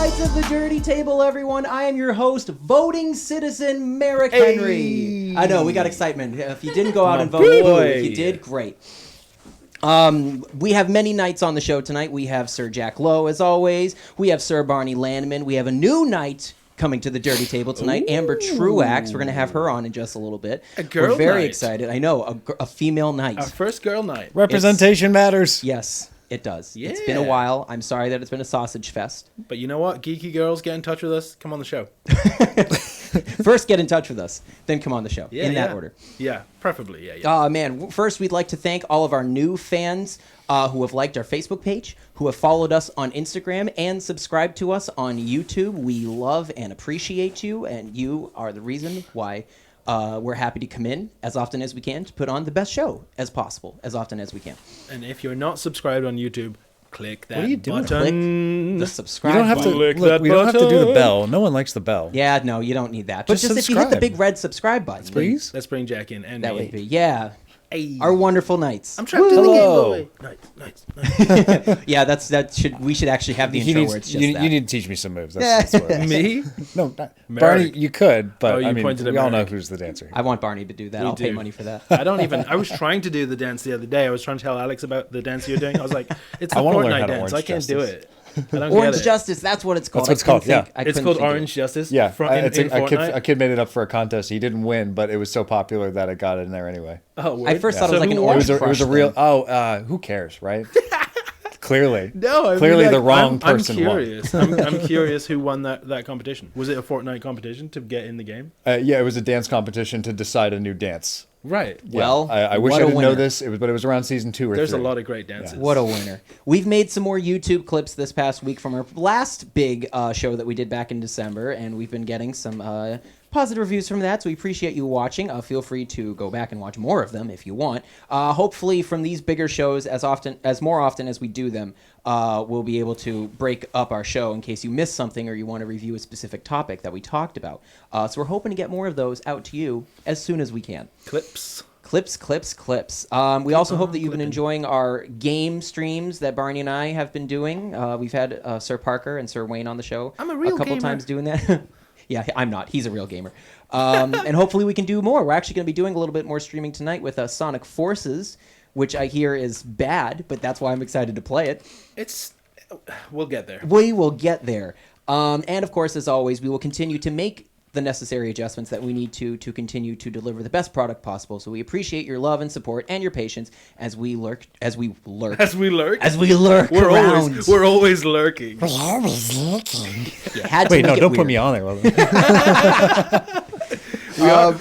sides of the dirty table, everyone. I am your host, voting citizen Merrick Henry. I know, we got excitement. If you didn't go out and vote, if you did, great. We have many knights on the show tonight. We have Sir Jack Lowe, as always. We have Sir Barney Landman. We have a new knight coming to the dirty table tonight, Amber Truax. We're going to have her on in just a little bit. We're very knight. Excited. I know, a female knight. Our first girl knight. Representation matters. Yes, it does. Yeah. It's been a while. I'm sorry that it's been a sausage fest. But you know what? Geeky girls, get in touch with us. Come on the show. First, get in touch with us, then come on the show, in that order. Yeah, preferably, yeah. Man, first we'd like to thank all of our new fans who have liked our Facebook page, who have followed us on Instagram, and subscribed to us on YouTube. We love and appreciate you, and you are the reason why we're happy to come in as often as we can to put on the best show as possible, as often as we can. And if you're not subscribed on YouTube, click that What are you doing? button. Click the subscribe You don't have to button. look. We don't have to do the bell. No one likes the bell. Yeah, no, you don't need that. But Just just if you hit the subscribe. big red subscribe button, Please. Let's bring Jack in. And that me. would be, yeah. Hey. Our wonderful knights. I'm trapped in the Hello. game. Nice. Yeah, we should actually have the intro where it's just you that. need to teach me some moves. That's what it is. Me? No, not, Merrick. Barney, you could, but Oh, you I mean, pointed at we all know Merrick. who's the dancer. I want Barney to do that. I'll pay do. money for that. I was trying to do the dance the other day. I was trying to tell Alex about the dance you're doing. I was like, it's the I wanna learn how Fortnite to dance. Orange I can't do Justice. it. I don't Orange get it. Justice, that's what it's called. That's what it's called, yeah. It's called Orange Justice. Yeah, in a Fortnite. kid made it up for a contest. He didn't win, but it was so popular that it got in there anyway. Oh, I word? first thought it was So like an who Orange won? It was a Crush real. thing. Who cares, right? Clearly, No, I mean, clearly like, the wrong person I'm won. curious. I'm curious who won that competition. Was it a Fortnite competition to get in the game? Yeah, it was a dance competition to decide a new dance. Right. Yeah, Well, I wish what I a didn't know winner. this. But it was around season 2 or There's 3. a lot of great dances. What a winner. We've made some more YouTube clips this past week from our last big show that we did back in December, and we've been getting some positive reviews from that, so we appreciate you watching. Feel free to go back and watch more of them if you want. Hopefully from these bigger shows, as more often as we do them, we'll be able to break up our show in case you missed something or you want to review a specific topic that we talked about. So we're hoping to get more of those out to you as soon as we can. Clips. Clips. We also hope that you've been enjoying our game streams that Barney and I have been doing. We've had Sir Parker and Sir Wayne on the show I'm a real couple gamer. times doing that. Yeah, I'm not. He's a real gamer. And hopefully we can do more. We're actually going to be doing a little bit more streaming tonight with Sonic Forces, which I hear is bad, but that's why I'm excited to play it. We'll get there. We will get there. And of course, as always, we will continue to make the necessary adjustments that we need to continue to deliver the best product possible. So we appreciate your love and support and your patience as we lurk As we lurk. We're around. We're always lurking. You had to Wait, no, make it don't put weird. me on there.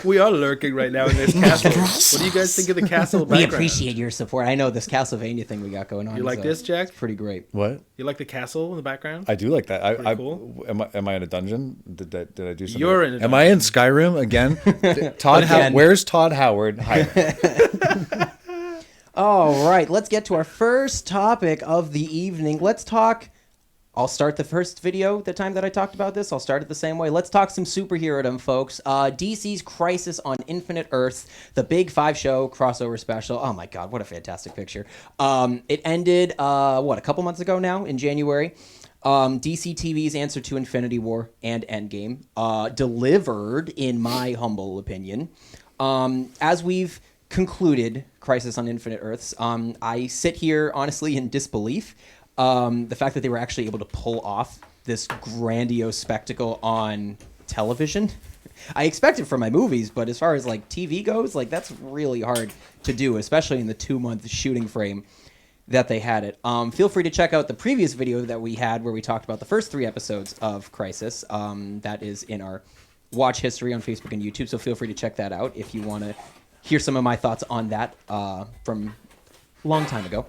We are lurking right now in this castle. What do you guys think of the castle We background? appreciate your support. I know this Castlevania thing we got going on. You like is, this, Jack? It's pretty great. What? You like the castle in the background? I do like that. Pretty cool. Am I in a dungeon? Did I do something? You're in a Am I in Skyrim again? Again. Where's Todd Howard? Hiding? All right, let's get to our first topic of the evening. Let's talk. I'll start the first video the time that I talked about this. I'll start it the same way. Let's talk some superherodom, folks. DC's Crisis on Infinite Earths, the Big 5 show crossover special. Oh my God, what a fantastic picture. It ended, a couple months ago now in January. DC TV's answer to Infinity War and Endgame delivered, in my humble opinion. As we've concluded Crisis on Infinite Earths, I sit here honestly in disbelief. The fact that they were actually able to pull off this grandiose spectacle on television. I expect it from my movies, but as far as like TV goes, like that's really hard to do, especially in the 2-month shooting frame that they had it. Feel free to check out the previous video that we had where we talked about the first 3 episodes of Crisis. That is in our watch history on Facebook and YouTube, so feel free to check that out if you want to hear some of my thoughts on that from a long time ago.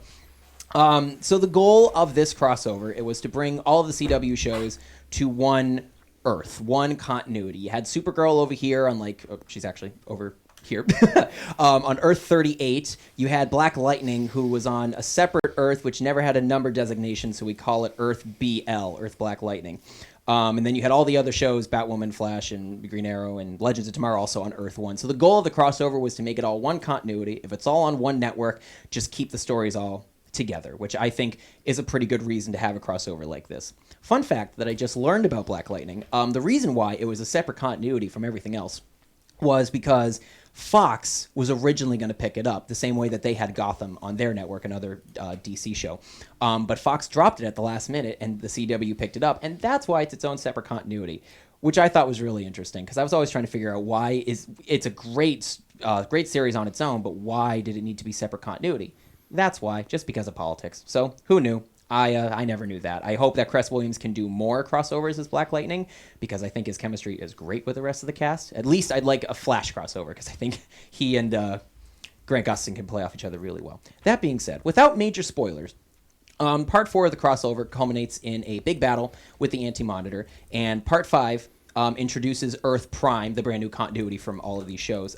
So the goal of this crossover, it was to bring all of the CW shows to one Earth, one continuity. You had Supergirl over here on she's actually over here, on Earth 38. You had Black Lightning, who was on a separate Earth, which never had a number designation, so we call it Earth BL, Earth Black Lightning. And then you had all the other shows, Batwoman, Flash, and Green Arrow, and Legends of Tomorrow also on Earth 1. So the goal of the crossover was to make it all one continuity. If it's all on one network, just keep the stories all together, which I think is a pretty good reason to have a crossover like this. Fun fact that I just learned about Black Lightning, the reason why it was a separate continuity from everything else was because Fox was originally going to pick it up the same way that they had Gotham on their network, another DC show. But Fox dropped it at the last minute, and the CW picked it up, and that's why it's its own separate continuity, which I thought was really interesting because I was always trying to figure out why it's a great series on its own, but why did it need to be separate continuity? That's why, just because of politics. So who knew? I never knew that. I hope that Cress Williams can do more crossovers as Black Lightning because I think his chemistry is great with the rest of the cast. At least I'd like a Flash crossover because I think he and Grant Gustin can play off each other really well. That being said, without major spoilers, Part 4 of the crossover culminates in a big battle with the Anti-Monitor, and Part 5 introduces Earth Prime, the brand new continuity from all of these shows.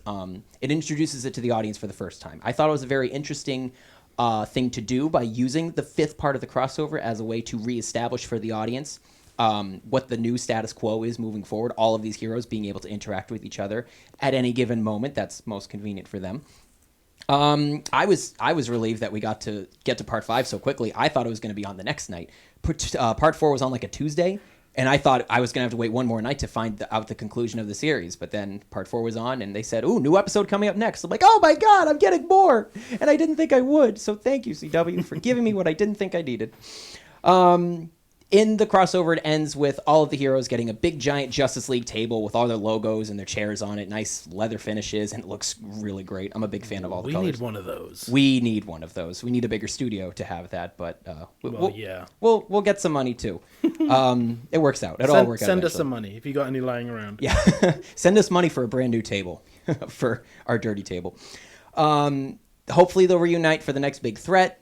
It introduces it to the audience for the first time. I thought it was a very interesting thing to do by using the 5th part of the crossover as a way to reestablish for the audience what the new status quo is moving forward. All of these heroes being able to interact with each other at any given moment that's most convenient for them. I was relieved that we got to Part 5 so quickly. I thought it was going to be on the next night. Part 4 was on like a Tuesday, and I thought I was going to have to wait one more night to find out the conclusion of the series. But then Part 4 was on, and they said, "Ooh, new episode coming up next." I'm like, "Oh my god, I'm getting more!" And I didn't think I would. So thank you, CW, for giving me what I didn't think I needed. In the crossover, it ends with all of the heroes getting a big, giant Justice League table with all their logos and their chairs on it, nice leather finishes, and it looks really great. I'm a big fan of all the colors. We need one of those. We need one of those. We need a bigger studio to have that, but yeah. We'll get some money too. It works out. It all works out. Send us some money if you got any lying around. Yeah, send us money for a brand new table, for our dirty table. Hopefully they'll reunite for the next big threat.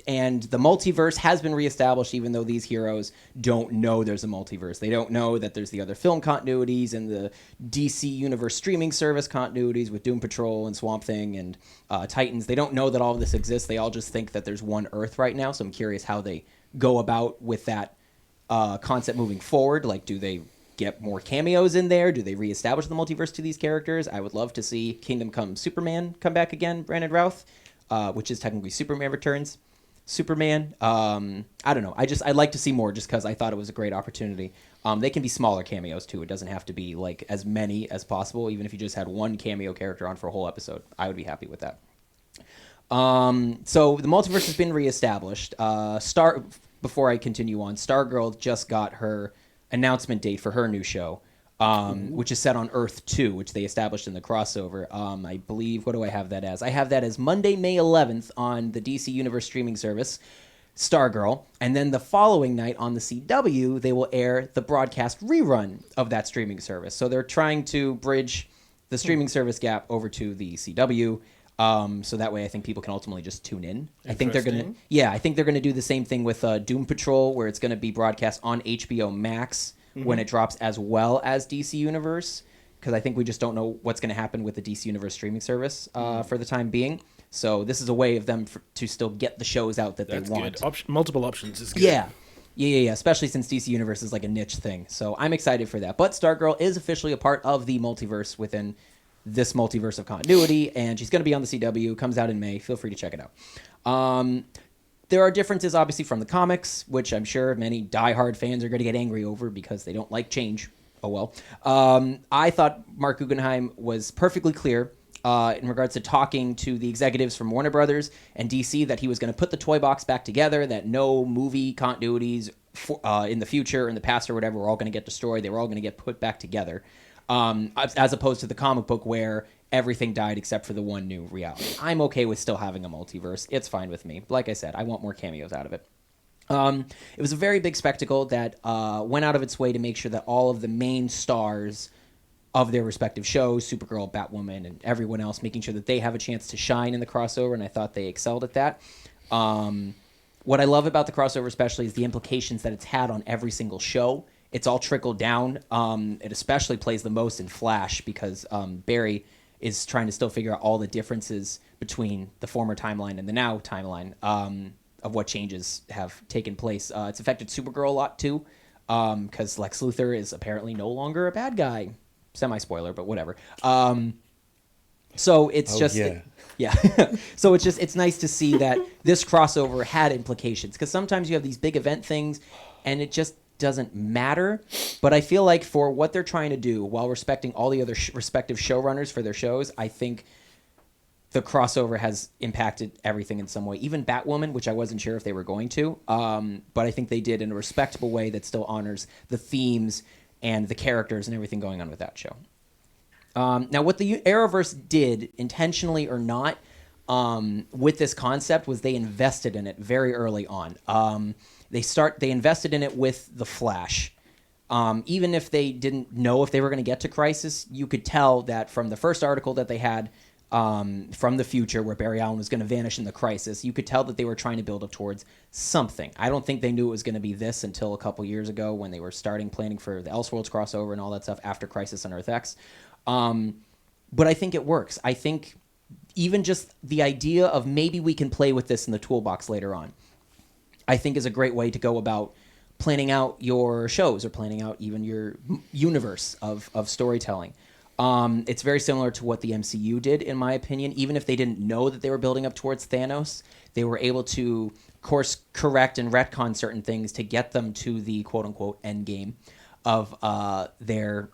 And the multiverse has been reestablished, even though these heroes don't know there's a multiverse. They don't know that there's the other film continuities and the DC Universe streaming service continuities with Doom Patrol and Swamp Thing and Titans. They don't know that all of this exists. They all just think that there's one Earth right now. So I'm curious how they go about with that concept moving forward. Like, do they get more cameos in there? Do they reestablish the multiverse to these characters? I would love to see Kingdom Come Superman come back again, Brandon Routh, which is technically Superman Returns. Superman. I don't know. I'd like to see more just because I thought it was a great opportunity. They can be smaller cameos too. It doesn't have to be like as many as possible. Even if you just had one cameo character on for a whole episode, I would be happy with that. So the multiverse has been reestablished. Before I continue on, Stargirl just got her announcement date for her new show. Which is set on Earth 2, which they established in the crossover. I believe, what do I have that as? I have that as Monday, May 11th on the DC Universe streaming service, Stargirl. And then the following night on the CW, they will air the broadcast rerun of that streaming service. So they're trying to bridge the streaming service gap over to the CW. So that way I think people can ultimately just tune in. I think they're going to do the same thing with Doom Patrol, where it's going to be broadcast on HBO Max when it drops, as well as DC Universe, because I think we just don't know what's going to happen with the DC Universe streaming service for the time being. So this is a way of them to still get the shows out that they want. Good. Multiple options is good. Yeah. Especially since DC Universe is like a niche thing. So I'm excited for that. But Stargirl is officially a part of the multiverse within this multiverse of continuity, and she's going to be on the CW. Comes out in May. Feel free to check it out. There are differences, obviously, from the comics, which I'm sure many diehard fans are going to get angry over because they don't like change. Oh, well. I thought Mark Guggenheim was perfectly clear in regards to talking to the executives from Warner Brothers and DC that he was going to put the toy box back together, that no movie continuities in the future, in the past, or whatever, were all going to get destroyed. They were all going to get put back together, as opposed to the comic book where everything died except for the one new reality. I'm okay with still having a multiverse. It's fine with me. Like I said, I want more cameos out of it. It was a very big spectacle that went out of its way to make sure that all of the main stars of their respective shows, Supergirl, Batwoman, and everyone else, making sure that they have a chance to shine in the crossover, and I thought they excelled at that. What I love about the crossover especially is the implications that it's had on every single show. It's all trickled down. It especially plays the most in Flash because Barry is trying to still figure out all the differences between the former timeline and the now timeline of what changes have taken place. It's affected Supergirl a lot, too, because Lex Luthor is apparently no longer a bad guy. Semi-spoiler, but whatever. So it's yeah. yeah. So it's nice to see that this crossover had implications, because sometimes you have these big event things and it just doesn't matter. But I feel like for what they're trying to do, while respecting all the other respective showrunners for their shows, I think the crossover has impacted everything in some way. Even Batwoman, which I wasn't sure if they were going to, but I think they did in a respectable way that still honors the themes and the characters and everything going on with that show. Now, what the Arrowverse did, intentionally or not, with this concept was they invested in it very early on. They invested in it with the Flash. Even if they didn't know if they were going to get to Crisis, you could tell that from the first article that they had from the future, where Barry Allen was going to vanish in the Crisis, you could tell that they were trying to build up towards something. I don't think they knew it was going to be this until a couple years ago, when they were starting planning for the Elseworlds crossover and all that stuff after Crisis on Earth X. But I think it works. I think even just the idea of maybe we can play with this in the toolbox later on, I think is a great way to go about planning out your shows, or planning out even your universe of storytelling. It's very similar to what the MCU did, in my opinion. Even if they didn't know that they were building up towards Thanos, they were able to course correct and retcon certain things to get them to the quote-unquote end game of their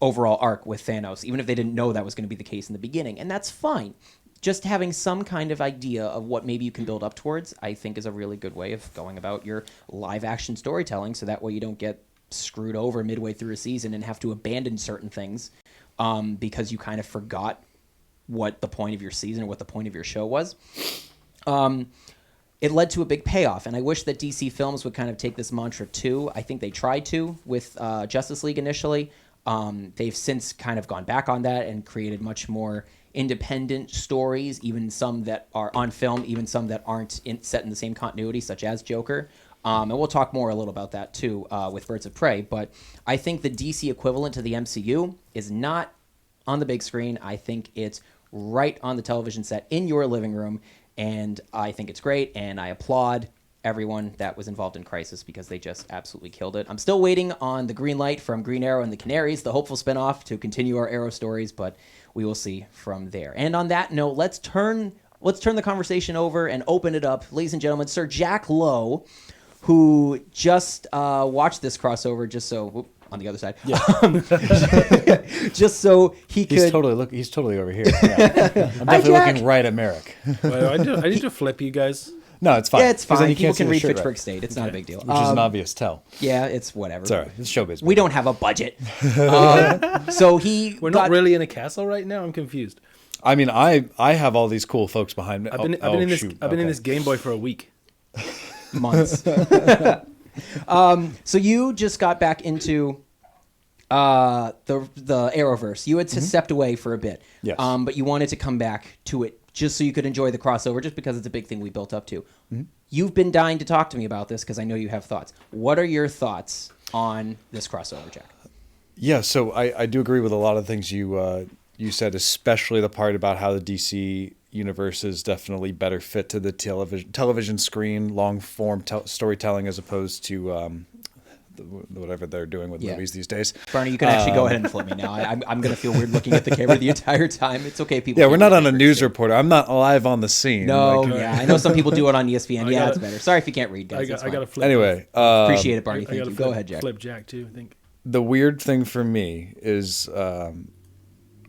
overall arc with Thanos, even if they didn't know that was going to be the case in the beginning. And that's fine. Just having some kind of idea of what maybe you can build up towards, I think, is a really good way of going about your live-action storytelling, so that way you don't get screwed over midway through a season and have to abandon certain things because you kind of forgot what the point of your season or what the point of your show was. It led to a big payoff, and I wish that DC Films would kind of take this mantra too. I think they tried to with Justice League initially. They've since kind of gone back on that and created much more independent stories, even some that are on film, even some that aren't set in the same continuity, such as Joker. And we'll talk more a little about that too with Birds of Prey. But I think the DC equivalent to the MCU is not on the big screen. I think it's right on the television set in your living room, and I think it's great, and I applaud everyone that was involved in Crisis, because they just absolutely killed it. I'm still waiting on the green light from Green Arrow and the Canaries, the hopeful spinoff, to continue our Arrow stories, but we will see from there. And on that note, let's turn the conversation over and open it up. Ladies and gentlemen, Sir Jack Lowe, who just watched this crossover, just so... on the other side. Yeah. Just so he could... He's totally over here. Yeah. I'm definitely looking right at Merrick. Well, I need to flip you guys. No, it's fine. Yeah, it's fine. People can read Fitchburg Fitchburg State. It's not a big deal. Which is an obvious tell. Yeah, it's whatever. It's all right. It's showbiz. We don't have a budget. So We're not really in a castle right now? I'm confused. I mean, I have all these cool folks behind me. I've been in this Game Boy for a week. Months. So you just got back into the Arrowverse. You had stepped away for a bit. Yes. But you wanted to come back to it just so you could enjoy the crossover, just because it's a big thing we built up to. Mm-hmm. You've been dying to talk to me about this because I know you have thoughts. What are your thoughts on this crossover, Jack? Yeah, so I do agree with a lot of things you said, especially the part about how the DC universe is definitely better fit to the television screen, long form storytelling, as opposed to whatever they're doing with movies these days. Barney, you can actually go ahead and flip me now. I'm going to feel weird looking at the camera the entire time. It's okay, people. Yeah, we're not on a news reporter. I'm not live on the scene. No, I know some people do it on ESPN. It's better. Sorry if you can't read, guys. I got to flip. Anyway. Appreciate it, Barney. Thank you. Go ahead, Jack. Flip Jack, too, I think. The weird thing for me is...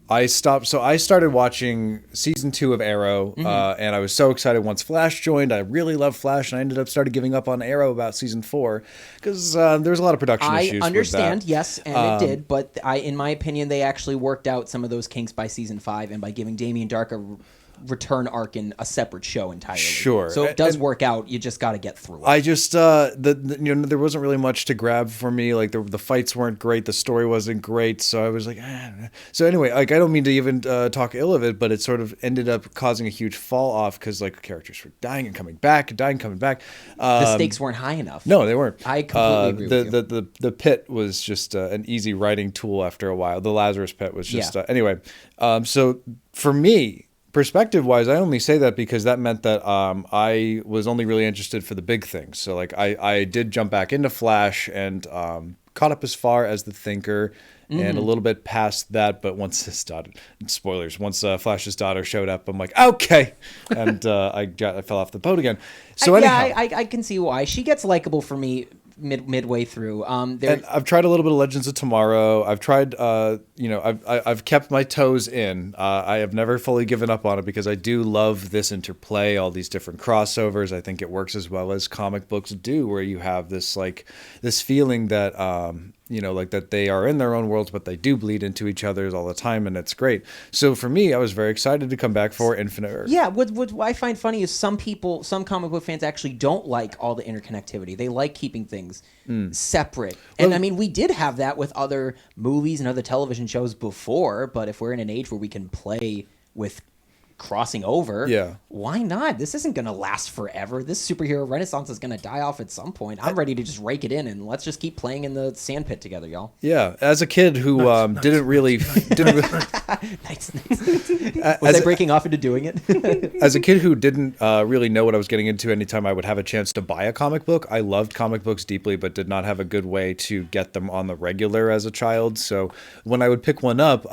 I started watching season 2 of Arrow, and I was so excited once Flash joined. I really love Flash, and I started giving up on Arrow about season 4 because there was a lot of production issues. I understand, with that. yes, and it did, but in my opinion, they actually worked out some of those kinks by season 5, and by giving Damien Dark a return arc in a separate show entirely. Sure. So it does work out. You just got to get through it. I just there wasn't really much to grab for me. Like the fights weren't great, the story wasn't great, so I was like, So anyway, like I don't mean to even talk ill of it, but it sort of ended up causing a huge fall off because like characters were dying and coming back. The stakes weren't high enough. No, they weren't. I completely agree with you. The pit was just an easy writing tool after a while. The Lazarus pit was just anyway. So for me, perspective-wise, I only say that because that meant that I was only really interested for the big things. So, like, I did jump back into Flash and caught up as far as the Thinker and a little bit past that. But once his daughter, spoilers, once Flash's daughter showed up, I'm like, okay, and I fell off the boat again. So anyhow, I can see why she gets likable for me midway through. And I've tried a little bit of Legends of Tomorrow. I've tried, I've kept my toes in. I have never fully given up on it because I do love this interplay, all these different crossovers. I think it works as well as comic books do, where you have this this feeling that like that they are in their own worlds, but they do bleed into each other's all the time, and it's great. So for me, I was very excited to come back for Infinite Earth. Yeah, what I find funny is some comic book fans actually don't like all the interconnectivity. They like keeping things separate. And I mean, we did have that with other movies and other television shows before, but if we're in an age where we can play with crossing over, why not? This isn't going to last forever. This superhero renaissance is going to die off at some point. I'm ready to just rake it in, and let's just keep playing in the sandpit together, y'all. Yeah, as a kid who didn't really Nice. Was I breaking off into doing it? As a kid who didn't really know what I was getting into anytime I would have a chance to buy a comic book, I loved comic books deeply, but did not have a good way to get them on the regular as a child. So when I would pick one up,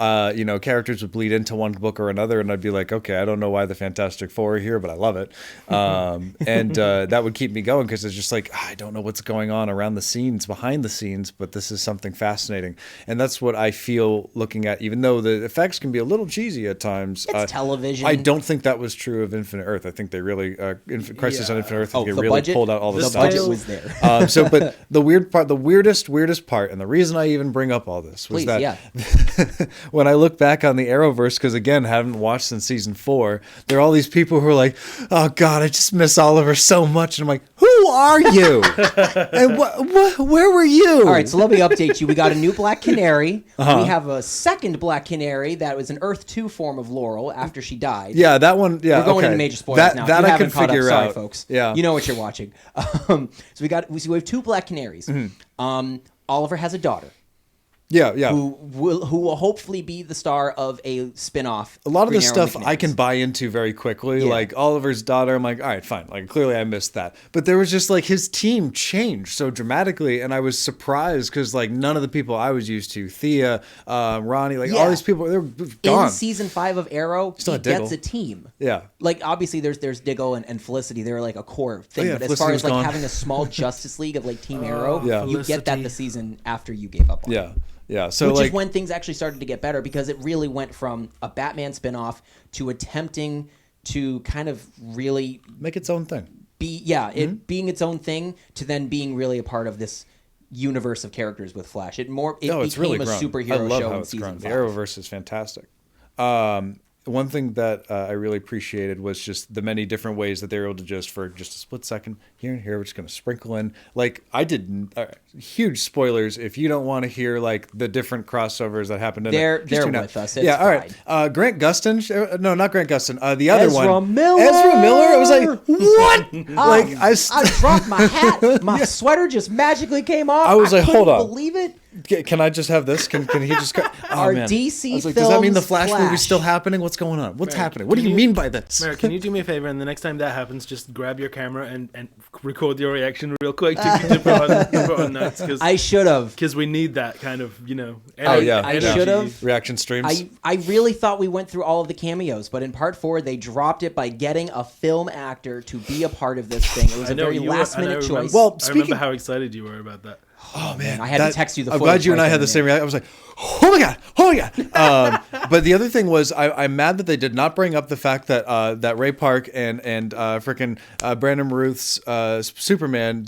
characters would bleed into one book or another, and I'd be like, okay, I don't know why the Fantastic Four are here, but I love it. And that would keep me going because it's just like, I don't know what's going on around the scenes, behind the scenes, but this is something fascinating. And that's what I feel looking at, even though the effects can be a little cheesy at times. It's television. I don't think that was true of Infinite Earth. I think they really, Crisis on Infinite Earth, I think they really budget? pulled out all the The stops. budget was there. But the weirdest part, and the reason I even bring up all this was when I look back on the Arrowverse, because again, haven't watched since season 4, there are all these people who are like, oh God, I just miss Oliver so much. And I'm like, who are you? And where were you? All right, so let me update you. We got a new Black Canary. We have a second Black Canary that was an Earth 2 form of Laurel after she died. Yeah, that one. Yeah, we're going into major spoilers now. That if you I can haven't caught figure up, sorry, out. folks. Yeah, you know what you're watching. So we have 2 Black Canaries. Oliver has a daughter. Yeah. Who will hopefully be the star of a spin-off. A lot of Green the Arrow and stuff the I can Canaries. buy into very quickly. Yeah. Like Oliver's daughter, I'm like, all right, fine. Like clearly I missed that. But there was just like his team changed so dramatically, and I was surprised because like none of the people I was used to, Thea, Ronnie, like all these people, they're gone. In season 5 of Arrow, he gets a team. Yeah. Like obviously there's Diggle and Felicity. They're like a core thing. yeah, But as far Felicity as like was gone. having a small Justice League of like Team Arrow, Yeah. you get that the season after you gave up on it. Yeah. So Which like, is when things actually started to get better because it really went from a Batman spinoff to attempting to kind of really make its own thing. it being its own thing to then being really a part of this universe of characters with Flash. It It's became really a grown. superhero I love show how in it's season grown. 5. The Arrowverse is fantastic. One thing that I really appreciated was just the many different ways that they were able to for just a split second here and here, we're just going to sprinkle in. Like I did huge spoilers. If you don't want to hear like the different crossovers that happened, they're tune out. with us. It's all right. Grant Gustin, no, not Grant Gustin. The other Ezra one, Miller. Ezra Miller. I was like, what? Like I dropped my hat. My sweater just magically came off. I was like, hold on. Believe it. Can I just have this? Can he just? Our man. DC I was like, does that mean the Films Flash movie's still happening? What's going on? What's happening? What do you mean by this? Merrick, can you do me a favor, and the next time that happens, just grab your camera and record your reaction real quick to put on notes. I should have. Because we need that kind of, I should have. Reaction streams. I really thought we went through all of the cameos, but in part 4, they dropped it by getting a film actor to be a part of this thing. It was a very last-minute choice. Well, I remember how excited you were about that. Oh man, I had to text you the I'm footage. glad you and I had the same reaction. I was like, oh my god. But the other thing was, I'm mad that they did not bring up the fact that that Ray Park and frickin' Brandon Ruth's Superman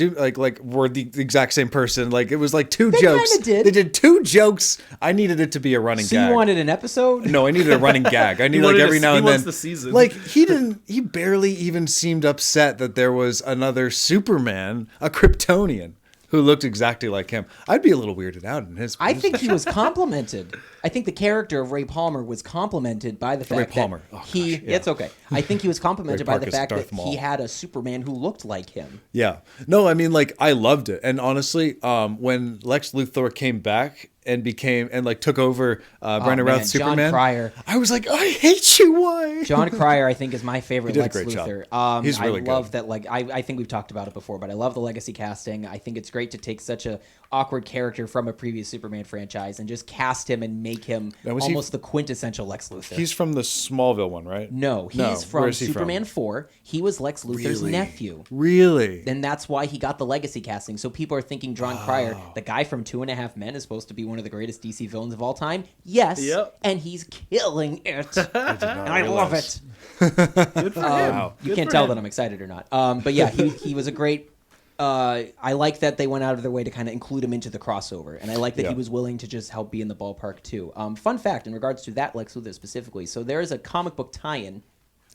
were the exact same person. Like it was like 2 jokes. Kinda did. They did 2 jokes. I needed it to be a running So gag. you wanted an episode? No, I needed a running gag. I need like wanted every now and then. the season. Like he barely even seemed upset that there was another Superman, a Kryptonian, who looked exactly like him. I'd be a little weirded out in his. I think he was complimented. I think the character of Ray Palmer was complimented by the fact Palmer. that Oh, gosh, he. yeah. It's okay. I think he was complimented Ray by Park the is fact Darth that Maul. he had a Superman who looked like him. Yeah. No, I mean, like, I loved it. And honestly, when Lex Luthor came back became and like took over Brandon man, Routh's John Superman. Cryer. I was like, I hate you. Why? John Cryer, I think, is my favorite He did a Lex great job. Luthor. He's really good. I love that. Like, I think we've talked about it before, but I love the legacy casting. I think it's great to take such a awkward character from a previous Superman franchise and just cast him and make him almost the quintessential Lex Luthor. He's from the Smallville one, right? No, he's from Superman 4. He was Lex Luthor's nephew. Really? And that's why he got the legacy casting. So people are thinking John Cryer, the guy from 2.5 Men, is supposed to be one of the greatest DC villains of all time. Yes, and he's killing it. And I love it. Good for him. You can't tell that I'm excited or not. But yeah, he was a great... I like that they went out of their way to kind of include him into the crossover. And I like that he was willing to just help be in the ballpark too. Fun fact in regards to that Lex Luthor specifically. So there is a comic book tie-in.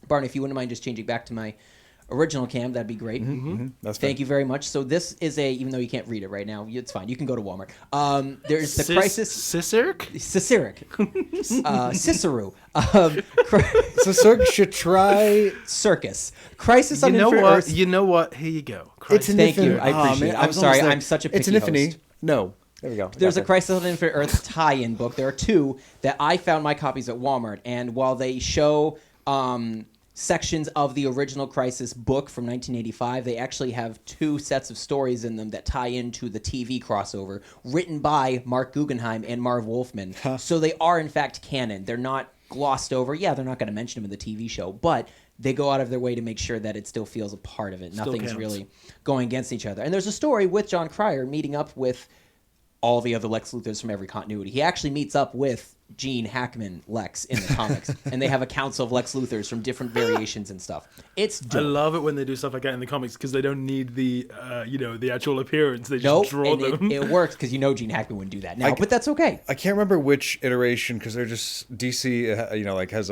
Barney, if you wouldn't mind just changing back to my original cam, that'd be great. That's Thank you very much. So this is even though you can't read it right now, it's fine. You can go to Walmart. There's the Crisis... Ciceric? Cicero. So should try Circus. Crisis on Infinite Earths. You know what? Here you go. It's an Thank you. Infinite. I appreciate it. I'm sorry. I'm such a picky It's an Infinity. host. No. There we go. There's a Crisis on Infinite Earths tie-in book. There are two that I found my copies at Walmart, and while they show sections of the original Crisis book from 1985, they actually have two sets of stories in them that tie into the TV crossover, written by Mark Guggenheim and Marv Wolfman. So they are, in fact, canon. They're not glossed over. Yeah, they're not going to mention them in the TV show, but they go out of their way to make sure that it still feels a part of it. Nothing's really going against each other. And there's a story with John Cryer meeting up with all the other Lex Luthors from every continuity. He actually meets up with Gene Hackman Lex in the comics, and they have a council of Lex Luthors from different variations and stuff. It's dope. I love it when they do stuff like that in the comics because they don't need the the actual appearance. They just draw them. It works because Gene Hackman wouldn't do that now, but that's okay. I can't remember which iteration because they're just DC.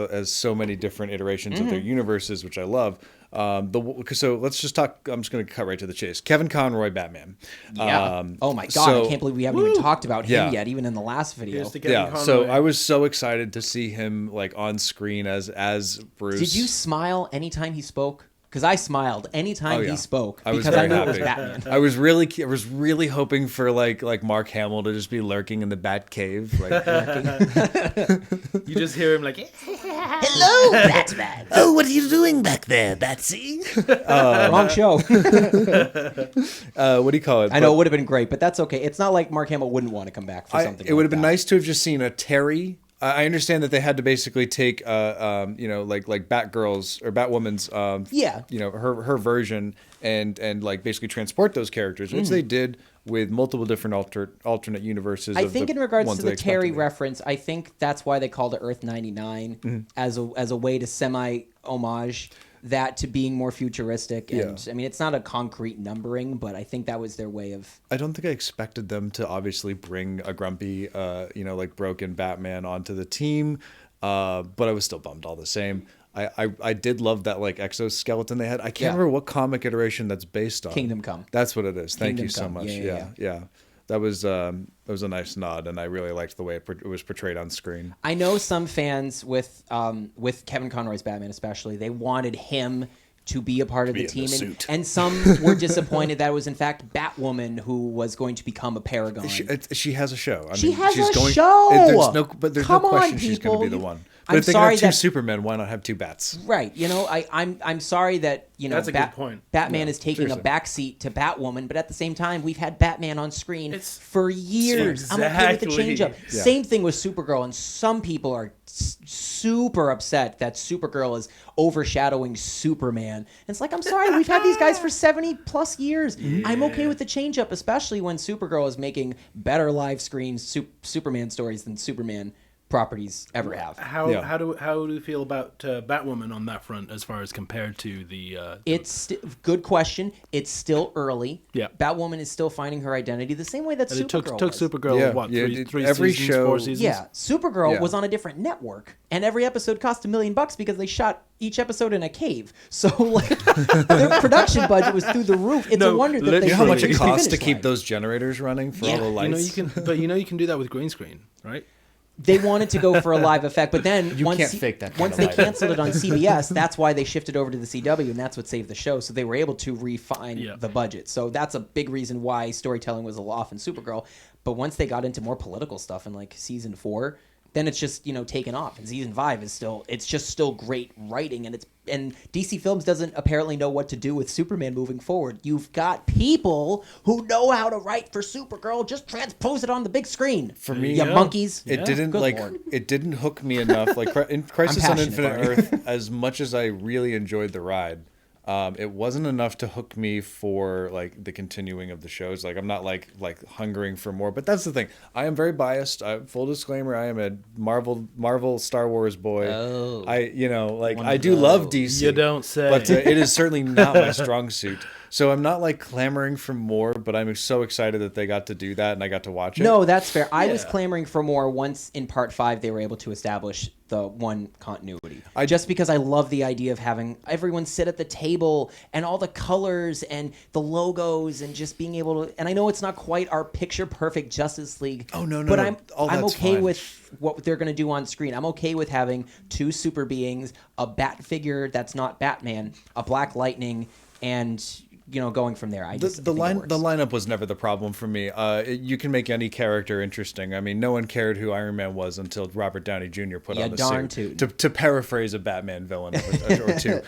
Has so many different iterations of their universes, which I love. So let's just talk. I'm just going to cut right to the chase. Kevin Conroy, Batman. Yeah. Oh my God! I can't believe we haven't even talked about him yet, even in the last video. So I was so excited to see him like on screen as Bruce. Did you smile anytime he spoke? Because I smiled anytime he spoke because I knew it was Batman. I was really hoping for like Mark Hamill to just be lurking in the Bat Cave. Like, you just hear him like, "Hello, Batman." Oh, what are you doing back there, Batsy? Wrong show. What do you call it? I know it would have been great, but that's okay. It's not like Mark Hamill wouldn't want to come back for something. It would have been nice to have just seen a Terry. I understand that they had to basically take, like Batgirl's or Batwoman's, her version and like basically transport those characters, which they did with multiple different alternate universes. I think in regards to the Terry reference, I think that's why they called it Earth 99 as a way to semi-homage that to being more futuristic. And I mean, it's not a concrete numbering, but I think that was their way of... I don't think I expected them to obviously bring a grumpy, broken Batman onto the team, but I was still bummed all the same. I did love that like exoskeleton they had. I can't remember what comic iteration that's based on. Kingdom Come. That's what it is. Thank Kingdom you so Come. much. Yeah. That was a nice nod, and I really liked the way it was portrayed on screen. I know some fans with Kevin Conroy's Batman especially, they wanted him to be a part of the team, and some were disappointed that it was in fact Batwoman who was going to become a paragon. She has a show. She has a show. There's no question she's going to be the one. But if they can have two Supermen, why not have two Bats? Right. I'm sorry that that's a good point. Batman is taking a backseat to Batwoman, but at the same time, we've had Batman on screen for years. Exactly. I'm okay with the change-up. Yeah. Same thing with Supergirl, and some people are super upset that Supergirl is overshadowing Superman. And it's like, I'm sorry, we've had these guys for 70-plus years. Yeah. I'm okay with the change-up, especially when Supergirl is making better live screen Superman stories than Superman properties ever have. How do you feel about Batwoman on that front as far as compared to the It's good question. It's still early. Yeah. Batwoman is still finding her identity the same way that Supergirl took was. Supergirl three every seasons, show, 4 seasons? Yeah. Supergirl was on a different network, and every episode cost $1 million because they shot each episode in a cave. So like their production budget was through the roof. It's a wonder that you know how much it costs to keep those generators running for all the lights. You can do that with green screen, right? They wanted to go for a live effect, but then You can't fake that kind once of they lighting. canceled it on CBS, that's why they shifted over to the CW, and that's what saved the show. So they were able to refine the budget. So that's a big reason why storytelling was a little off in Supergirl. But once they got into more political stuff in like season 4, then it's just taken off. And season 5 is still great writing, and DC Films doesn't apparently know what to do with Superman moving forward. You've got people who know how to write for Supergirl. Just transpose it on the big screen. For me, you monkeys. It didn't Good Lord. it didn't hook me enough. Like in Crisis on passionate, Infinite Barney. Earth, as much as I really enjoyed the ride, it wasn't enough to hook me for like the continuing of the shows. Like I'm not like hungering for more. But that's the thing. I am very biased. Full disclaimer: I am a Marvel Star Wars boy. Oh. I do love DC. You don't say. But it is certainly not my strong suit. So I'm not like clamoring for more, but I'm so excited that they got to do that and I got to watch it. No, that's fair. I was clamoring for more once in part 5 they were able to establish the one continuity. Just because I love the idea of having everyone sit at the table and all the colors and the logos and just being able to. And I know it's not quite our picture perfect Justice League. Oh, no, but no. I'm That's okay fine. with what they're going to do on screen. I'm okay with having 2 super beings, a bat figure that's not Batman, a Black Lightning, and going from there. The think it works. lineup was never the problem for me. You can make any character interesting. I mean, no one cared who Iron Man was until Robert Downey Jr. put on the darn suit. tootin'. To paraphrase a Batman villain or two.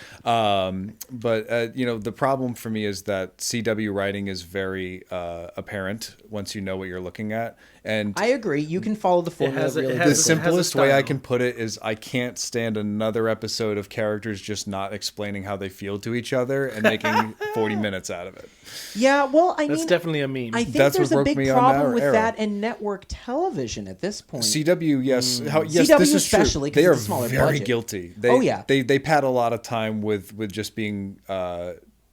But the problem for me is that CW writing is very apparent once you know what you're looking at. And I agree. You can follow the formula has a- really it good. the has a simplest way I style. can put it is I can't stand another episode of characters just not explaining how they feel to each other and making 40 minutes out of it. Yeah, well, I That's mean, definitely a meme. I think That's there's what a broke big me on problem our with era. that in network television at this point. CW, yes. Yes, CW this is especially, true. 'cause They are it's a smaller very budget. guilty. They pat a lot of time with just being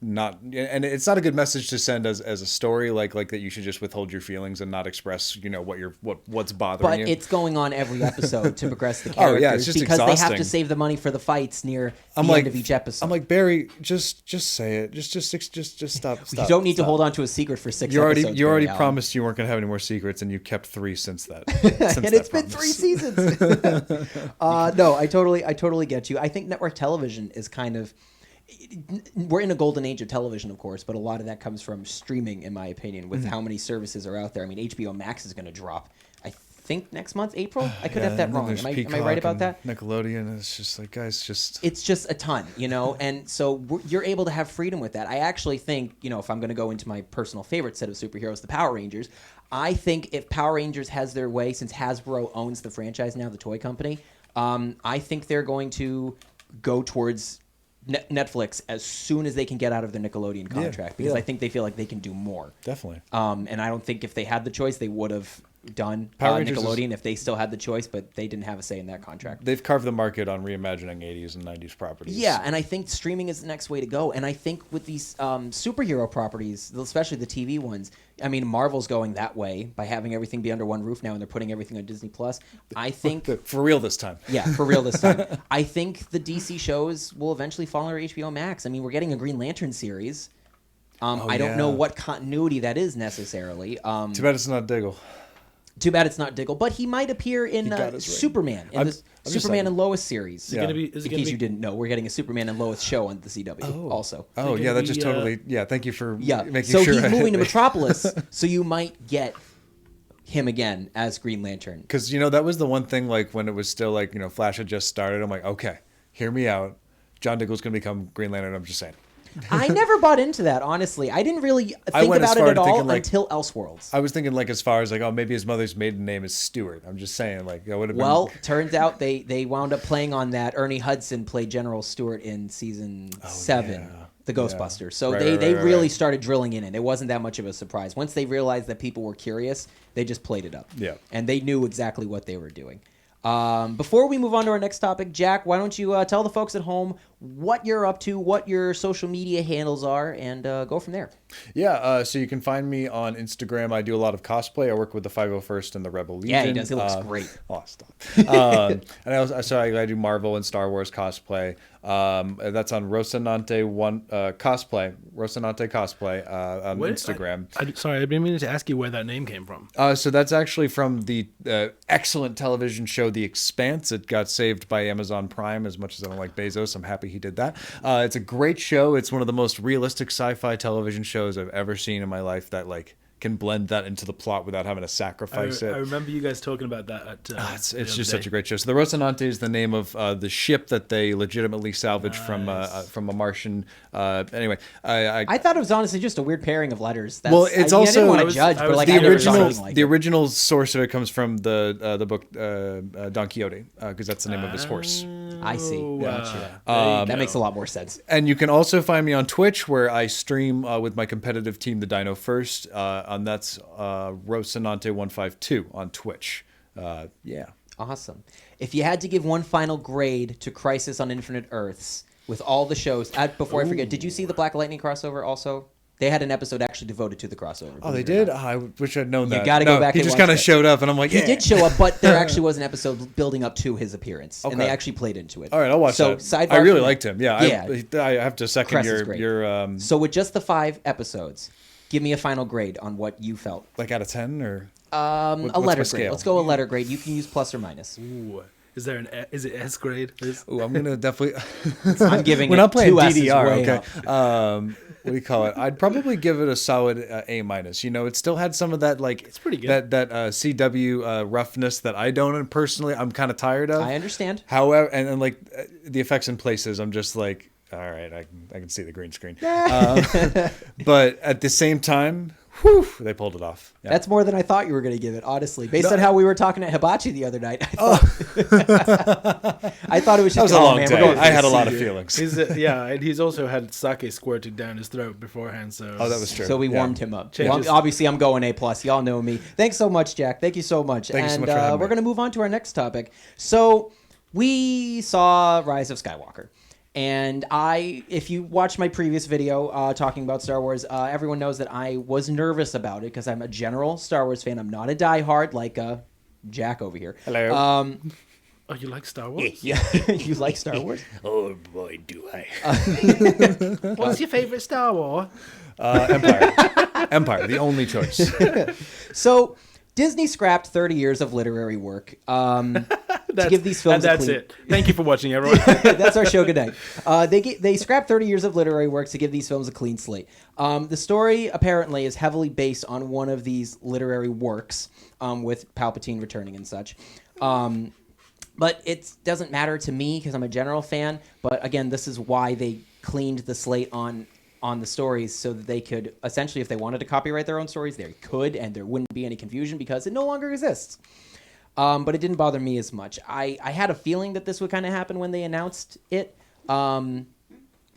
not, and it's not a good message to send as a story like that you should just withhold your feelings and not express what's bothering but you. it's going on every episode to progress the Oh, characters yeah, it's just because they have exhausting. to save the money for the fights near the I'm end of each episode. I'm like, Barry, just say it. Just stop. you don't need to hold on to a secret for 6 episodes. You already Barry Allen. promised you weren't going to have any more secrets, and you kept 3 since that. And it's been 3 seasons. No, I totally get you. I think network television is kind of. We're in a golden age of television, of course, but a lot of that comes from streaming, in my opinion, with how many services are out there. I mean, HBO Max is going to drop, I think, next month, April? I could have that wrong. Am I right about that? Nickelodeon, it's just like, guys, It's just a ton, and so you're able to have freedom with that. I actually think, if I'm going to go into my personal favorite set of superheroes, the Power Rangers, I think if Power Rangers has their way, since Hasbro owns the franchise now, the toy company, I think they're going to go towards Netflix as soon as they can get out of their Nickelodeon contract, because I think they feel like they can do more. definitely. And I don't think if they had the choice, they would have done Power Rangers Nickelodeon if they still had the choice, but they didn't have a say in that contract. They've carved the market on reimagining 80s and 90s properties. Yeah, and I think streaming is the next way to go. And I think with these superhero properties, especially the TV ones, I mean, Marvel's going that way by having everything be under one roof now, and they're putting everything on Disney Plus. I think, For real this time. yeah, for real this time. I think the DC shows will eventually fall under HBO Max. I mean, we're getting a Green Lantern series. I don't know yeah. what continuity that is necessarily. Too bad it's not Diggle. Too bad it's not Diggle, but he might appear in got us right. Superman, in I'm the just Superman like- and Lois series. Yeah. Is it In gonna case be? you didn't know, we're getting a Superman and Lois show on the CW also. Oh, They yeah, can that just be, totally... Yeah, thank you for Yeah, making so sure. he's moving to Metropolis, so you might get him again as Green Lantern. Because, that was the one thing, like, when it was still, like, Flash had just started, I'm like, okay, hear me out. John Diggle's going to become Green Lantern, I'm just saying. I never bought into that, honestly. I didn't really I think went as about it far at to all thinking, like- until Elseworlds. I was thinking, like, as far as, like, oh, maybe his mother's maiden name is Stewart. I'm just saying, like, that would have been... Well, turns out they wound up playing on that. Ernie Hudson played General Stewart in season 7, yeah. The Ghostbusters. So Right, they right, really right. started drilling in it. It wasn't that much of a surprise. Once they realized that people were curious, they just played it up. Yeah. And they knew exactly what they were doing. Before we move on to our next topic, Jack, why don't you tell the folks at home what you're up to, what your social media handles are, and go from there. Yeah, so you can find me on Instagram. I do a lot of cosplay. I work with the 501st and the Rebel Legion. Yeah, he does. He looks great. Oh, stop. And I do Marvel and Star Wars cosplay. And that's on Rocinante Cosplay on Instagram. Sorry, I've been meaning to ask you where that name came from. So that's actually from the excellent television show The Expanse. It got saved by Amazon Prime. As much as I don't like Bezos, I'm happy he did that. It's a great show. It's one of the most realistic sci-fi television shows I've ever seen in my life that can blend that into the plot without having to sacrifice it. I remember you guys talking about that. It's just such a great show. So the Rocinante is the name of the ship that they legitimately salvaged from a Martian. Anyway, I thought it was honestly just a weird pairing of letters. Well, it's I also didn't want to judge, but like the original source of it comes from the book Don Quixote because that's the name of his horse. I see. Gotcha. That makes a lot more sense. And you can also find me on Twitch where I stream with my competitive team, the Dino First. And that's Rocinante152 on Twitch. Yeah. Awesome. If you had to give one final grade to Crisis on Infinite Earths with all the shows, before I forget, did you see the Black Lightning crossover also? They had an episode actually devoted to the crossover. Oh, they did? I wish I'd known that. You got to go back he and just watch kind of that. showed up, and I'm like, He did show up, but there actually was an episode building up to his appearance, and Okay. they actually played into it. All right, I'll watch that. Sidebar I really from liked him. Yeah, Yeah. I have to second Cress is great. your So with just the 5 episodes, give me a final grade on what you felt. like out of 10 or A what's letter my grade. scale? Let's go a letter grade. You can use plus or minus. Ooh. Is it S grade? Ooh, I'm gonna definitely. I'm giving We're it not playing 2 S's DDR, way okay? up. What do you call it? I'd probably give it a solid A minus. You know, it still had some of that like It's pretty good. that CW roughness that I don't personally. I'm kind of tired of. I understand. However, and like the effects in places, I'm just like, all right, I can see the green screen. But at the same time, whew, they pulled it off. Yeah. That's more than I thought you were going to give it, honestly. Based on how we were talking at Hibachi the other night, I thought it was just That was a long man, day. we're going for I the had a lot sea of here. feelings. And he's also had sake squirted down his throat beforehand. So Oh, that was true. So we Yeah. warmed him up. Changes. Well, obviously, I'm going A+. Y'all know me. Thanks so much, Jack. Thank you so much. Thank you so and much for having we're me. going to move on to our next topic. So we saw Rise of Skywalker. And if you watch my previous video talking about Star Wars, everyone knows that I was nervous about it because I'm a general Star Wars fan. I'm not a diehard like Jack over here. Hello. Oh, you like Star Wars? Yeah, you like Star Wars? Oh boy, do I. What's your favorite Star Wars? Empire. Empire, the only choice. So Disney scrapped 30 years of literary work to give these films and that's a clean... it. Thank you for watching, everyone. That's our show. Good night. They scrapped 30 years of literary work to give these films a clean slate. The story apparently is heavily based on one of these literary works, with Palpatine returning and such. But it doesn't matter to me because I'm a general fan. But again, this is why they cleaned the slate on the stories so that they could essentially, if they wanted to copyright their own stories, they could, and there wouldn't be any confusion because it no longer exists. But it didn't bother me as much. I had a feeling that this would kind of happen when they announced it. Yeah,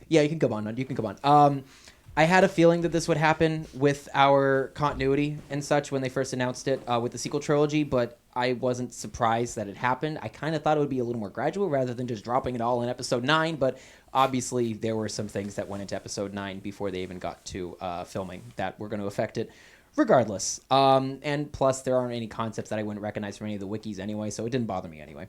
you can come on. You can come on. I had a feeling that this would happen with our continuity and such when they first announced it with the sequel trilogy, but I wasn't surprised that it happened. I kind of thought it would be a little more gradual rather than just dropping it all in Episode 9, but obviously there were some things that went into Episode 9 before they even got to filming that were going to affect it. Regardless, and plus there aren't any concepts that I wouldn't recognize from any of the wikis anyway, so it didn't bother me anyway.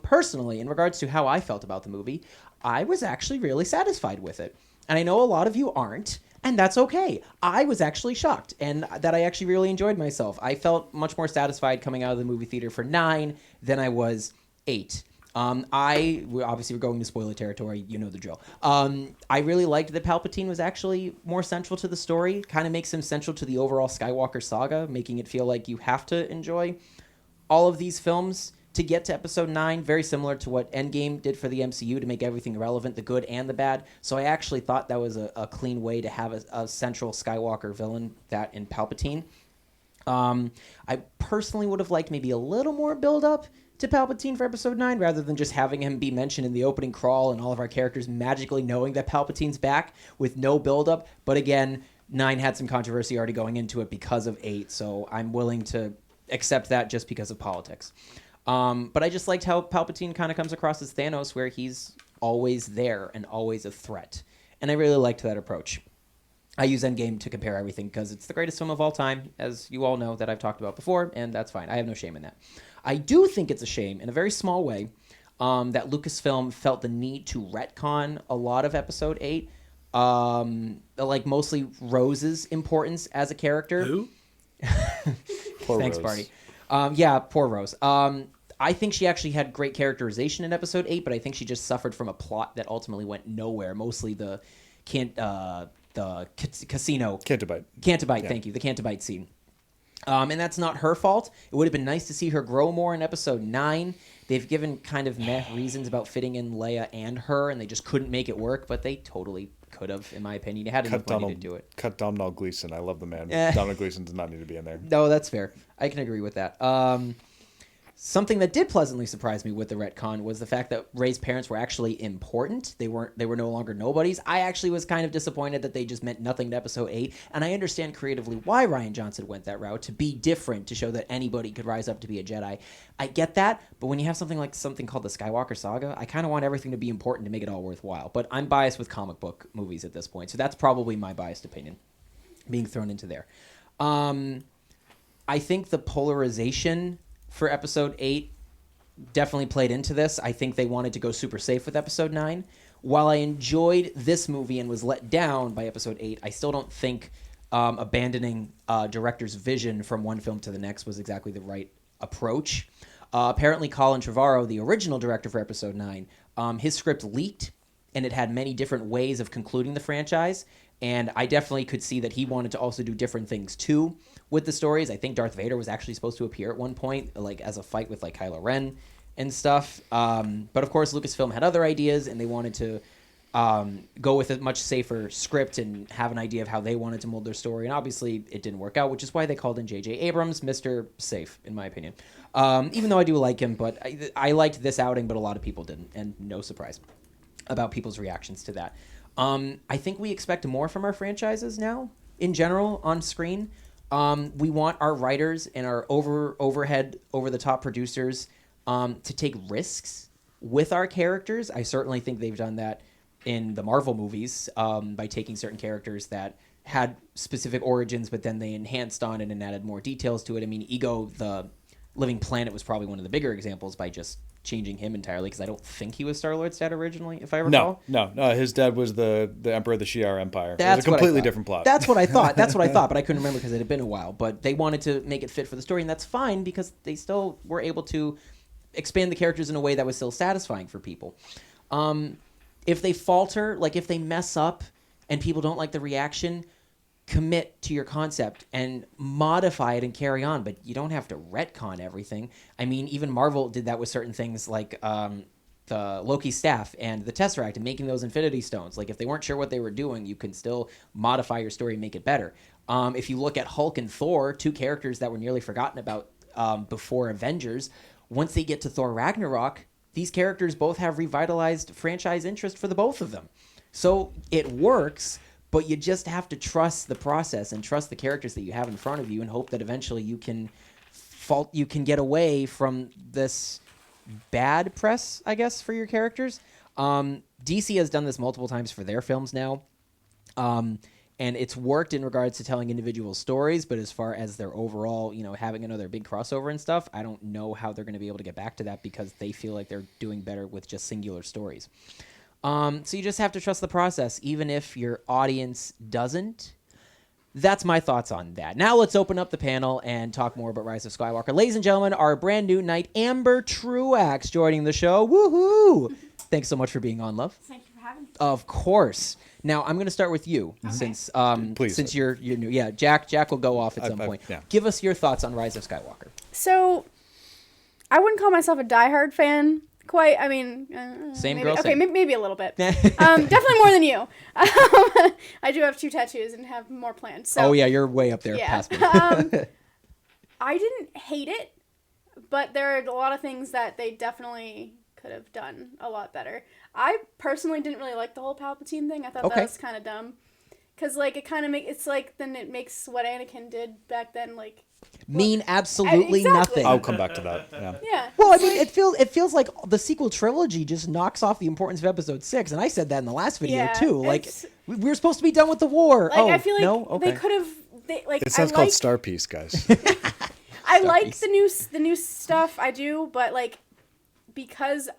Personally, in regards to how I felt about the movie, I was actually really satisfied with it. And I know a lot of you aren't, and that's okay. I was actually shocked, and that I actually really enjoyed myself. I felt much more satisfied coming out of the movie theater for 9 than I was 8. We're going to spoiler territory, you know the drill. I really liked that Palpatine was actually more central to the story, kind of makes him central to the overall Skywalker saga, making it feel like you have to enjoy all of these films to get to Episode 9, very similar to what Endgame did for the MCU to make everything relevant, the good and the bad. So I actually thought that was a clean way to have a central Skywalker villain, that in Palpatine. I personally would have liked maybe a little more build-up to Palpatine for Episode 9, rather than just having him be mentioned in the opening crawl and all of our characters magically knowing that Palpatine's back with no build-up. But again, 9 had some controversy already going into it because of 8, so I'm willing to accept that just because of politics. But I just liked how Palpatine kind of comes across as Thanos, where he's always there and always a threat. And I really liked that approach. I use Endgame to compare everything because it's the greatest film of all time, as you all know that I've talked about before, and that's fine. I have no shame in that. I do think it's a shame, in a very small way, that Lucasfilm felt the need to retcon a lot of Episode 8, like mostly Rose's importance as a character. Who? Poor Thanks, Rose. Barty. Yeah, poor Rose. I think she actually had great characterization in Episode 8, but I think she just suffered from a plot that ultimately went nowhere, mostly the casino. Cantabite. Cantabite, Yeah. thank you. The Cantabite scene. And that's not her fault. It would have been nice to see her grow more in Episode 9. They've given kind of meh reasons about fitting in Leia and her, and they just couldn't make it work, but they totally could have, in my opinion. You had enough money to do it. Cut Domhnall Gleeson. I love the man. Eh. Domhnall Gleeson does not need to be in there. No, that's fair. I can agree with that. Something that did pleasantly surprise me with the retcon was the fact that Rey's parents were actually important. They were no longer nobodies. I actually was kind of disappointed that they just meant nothing to Episode 8, and I understand creatively why Rian Johnson went that route, to be different, to show that anybody could rise up to be a Jedi. I get that, but when you have something called the Skywalker Saga, I kind of want everything to be important to make it all worthwhile. But I'm biased with comic book movies at this point, so that's probably my biased opinion being thrown into there. I think the polarization for Episode 8 definitely played into this. I think they wanted to go super safe with Episode 9. While I enjoyed this movie and was let down by Episode 8, I still don't think abandoning director's vision from one film to the next was exactly the right approach. Apparently, Colin Trevorrow, the original director for Episode 9, his script leaked, and it had many different ways of concluding the franchise. And I definitely could see that he wanted to also do different things too with the stories. I think Darth Vader was actually supposed to appear at one point, like as a fight with like Kylo Ren and stuff. But of course, Lucasfilm had other ideas, and they wanted to go with a much safer script and have an idea of how they wanted to mold their story. And obviously, it didn't work out, which is why they called in J.J. Abrams, Mr. Safe, in my opinion. Even though I do like him, but I liked this outing, but a lot of people didn't, and no surprise about people's reactions to that. I think we expect more from our franchises now, in general, on screen. We want our writers and our over-the-top producers to take risks with our characters. I certainly think they've done that in the Marvel movies by taking certain characters that had specific origins, but then they enhanced on it and added more details to it. I mean, Ego, the Living Planet, was probably one of the bigger examples by just changing him entirely, because I don't think he was Star-Lord's dad originally, if I recall. No. His dad was the Emperor of the Shi'ar Empire. That's it was a completely what I thought. different plot. That's what I thought. That's what I thought, but I couldn't remember because it had been a while. But they wanted to make it fit for the story, and that's fine because they still were able to expand the characters in a way that was still satisfying for people. If they falter, like if they mess up and people don't like the reaction, commit to your concept and modify it and carry on, but you don't have to retcon everything. I mean, even Marvel did that with certain things like the Loki staff and the Tesseract and making those Infinity Stones. Like if they weren't sure what they were doing, you can still modify your story and make it better. If you look at Hulk and Thor, two characters that were nearly forgotten about before Avengers, once they get to Thor Ragnarok, these characters both have revitalized franchise interest for the both of them. So it works, but you just have to trust the process and trust the characters that you have in front of you and hope that eventually you can get away from this bad press, I guess, for your characters. DC has done this multiple times for their films now. And it's worked in regards to telling individual stories, but as far as their overall, having another big crossover and stuff, I don't know how they're going to be able to get back to that because they feel like they're doing better with just singular stories. So you just have to trust the process, even if your audience doesn't. That's my thoughts on that. Now let's open up the panel and talk more about Rise of Skywalker. Ladies and gentlemen, our brand new knight, Amber Truax, joining the show. Woohoo! Thanks so much for being on, love. Thank you for having me. Of course. Now I'm going to start with you, since Please. since you're new. Yeah, Jack will go off at some point. yeah. Give us your thoughts on Rise of Skywalker. So, I wouldn't call myself a diehard fan. Quite, I mean, Same maybe, girl, okay, same. maybe a little bit. Definitely more than you. I do have 2 tattoos and have more planned. So, Oh yeah, you're way up there yeah. past me. I didn't hate it, but there are a lot of things that they definitely could have done a lot better. I personally didn't really like the whole Palpatine thing. I thought Okay. that was kind of dumb. Because, like, it kind of it's like, then it makes what Anakin did back then, like... Mean absolutely Exactly. nothing. I'll come back to that. Yeah. Yeah. Well, I mean, it feels like the sequel trilogy just knocks off the importance of Episode 6, and I said that in the last video Yeah, too. Like, it's- we were supposed to be done with the war. Like, oh, I feel like no? Okay. they could have... It sounds called Star Piece, guys. I like the new stuff, I do, but, like, because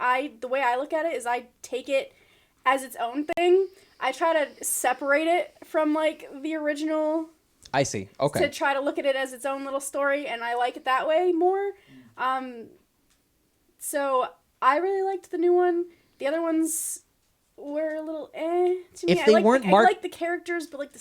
the way I look at it is I take it as its own thing. I try to separate it from, like, the original... I see. Okay. To try to look at it as its own little story, and I like it that way more. So I really liked the new one. The other ones were a little to me. If they weren't I like the characters, but like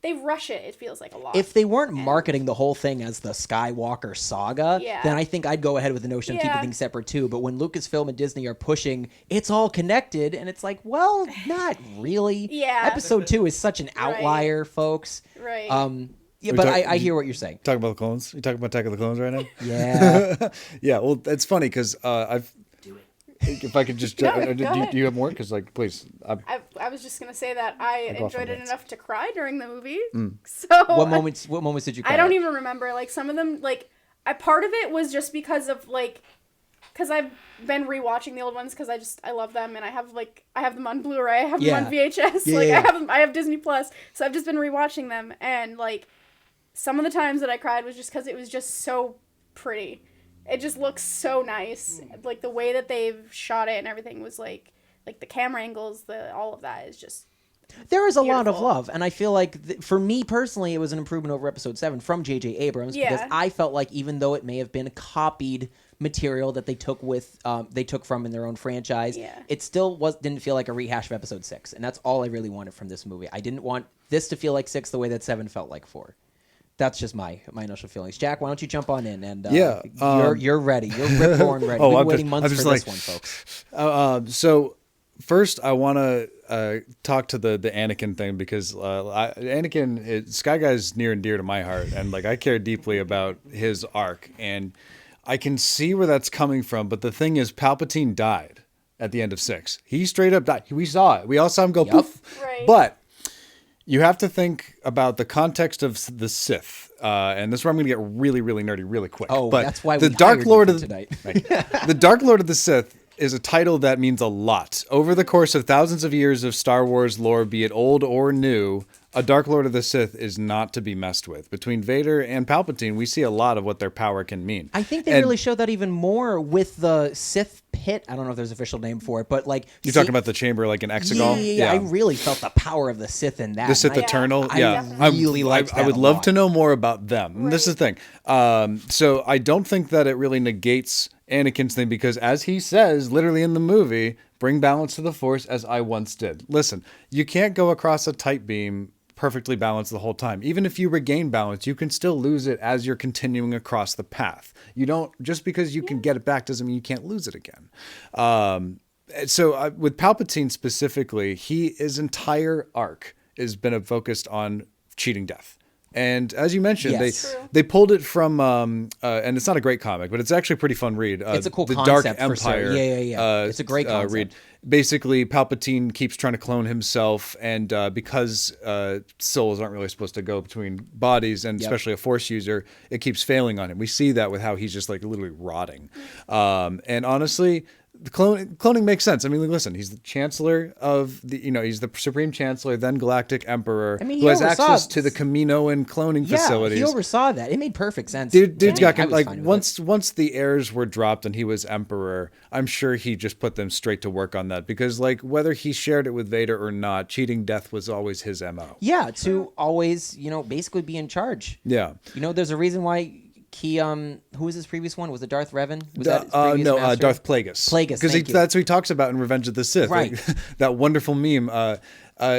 they rush it. It feels like a lot. If they weren't marketing the whole thing as the Skywalker saga, Yeah. then I think I'd go ahead with the notion of keeping Yeah. things separate too. But when Lucasfilm and Disney are pushing, it's all connected, and it's like, well, not really. Yeah. Episode 2 is such an outlier, folks. Right. Yeah, We but talk- I hear what you're saying. Talking about the clones? You talking about Attack of the Clones right now? Yeah. Yeah. Well, it's funny because I've. If I could just, No, go do ahead. you have more? Because like, please. I was just gonna say that I go off enjoyed on it rants. enough to cry during the movie. So What moments did you cry I don't at? even remember. Like some of them, like part of it was just because of because I've been rewatching the old ones because I love them, and I have them on Blu-ray, I have Yeah. them on VHS, Yeah, like yeah. I have Disney Plus, so I've just been rewatching them, and like some of the times that I cried was just because it was just so pretty. It just looks so nice, like the way that they've shot it and everything was like the camera angles, all of that is just. There is a lot of Beautiful. love, and I feel like for me personally, it was an improvement over Episode 7 from J.J. Abrams because Yeah. I felt like even though it may have been copied material that they took from in their own franchise, Yeah. it still didn't feel like a rehash of Episode 6, and that's all I really wanted from this movie. I didn't want this to feel like 6 the way that 7 felt like 4. That's just my initial feelings. Jack, why don't you jump on in and Yeah, you're ready. You're ripcorn ready. We've been waiting months for this one, folks. So first, I want to talk to the Anakin thing because Anakin, Sky Guy's near and dear to my heart, and like I care deeply about his arc, and I can see where that's coming from. But the thing is, Palpatine died at the end of 6. He straight up died. We saw it. We all saw him go poof. Right. But you have to think about the context of the Sith, and this is where I'm going to get really, really nerdy really quick. Oh, but that's why the we Dark hired Lord you of for tonight. the Dark Lord of the Sith is a title that means a lot. Over the course of thousands of years of Star Wars lore, be it old or new, a Dark Lord of the Sith is not to be messed with. Between Vader and Palpatine, we see a lot of what their power can mean. I think they And really showed that even more with the Sith pit. I don't know if there's an official name for it, but like You're talking about the chamber like an hexagon? Yeah. I really felt the power of the Sith in that. The Sith and Eternal, I yeah. really liked I that would a love lot. to know more about them. And this is the thing. So I don't think that it really negates Anakin's thing because, as he says, literally in the movie, bring balance to the Force as I once did. Listen, you can't go across a tight beam perfectly balanced the whole time. Even if you regain balance, you can still lose it as you're continuing across the path. You don't, just because you can get it back doesn't mean you can't lose it again. So with Palpatine specifically, his entire arc has been focused on cheating death. And as you mentioned, Yes. True. they pulled it from, and it's not a great comic, but it's actually a pretty fun read. It's a cool the concept Dark for sure. Empire. Yeah. It's a great concept. Read. Basically, Palpatine keeps trying to clone himself, and because souls aren't really supposed to go between bodies, and especially a Force user, it keeps failing on him. We see that with how he's just like literally rotting. And honestly, the cloning makes sense. I mean, listen, he's the Chancellor of he's the Supreme Chancellor, then Galactic Emperor, I mean, he who has oversaw access to the Kaminoan cloning facilities. He oversaw that. It made perfect sense. Dude's got I was like fine with it. once the heirs were dropped and he was emperor, I'm sure he just put them straight to work on that because like whether he shared it with Vader or not, cheating death was always his MO. Yeah, to always, basically be in charge. Yeah. There's a reason why who was his previous one? Was it Darth Revan? Was that his previous No, master? Darth Plagueis. Plagueis, because thank you. that's what he talks about in Revenge of the Sith. Right. Like, that wonderful meme.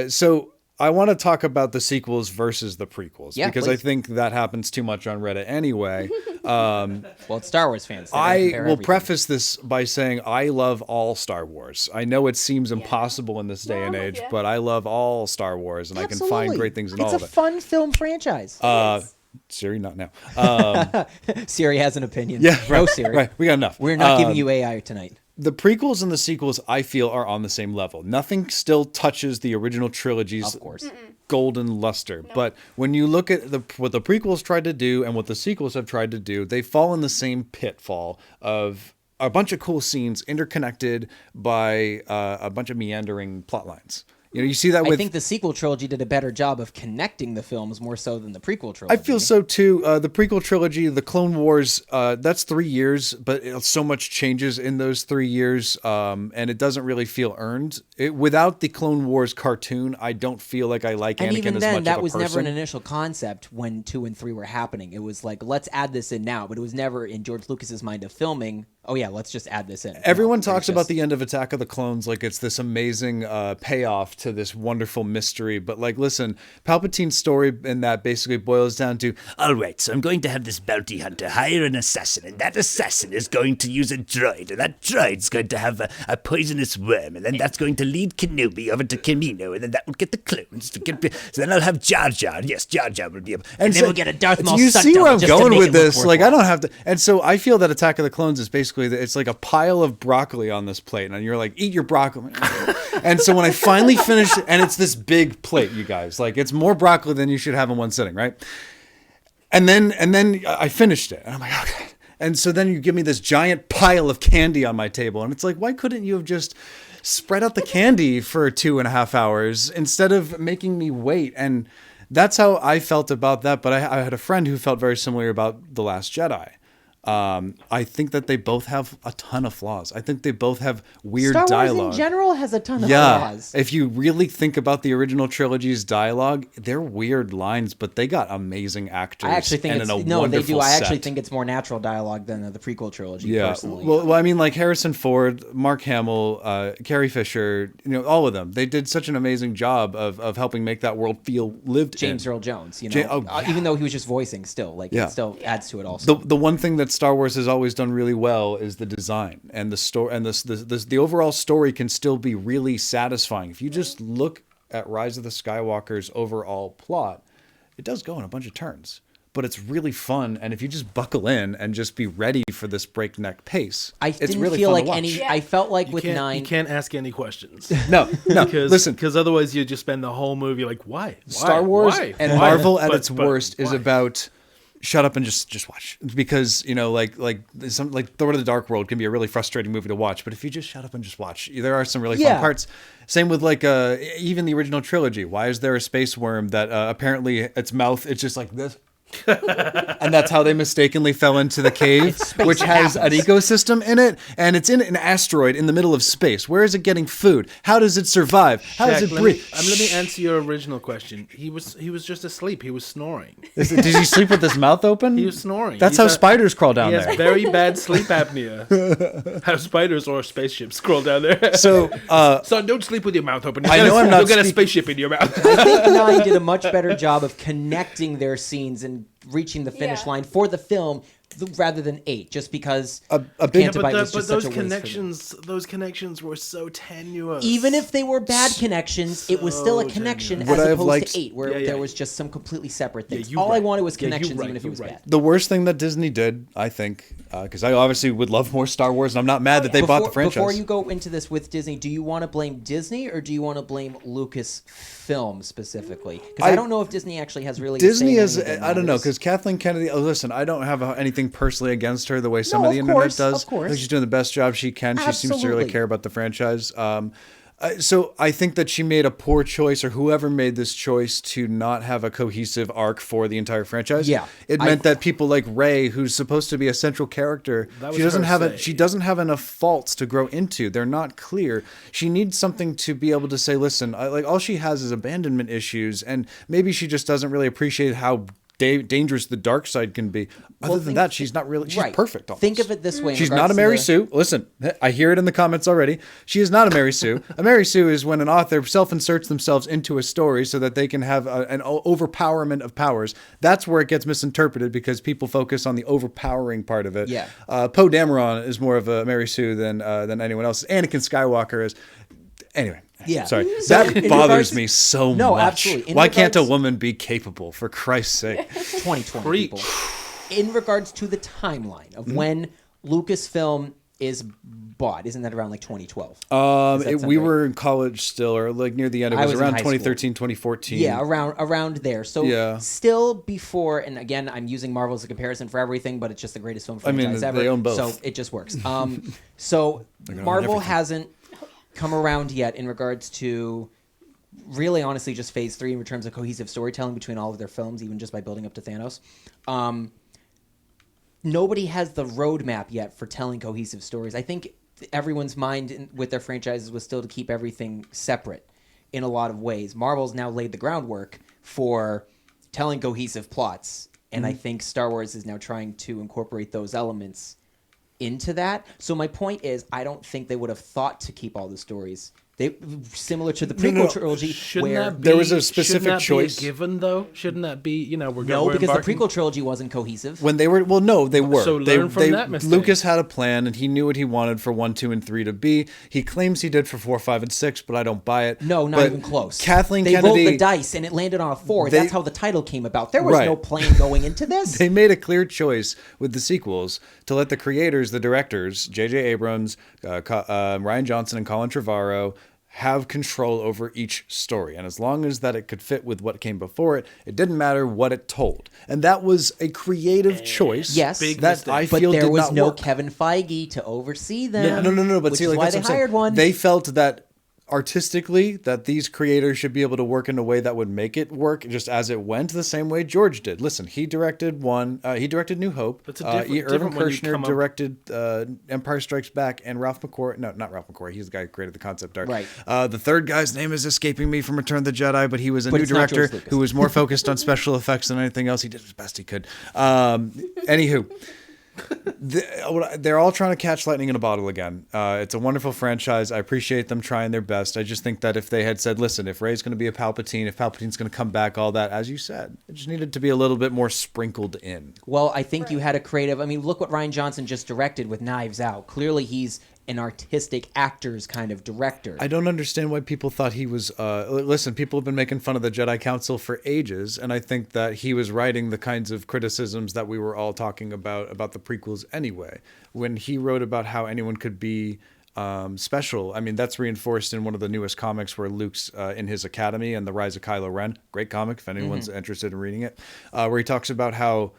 So I want to talk about the sequels versus the prequels Yeah, because please. I think that happens too much on Reddit anyway. Well, it's Star Wars fans. They're gonna I compare will everything. preface this by saying I love all Star Wars. I know it seems impossible in this day No, and I'm with age, ya. but I love all Star Wars, and I can find Absolutely. great things in it's all of a it. fun film franchise. Siri, not now. Siri has an opinion. Yeah, No, right, Siri. right. We got enough. We're not giving you AI tonight. the prequels and the sequels, I feel, are on the same level. Nothing still touches the original trilogy's Of course. golden luster. But when you look at what the prequels tried to do and what the sequels have tried to do, they fall in the same pitfall of a bunch of cool scenes interconnected by a bunch of meandering plot lines. You know, you see that with... I think the sequel trilogy did a better job of connecting the films more so than the prequel trilogy. I feel so too. The prequel trilogy, the Clone Wars, that's 3 years, but so much changes in those 3 years, and it doesn't really feel earned. Without the Clone Wars cartoon, I don't feel like I like And Anakin even as then, much that of a was person. never an initial concept when 2 and 3 were happening. It was like, let's add this in now, but it was never in George Lucas's mind of filming. Oh yeah, let's just add this in. Everyone No, talks it's about just- the end of Attack of the Clones like it's this amazing payoff to this wonderful mystery. But like, listen, Palpatine's story in that basically boils down to, All right, so I'm going to have this bounty hunter hire an assassin, and that assassin is going to use a droid, and that droid's going to have a poisonous worm, and then that's going to lead Kenobi over to Kamino, and then that will get the clones to get... So then I'll have Jar Jar. Yes, Jar Jar will be able... And then we'll get a Darth Maul Do you stunt see where double I'm just to going make with it look this? Like, I worthwhile. don't have to. And so I feel that Attack of the Clones is basically it's like a pile of broccoli on this plate, and you're like, eat your broccoli. And so when I finally finish, and it's this big plate, you guys, like it's more broccoli than you should have in one sitting, right? And then I finished it, and I'm like, okay. And so then you give me this giant pile of candy on my table, and it's like, why couldn't you have just spread out the candy for 2.5 hours instead of making me wait? And that's how I felt about that. But I had a friend who felt very similar about The Last Jedi. I think that they both have a ton of flaws. I think they both have weird Star Wars dialogue. in general has a ton of Yeah, flaws. if you really think about the original trilogy's dialogue, they're weird lines, but they got amazing actors. I actually think and it's a no, they do. wonderful I actually set. think it's more natural dialogue than the prequel trilogy. Yeah, Personally. well, I mean, like Harrison Ford, Mark Hamill, Carrie Fisher, you know, all of them. They did such an amazing job of helping make that world feel lived James in. Earl Jones, you know, even though he was just voicing, still like Yeah. it still adds to it. Also, The one thing that Star Wars has always done really well is the design and the story, and the overall story can still be really satisfying. If you just look at Rise of the Skywalker's overall plot, it does go in a bunch of turns, but it's really fun. And if you just buckle in and just be ready for this breakneck pace, I it's didn't really feel fun like to watch. any. Yeah. I felt like You with can't, 9. you can't ask any questions. No, listen. Because otherwise you just spend the whole movie like, why? Star Wars Why? and Why? Marvel at But- its but worst is why? about shut up and just watch, because you know like some like Thor: The Dark World can be a really frustrating movie to watch, but if you just shut up and just watch, there are some really Yeah. fun parts. Same with like even the original trilogy. Why is there a space worm that apparently its mouth it's just like this? And that's how they mistakenly fell into the cave, space, which it has happens. an ecosystem in it, and it's in an asteroid in the middle of space. Where is it getting food? How does it survive? How does Shaq, it let breathe? let me answer your original question. He was just asleep. He was snoring. Did he sleep with his mouth open? He was snoring. That's He's how a- spiders crawl down He has there. very bad sleep apnea. How spiders or spaceships crawl down there. So, Son, don't sleep with your mouth open. I know I'm not You'll get a speak- spaceship in your mouth. I think 9 did a much better job of connecting their scenes and reaching the finish Yeah. line for the film rather than 8, just because a big- Cantabite but was just those such a waste for them. those connections were so tenuous. Even if they were bad connections, it was still a So connection genuine. as Would I have opposed liked- to 8, where Yeah, yeah. there was just some completely separate things. you're All I right. wanted was Yeah, you're connections, right, even if it you're was right. bad. the worst thing that Disney did, I think, because I obviously would love more Star Wars, and I'm not mad that they bought the franchise. Before you go into this with Disney, do you want to blame Disney or do you want to blame Lucasfilm specifically? Because I don't know if Disney actually has really. a Disney say in is, any of the I don't know, matters. because Kathleen Kennedy, listen, I don't have anything personally against her the way some No, of the of internet course, does. of course. I think she's doing the best job she can. She seems to really Absolutely. care about the franchise. So I think that she made a poor choice, or whoever made this choice, to not have a cohesive arc for the entire franchise. Yeah. It meant that people like Rey, who's supposed to be a central character, That she was doesn't her have say. she doesn't have enough faults to grow into. They're not clear. She needs something to be able to say, listen, like all she has is abandonment issues, and maybe she just doesn't really appreciate how dangerous the dark side can be. Other than that, she's not really. She's Right. perfect. Almost. Think of it this way. in She's regards not a to Mary the- Sue. Listen, I hear it in the comments already. She is not a Mary Sue. A Mary Sue is when an author self-inserts themselves into a story so that they can have an overpowerment of powers. That's where it gets misinterpreted because people focus on the overpowering part of it. Yeah. Poe Dameron is more of a Mary Sue than anyone else. Anakin Skywalker is. Anyway. Yeah. Sorry. So That in bothers regards- me so No, much. absolutely. In Why can't a regards- woman be capable, for Christ's sake? 2020 Preach. people. In regards to the timeline of when Lucasfilm is bought? Isn't that around like 2012? We were in college still, or like near the end. It I was was in around high school. 2013, 2014. Yeah, around there. So Yeah. still before, and again, I'm using Marvel as a comparison for everything, but it's just the greatest film franchise ever. they own both. So it just works. So own Marvel everything. hasn't come around yet in regards to really honestly just phase 3 in terms of cohesive storytelling between all of their films, even just by building up to Thanos. Nobody has the roadmap yet for telling cohesive stories. I think everyone's mind with their franchises was still to keep everything separate in a lot of ways. Marvel's now laid the groundwork for telling cohesive plots, and I think Star Wars is now trying to incorporate those elements into that. So my point is, I don't think they would have thought to keep all the stories. They similar to the prequel trilogy, Shouldn't where that be, there was a specific shouldn't that choice. be a given though? Shouldn't that be we're no, we're because the embarking- prequel trilogy wasn't cohesive. When they were, they were. So learn from that mistake. Lucas had a plan, and he knew what he wanted for 1, 2, and 3 to be. He claims he did for 4, 5, and 6, but I don't buy it. No, not But even close. Kathleen they Kennedy rolled the dice and it landed on a 4. They- That's how the title came about. There was Right. no plan going into this. They made a clear choice with the sequels to let the creators, the directors, J.J. Abrams, Ryan Johnson, and Colin Trevorrow have control over each story. And as long as that it could fit with what came before it, it didn't matter what it told. And that was a creative choice. Yes. Big that mistake. I but feel there did was not no work. Kevin Feige to oversee them. No. But which see, is like why that's they what I'm saying. hired one. They felt that artistically that these creators should be able to work in a way that would make it work just as it went, the same way George did. Listen, he directed he directed New Hope. That's a different- Irvin different when you Kershner come up- directed Empire Strikes Back, and Ralph McQuarrie. No, not Ralph McQuarrie. He's the guy who created the concept art. Right. The third guy's name is escaping me from Return of the Jedi, but he was a But new it's not director George Lucas. who was more focused on special effects than anything else. He did as best he could. Anywho. They're all trying to catch lightning in a bottle again. It's a wonderful franchise. I appreciate them trying their best. I just think that if they had said, listen, if Rey's going to be a Palpatine, if Palpatine's going to come back, all that, as you said, it just needed to be a little bit more sprinkled in. Well, I think you had a creative... I mean, look what Ryan Johnson just directed with Knives Out. Clearly, he's an artistic actors kind of director. I don't understand why people thought he was... listen, people have been making fun of the Jedi Council for ages, and I think that he was writing the kinds of criticisms that we were all talking about the prequels anyway. When he wrote about how anyone could be special, I mean, that's reinforced in one of the newest comics where Luke's in his academy and the Rise of Kylo Ren. Great comic, if anyone's interested in reading it. Where he talks about how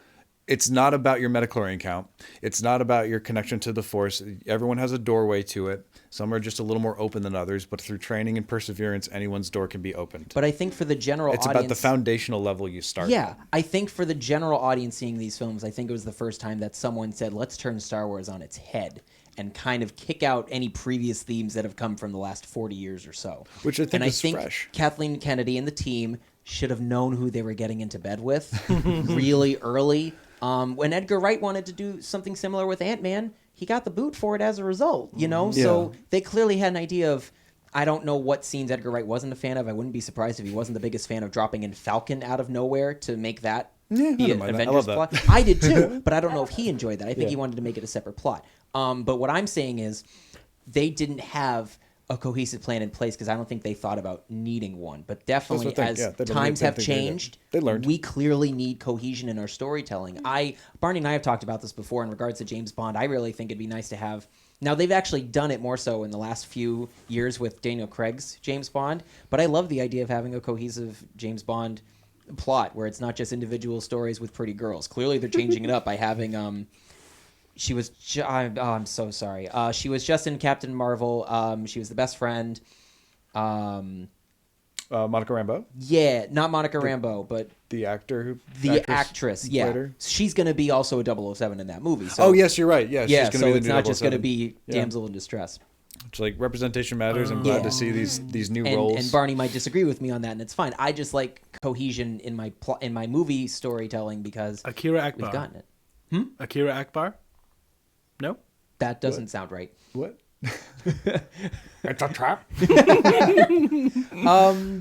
it's not about your metachlorian count. It's not about your connection to the Force. Everyone has a doorway to it. Some are just a little more open than others, but through training and perseverance, anyone's door can be opened. But I think for the general It's audience... about the foundational level you start. Yeah, I think for the general audience seeing these films, I think it was the first time that someone said, let's turn Star Wars on its head and kind of kick out any previous themes that have come from the last 40 years or so. Which I think and is I think fresh. Kathleen Kennedy and the team should have known who they were getting into bed with really early. When Edgar Wright wanted to do something similar with Ant-Man, he got the boot for it as a result, you know? Yeah. So they clearly had an idea of... I don't know what scenes Edgar Wright wasn't a fan of. I wouldn't be surprised if he wasn't the biggest fan of dropping in Falcon out of nowhere to make that Yeah, I be don't an mind that. I Avengers love that. plot. I did too, but I don't know if he enjoyed that. I think Yeah. he wanted to make it a separate plot. But what I'm saying is they didn't have a cohesive plan in place because I don't think they thought about needing one. But definitely what I think, as yeah, they don't times need- have they think they did. changed, They learned. we clearly need cohesion in our storytelling. Barney and I have talked about this before in regards to James Bond. I really think it'd be nice to have... Now, they've actually done it more so in the last few years with Daniel Craig's James Bond, but I love the idea of having a cohesive James Bond plot where it's not just individual stories with pretty girls. Clearly, they're changing it up by having... I'm so sorry. She was just in Captain Marvel. She was the best friend. Monica Rambeau, Yeah, not Monica Rambeau, but the actor who... the actress. Yeah. played her. She's going to be also a 007 in that movie. So, Oh, yes, you're right. Yeah, yeah, she's going so to be it's the not just going to 007. be Yeah. damsel in distress. It's like representation matters. I'm glad Yeah. to see these new roles. And Barney might disagree with me on that, and it's fine. I just like cohesion in my in my movie storytelling because Akira Akbar. we've gotten it. Akira Akbar? No? That doesn't sound right. What? It's a trap.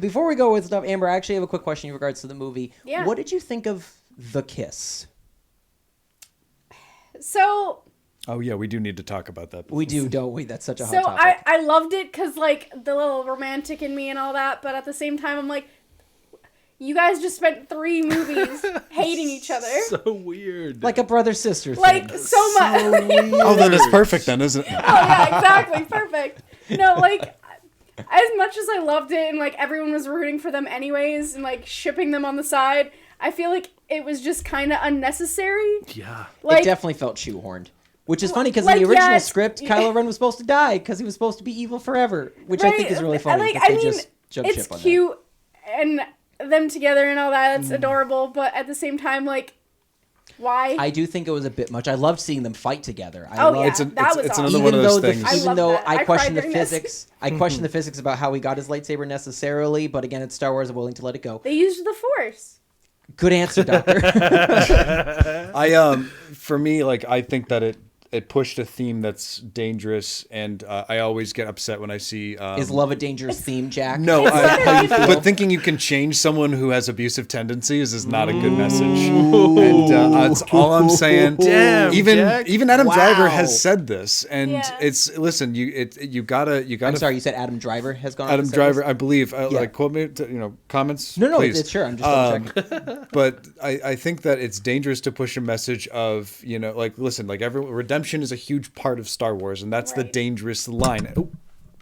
Before we go with stuff, Amber, I actually have a quick question in regards to the movie. Yeah. What did you think of The Kiss? So Oh yeah, we do need to talk about that. We do, don't we? That's such a hot So topic. I loved it because like the little romantic in me and all that, but at the same time I'm like, You guys just spent 3 movies hating each other. So weird. Like a brother-sister thing. Like, so much. Oh, then it's perfect then, isn't it? Oh, yeah, exactly. Perfect. No, like, as much as I loved it and, like, everyone was rooting for them anyways and, like, shipping them on the side, I feel like it was just kind of unnecessary. Yeah. Like, it definitely felt shoehorned. Which is funny because like, in the original yeah, script, Kylo Ren was supposed to die because he was supposed to be evil forever. Which I think is really funny. Like, that they I mean, just jump it's ship on cute and them together and all that. It's adorable. But at the same time, like, why? that. I do think it was a bit much. I loved seeing them fight together. I Oh, loved yeah. It's That was awesome. another one of those things. I Even love though that. I I question the cried during this. physics, I question the physics about how he got his lightsaber necessarily, but again, it's Star Wars. I'm willing to let it go. They used the Force. Good answer, Doctor. For me, like, I think that it pushed a theme that's dangerous, and I always get upset when I see Is love a dangerous theme, Jack? no, It's not a good but thinking you can change someone who has abusive tendencies is not a good message. And that's all I'm saying. Damn, even Jack. even Adam Wow. Driver has said this, and Yeah. it's listen, you gotta. I'm sorry, you said Adam Driver has gone. on Adam to say Driver, this? I believe. Yeah. Like, quote me, comments. No, please. it's sure. I'm just double checking. But I think that it's dangerous to push a message of, like, listen, like, redemption is a huge part of Star Wars, and that's the Right. dangerous line. Oh,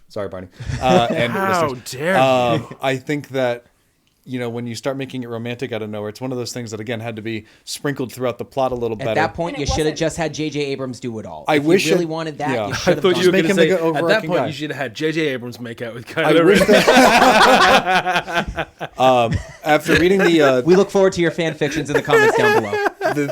sorry, Barney. And How listeners. dare you. I think that, when you start making it romantic out of nowhere, it's one of those things that, again, had to be sprinkled throughout the plot a little better. At that point, And you it should have wasn't- just had J.J. Abrams do it all. I If wish you really it- wanted that, yeah. you I should have thought gone. you were make going him to say, like an at that overarching point, guy. you should have had J.J. Abrams make out with I Kylo wish Ren. that, after reading the We look forward to your fan fictions in the comments down below.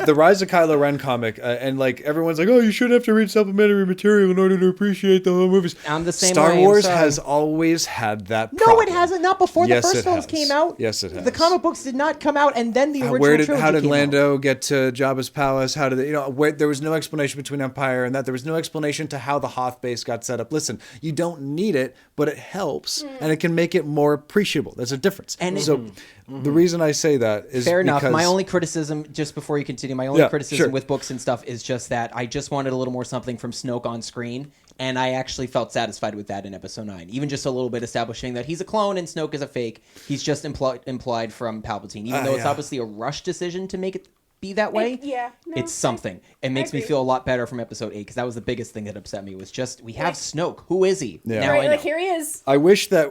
the Rise of Kylo Ren comic, and like everyone's like, oh, you shouldn't have to read supplementary material in order to appreciate the whole movies. I'm the same Star way, I'm Wars sorry. has always had that. No, problem. it hasn't. Not before Yes, the it first films has. came out. Yes, it has. The comic books did not come out, and then the original trilogy How did came out. Lando get to Jabba's palace? How did where there was no explanation between Empire and that. There was no explanation to how the Hoth base got set up. Listen, you don't need it, but it helps, and it can make it more appreciable. There's a difference. And so the reason I say that is Fair enough. because My only criticism, just before you continue, my only Yeah, criticism sure. with books and stuff is just that I just wanted a little more something from Snoke on screen, and I actually felt satisfied with that in Episode 9. Even just a little bit establishing that he's a clone and Snoke is a fake. He's just implied from Palpatine. Even though it's yeah. obviously a rush decision to make it be that way, Yeah. No, it's something. It makes me agree. feel a lot better from Episode 8, because that was the biggest thing that upset me, was just, we have Snoke. Who is he? Yeah. Now I Right, know. like, here he is. I wish that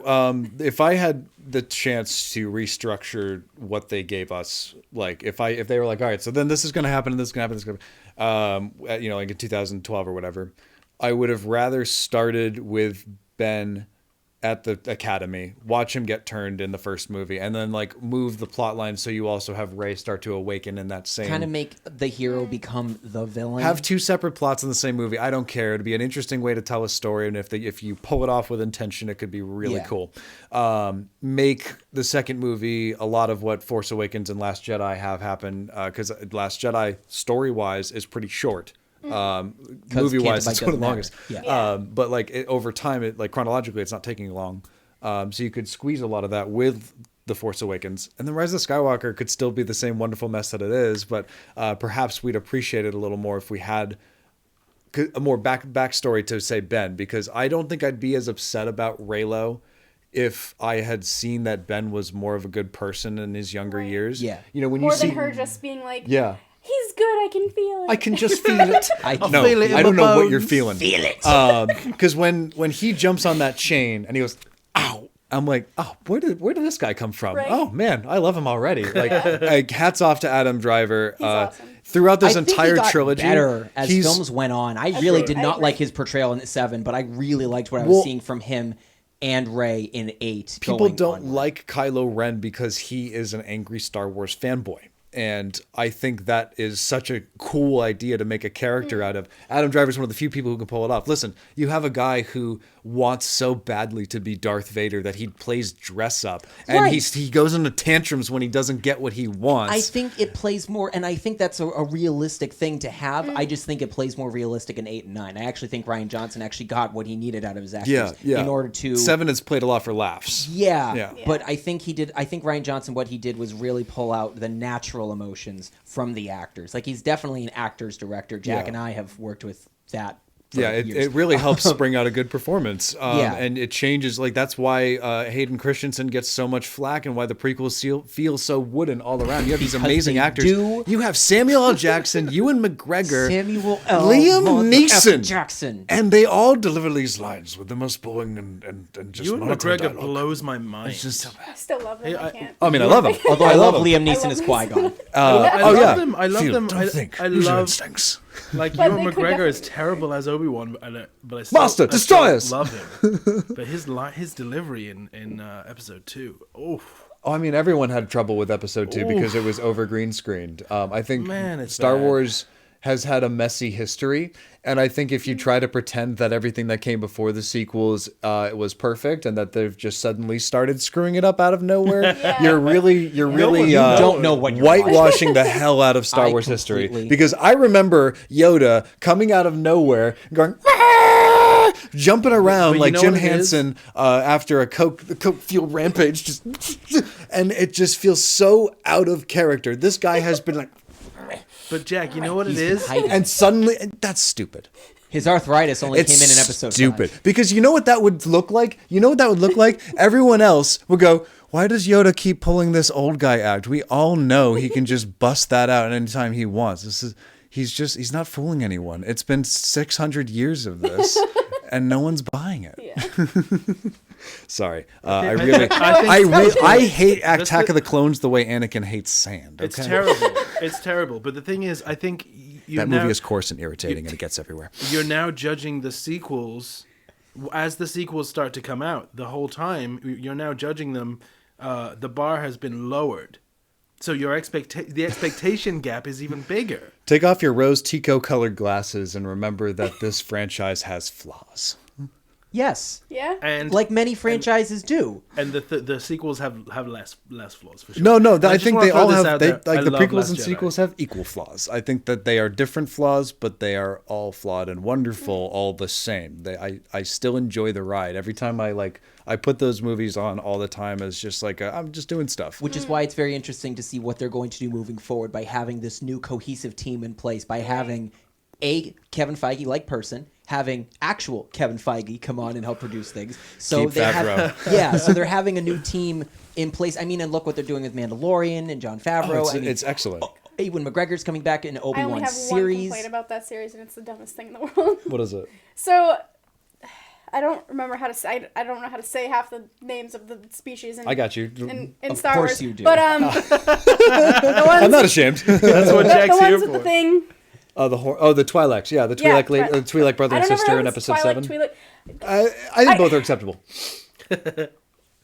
if I had the chance to restructure what they gave us, like if they were like, all right, so then this is going to happen and this is going to happen, this is going to happen, like in 2012 or whatever, I would have rather started with Ben at the academy, watch him get turned in the first movie, and then like move the plot line so you also have Rey start to awaken in that same Kind of make the hero become the villain. have two separate plots in the same movie. I don't care. It'd be an interesting way to tell a story, and if you pull it off with intention, it could be really Yeah. cool. Make the second movie a lot of what Force Awakens and Last Jedi have happened, because Last Jedi story wise is pretty short. Movie wise, Cantabite it's one of doesn't the longest. matter. Yeah. But like over time, like chronologically, it's not taking long. So you could squeeze a lot of that with The Force Awakens, and then Rise of Skywalker could still be the same wonderful mess that it is, but perhaps we'd appreciate it a little more if we had a more backstory to, say, Ben, because I don't think I'd be as upset about Reylo if I had seen that Ben was more of a good person in his younger years. Yeah. When More you see than her just being like, yeah. he's good, I can feel it. I can just feel it. No, feel it in I don't my know what you're bones. feeling. Feel it. Because when he jumps on that chain and he goes, ow, I'm like, oh, where did this guy come from? Right. Oh man, I love him already. Like hats off to Adam Driver. awesome. Throughout this I think entire he got trilogy, better as he's films went on. I really did I not agree. like his portrayal in 7, but I really liked what I was Well, seeing from him and Rey in 8. people going don't onward. like Kylo Ren because he is an angry Star Wars fanboy. And I think that is such a cool idea to make a character out of. Adam Driver's one of the few people who can pull it off. Listen, you have a guy who wants so badly to be Darth Vader that he plays dress up. And Right. he goes into tantrums when he doesn't get what he wants. I think it plays more, and I think that's a realistic thing to have. I just think it plays more realistic in 8 and 9. I actually think Rian Johnson actually got what he needed out of his actors yeah. in order to... 7 is played a lot for laughs. Yeah, Yeah. but I think he did. I think Rian Johnson, what he did was really pull out the natural emotions from the actors. Like, he's definitely an actor's director. Jack Yeah. and I have worked with that for Yeah, years. it really helps spring out a good performance. Yeah. And it changes. Like, that's why Hayden Christensen gets so much flack and why the prequels feel so wooden all around. You have these amazing they actors. do. You have Samuel L. Jackson, Ewan McGregor, Samuel L. Liam motherfucking Neeson. Jackson. And they all deliver these lines with the most boring and just Ewan monotone McGregor dialogue. blows my mind. It's just, I still love him. I can't. I mean, I love him. Although I love him. Liam I Neeson love as Neeson. Qui-Gon. I Oh, love yeah. them. I love Feel, them. don't think. I Use your love instincts. like But Ewan they could McGregor is definitely- terrible as Obi-Wan, but I still, Master, I destroy still us! love him. But his delivery in episode 2, oh Oh, I mean, everyone had trouble with episode 2 because it was over green screened. I think Man, it's Star bad. Wars has had a messy history, and I think if you try to pretend that everything that came before the sequels was perfect and that they've just suddenly started screwing it up out of nowhere, Yeah. you're really You don't know what you're whitewashing the hell out of Star I Wars history. completely- Because I remember Yoda coming out of nowhere, going. "Ah!" Jumping around But you like know Jim what it is? Henson after a coke fueled rampage, just and it just feels so out of character. This guy has been like, But Jack, you know what it He's is? hiding. and suddenly that's stupid. His arthritis only It's came in episode stupid 5. because you know what that would look like. You know what that would look like. Everyone else would go, "Why does Yoda keep pulling this old guy act? We all know he can just bust that out anytime he wants. He's not fooling anyone. It's been 600 years of this." And no one's buying it. Yeah. Sorry, I I think- really, I think- I hate That's Attack the- of the Clones the way Anakin hates sand. It's okay? terrible. It's terrible. But the thing is, I think you That now, movie is coarse and irritating, and it gets everywhere. you're now judging the sequels as the sequels start to come out. The whole time you're now judging them. The bar has been lowered, so the expectation gap is even bigger. Take off your rose Tico colored glasses and remember that this franchise has flaws. Yes. Yeah. And Like many franchises do. and the sequels have less flaws for sure. No, I I just think wanna they throw all this have out they, there. like I the love prequels Last and Jedi. sequels have equal flaws. I think that they are different flaws, but they are all flawed and wonderful, all the same. I still enjoy the ride every time I put those movies on all the time as just like I'm just doing stuff. Which is why it's very interesting to see what they're going to do moving forward by having this new cohesive team in place, by having a Kevin Feige-like person, having actual Kevin Feige come on and help produce things. So Keep they Favreau. have, so they're having a new team in place. I mean, and look what they're doing with Mandalorian and John Favreau. Oh, I mean, it's excellent. Ewan McGregor's coming back in I only Obi-Wan have one series. complaint about that series, and it's the dumbest thing in the world. What is it? So, I don't remember how to say. I don't know how to say half the names of the species. In, I got you. In Of Star course Wars. you do. But the ones, I'm not ashamed. That's what the Jack's ones here with the for. thing. The Twi'leks. Yeah, the Yeah, Twi'lek brother I and don't sister know in if it's episode Twi'lek, 7. Twi'lek. I think both are acceptable.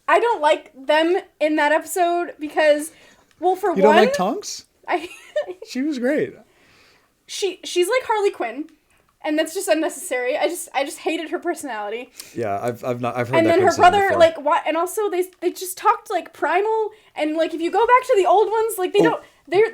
I don't like them in that episode because, well, for You one, don't like Tonks? I She was great. she's like Harley Quinn, and that's just unnecessary. I just hated her personality. Yeah, I've heard And that then her criticism brother, before. like, why? And also they just talked like primal, and like if you go back to the old ones, like they Oh. don't.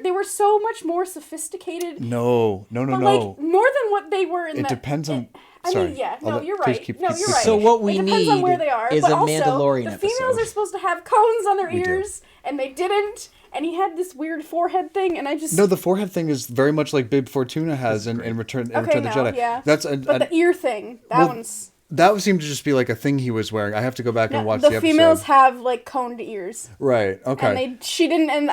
They were so much more sophisticated. No. But like more than what they were in It that. depends on. I Sorry. mean, yeah, I'll no, let- you're please right. keep- No, keep- you're keep- right. So what we it depends on need where they are. is but a also, Mandalorian the females episode. are supposed to have cones on their We do. ears, and they didn't. And he had this weird forehead thing, and I just No, the forehead thing is very much like Bib Fortuna has in Return of the Jedi. yeah. That's but the ear thing, that well, one's that would seem to just be like a thing he was wearing. I have to go back and watch the the episode. females have like coned ears, Right. Okay. and she didn't, and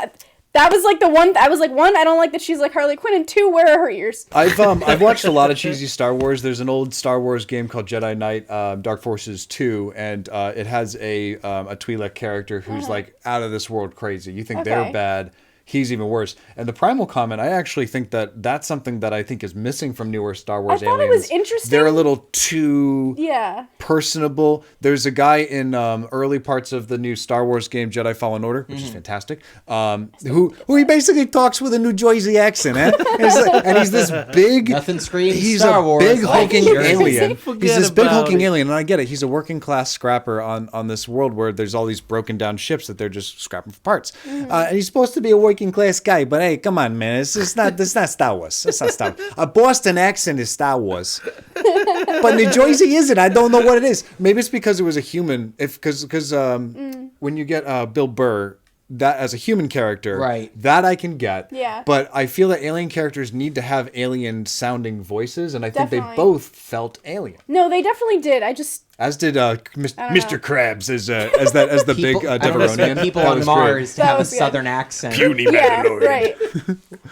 that was like the one. I was like, one, I don't like that she's like Harley Quinn, and two, where are her ears? I've watched a lot of cheesy Star Wars. There's an old Star Wars game called Jedi Knight Dark Forces 2, and it has a Twi'lek character who's like out of this world crazy. You think they're Okay. bad. He's even worse. And the primal comment, I actually think that that's something that I think is missing from newer Star Wars thought it aliens. was interesting. They're a little too Yeah. personable. There's a guy in early parts of the new Star Wars game Jedi Fallen Order, which is fantastic, who he basically talks with a New Jersey accent, eh? And he's this big, Nothing screams he's Star a Wars big like hulking New Jersey. alien. He's Forget this big about hulking it. alien, and I get it. He's a working class scrapper on this world where there's all these broken down ships that they're just scrapping for parts. And he's supposed to be a working class guy, but hey, come on, man, it's not Star Wars. It's not Star Wars. A Boston accent is Star Wars, but New Jersey isn't. I don't know what it is. Maybe it's because it was a human. Because when you get Bill Burr that as a human character, Right. that I can get. Yeah. But I feel that alien characters need to have alien sounding voices, and I think they Definitely. both felt alien. No, they definitely did. I just As did Mr. know. Krabs as the big I don't know, Deveronian. people That on was Mars That have a was good. southern accent. Puny yeah, Mandalorian. right.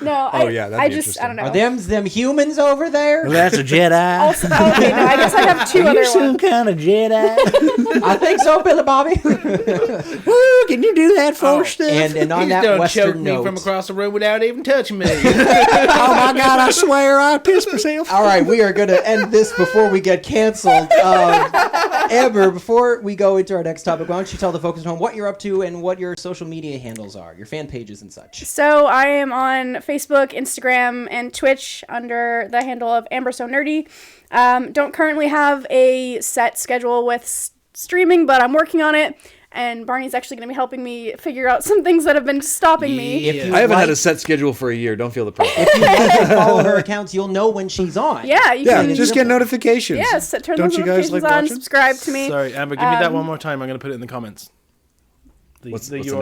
No, Oh, yeah, that'd I be just I don't know. Are them humans over there? That's a Jedi. Also, okay, no, I guess I have two other ones. kind of Jedi? I think so, Billy Bobby. Woo, can you do that for stuff? and on He's that done Western choked me note, from across the room without even touching me. Oh my God, I swear I pissed myself. all right, we are going to end this before we get canceled. Amber, before we go into our next topic, why don't you tell the folks at home what you're up to and what your social media handles are, your fan pages and such. So I am on Facebook, Instagram, and Twitch under the handle of Amber So Nerdy. Don't currently have a set schedule with streaming, but I'm working on it. And Barney's actually going to be helping me figure out some things that have been stopping me. If you I haven't had a like- set schedule for a year. Don't feel the pressure. If you like and follow her accounts, you'll know when she's on. Yeah, you Yeah, can just get notifications. yes, turn Don't those you guys notifications like on, watching? subscribe to me. Sorry, Amber, give me that one more time. I'm going to put it in the comments. What's the name?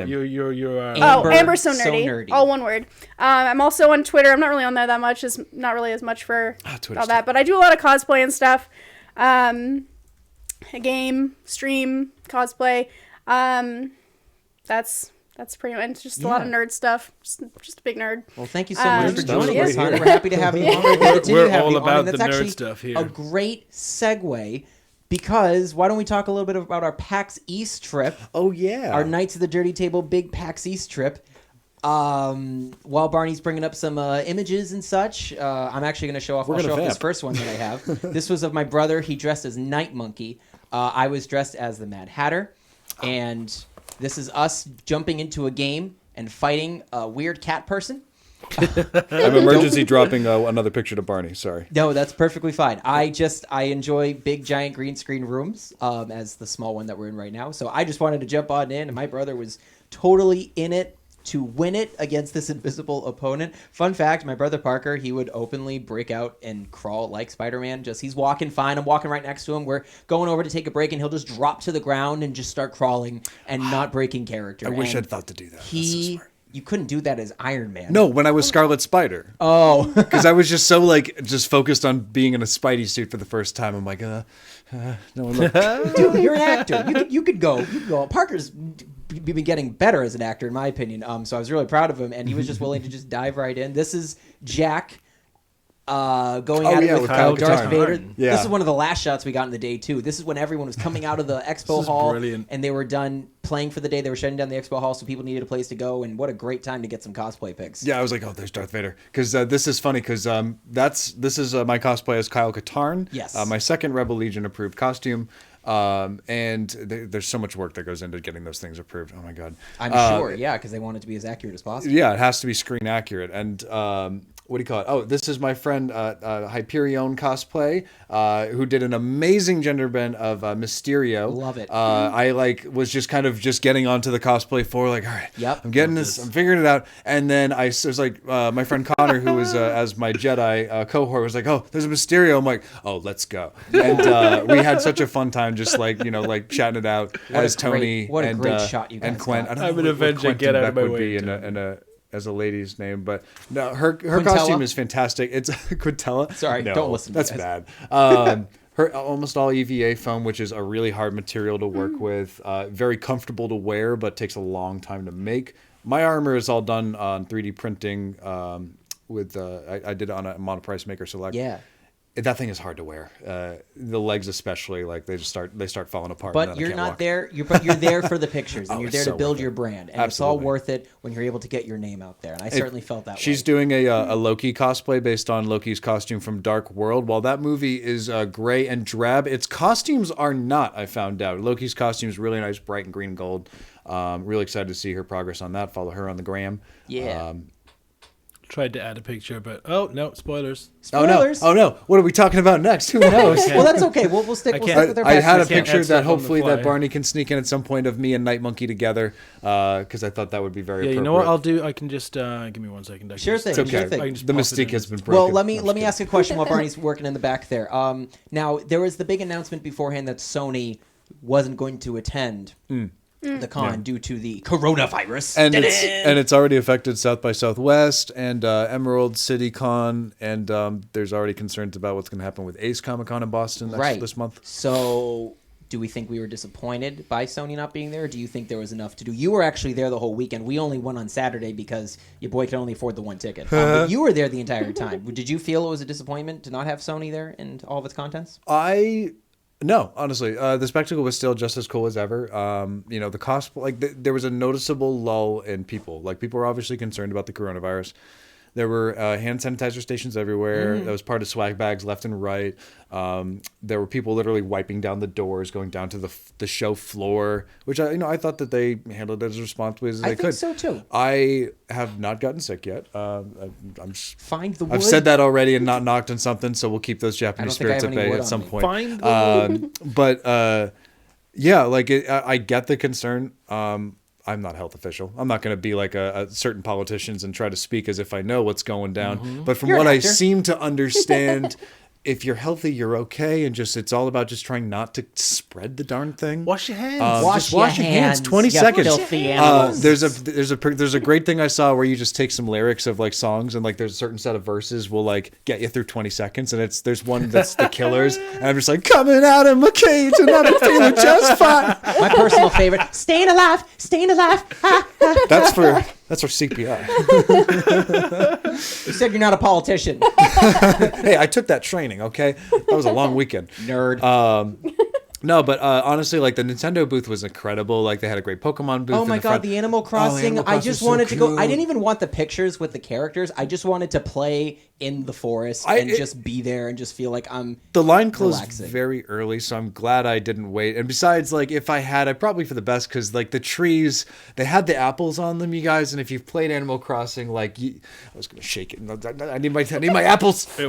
Oh, Amber So Nerdy. All one word. I'm also on Twitter. I'm not really on there that much. It's not really as much for Twitter's all that. But I do a lot of cosplay and stuff. A game, stream, cosplay. That's pretty much it's just a lot of nerd stuff. Just a big nerd. Well, thank you so much for That joining was us, great hon. here. We're happy to have you on. We're gonna continue We're to have all you on, about and the that's nerd actually stuff here. a great segue because why don't we talk a little bit about our PAX East trip, Oh yeah. our Knights of the Dirty Table big PAX East trip. While Barney's bringing up some images and such, I'm actually going to show off. I'll gonna show off this vamp. first one that I have. This was of my brother. He dressed as Night Monkey. I was dressed as the Mad Hatter, and this is us jumping into a game and fighting a weird cat person. I'm emergency dropping another picture to Barney. Sorry. No, that's perfectly fine. I enjoy big giant green screen rooms, as the small one that we're in right now. So I just wanted to jump on in, and my brother was totally in it to win it against this invisible opponent. Fun fact, my brother Parker, he would openly break out and crawl like Spider-Man. Just he's walking fine. I'm walking right next to him. We're going over to take a break, and he'll just drop to the ground and just start crawling and not breaking character. I wish And I'd thought to do that. That's so He, smart. you couldn't do that as Iron Man. No, when I was Scarlet Spider. Oh. Because I was just so just focused on being in a Spidey suit for the first time. I'm like, no one look. Dude, you're an actor. You could go. Parker's been getting better as an actor, in my opinion. So I was really proud of him, and he was just willing to just dive right in. This is Jack going at it with Kyle Darth Katarn. Vader. Yeah. This is one of the last shots we got in the day too. This is when everyone was coming out of the expo is hall, brilliant. and they were done playing for the day. They were shutting down the expo hall, so people needed a place to go. And what a great time to get some cosplay pics. Yeah, I was like, oh, there's Darth Vader. Because this is funny because this is my cosplay as Kyle Katarn. Yes. My second Rebel Legion approved costume. And there's so much work that goes into getting those things approved. Oh my God. I'm sure, yeah, because they want it to be as accurate as possible. Yeah, it has to be screen accurate. And what do you call it? Oh, this is my friend Hyperion Cosplay, who did an amazing gender bend of Mysterio. Love it. I was just kind of just getting onto the cosplay floor, like, all right, Yep. I'm getting this, I'm figuring it out. And then I was like, my friend Connor, who was as my Jedi cohort, was like, oh, there's a Mysterio. I'm like, oh, let's go. And we had such a fun time, just like chatting it out as Tony what a and great shot you and guys Quent. got. I don't I'm know an what Avenger, Quentin get out of Beck my would way, be Tony. as a lady's name, but no, her Quintella? costume is fantastic. It's Quintella. Sorry, No, don't listen to That's this. bad. Her almost all EVA foam, which is a really hard material to work with. Very comfortable to wear, but takes a long time to make. My armor is all done on 3D printing. With I did it on a Monoprice Maker Select. Yeah. That thing is hard to wear. The legs especially, like they start falling apart. and But then I you're can't not walk. there. You're there for the pictures, and Oh, you're it's there so to build worth your it. brand, and Absolutely. it's all worth it when you're able to get your name out there. And I certainly felt that way. She's doing a Loki cosplay based on Loki's costume from Dark World. While that movie is gray and drab, its costumes are not, I found out. Loki's costume is really nice, bright and green and gold. Really excited to see her progress on that. Follow her on the gram. Yeah. Tried to add a picture, but oh no, spoilers. Spoilers. Oh no! What are we talking about next? Who knows? Well, that's okay. We'll stick can't- with our I had a backstory. picture add stuff that on the hopefully that fly. Barney can sneak in at some point of me and Night Monkey together, because I thought that would be very Yeah, appropriate. you know what I'll do? I can just give me 1 second. I can Sure just- thing, It's okay. sure thing. I can just The pop it mystique in. has been broken. Well, let me I'm just ask a question while Barney's working in the back there. Now there was the big announcement beforehand that Sony wasn't going to attend the con due to the coronavirus. And it's already affected South by Southwest and Emerald City Con, and there's already concerns about what's going to happen with Ace Comic Con in Boston this month. So, do we think we were disappointed by Sony not being there? Or do you think there was enough to do? You were actually there the whole weekend. We only went on Saturday because your boy could only afford the one ticket. But you were there the entire time. Did you feel it was a disappointment to not have Sony there and all of its contents? No, honestly, the spectacle was still just as cool as ever. The cosplay, there was a noticeable lull in people. Like, people were obviously concerned about the coronavirus. There were hand sanitizer stations everywhere. That was part of swag bags left and right. There were people literally wiping down the doors, going down to the show floor, which I thought that they handled it as responsibly as they could. I think so too. I have not gotten sick yet. I'm just Find the wood. I've said that already and not knocked on something, so we'll keep those Japanese spirits at bay at some point. Find the But yeah, like I get the concern. I'm not a health official. I'm not going to be like a certain politicians and try to speak as if I know what's going down. But from what I seem to understand, if you're healthy, you're okay, and it's all about just trying not to spread the darn thing. Wash your hands. Just wash your hands. 20 you seconds. filthy animals. There's a great thing I saw where you just take some lyrics of like songs, and like there's a certain set of verses will like get you through 20 seconds, and there's one that's the Killers, and I'm just like, coming out of my cage and I'm feeling just fine. My personal favorite, staying alive. That's for CPR. You said you're not a politician. Hey, I took that training, okay? That was a long weekend. Nerd. No, but honestly, like the Nintendo booth was incredible. Like they had a great Pokemon booth. Oh my god, the Animal Crossing! Animal I Crossing just was so wanted to go. I cute. didn't even want the pictures with the characters. I just wanted to play in the forest and just be there and just feel like I'm. The line closed relaxing. very early, so I'm glad I didn't wait. And besides, like if I had, I probably for the best because like the trees, they had the apples on them, you guys. And if you've played Animal Crossing, like I was gonna shake it. I need my apples. It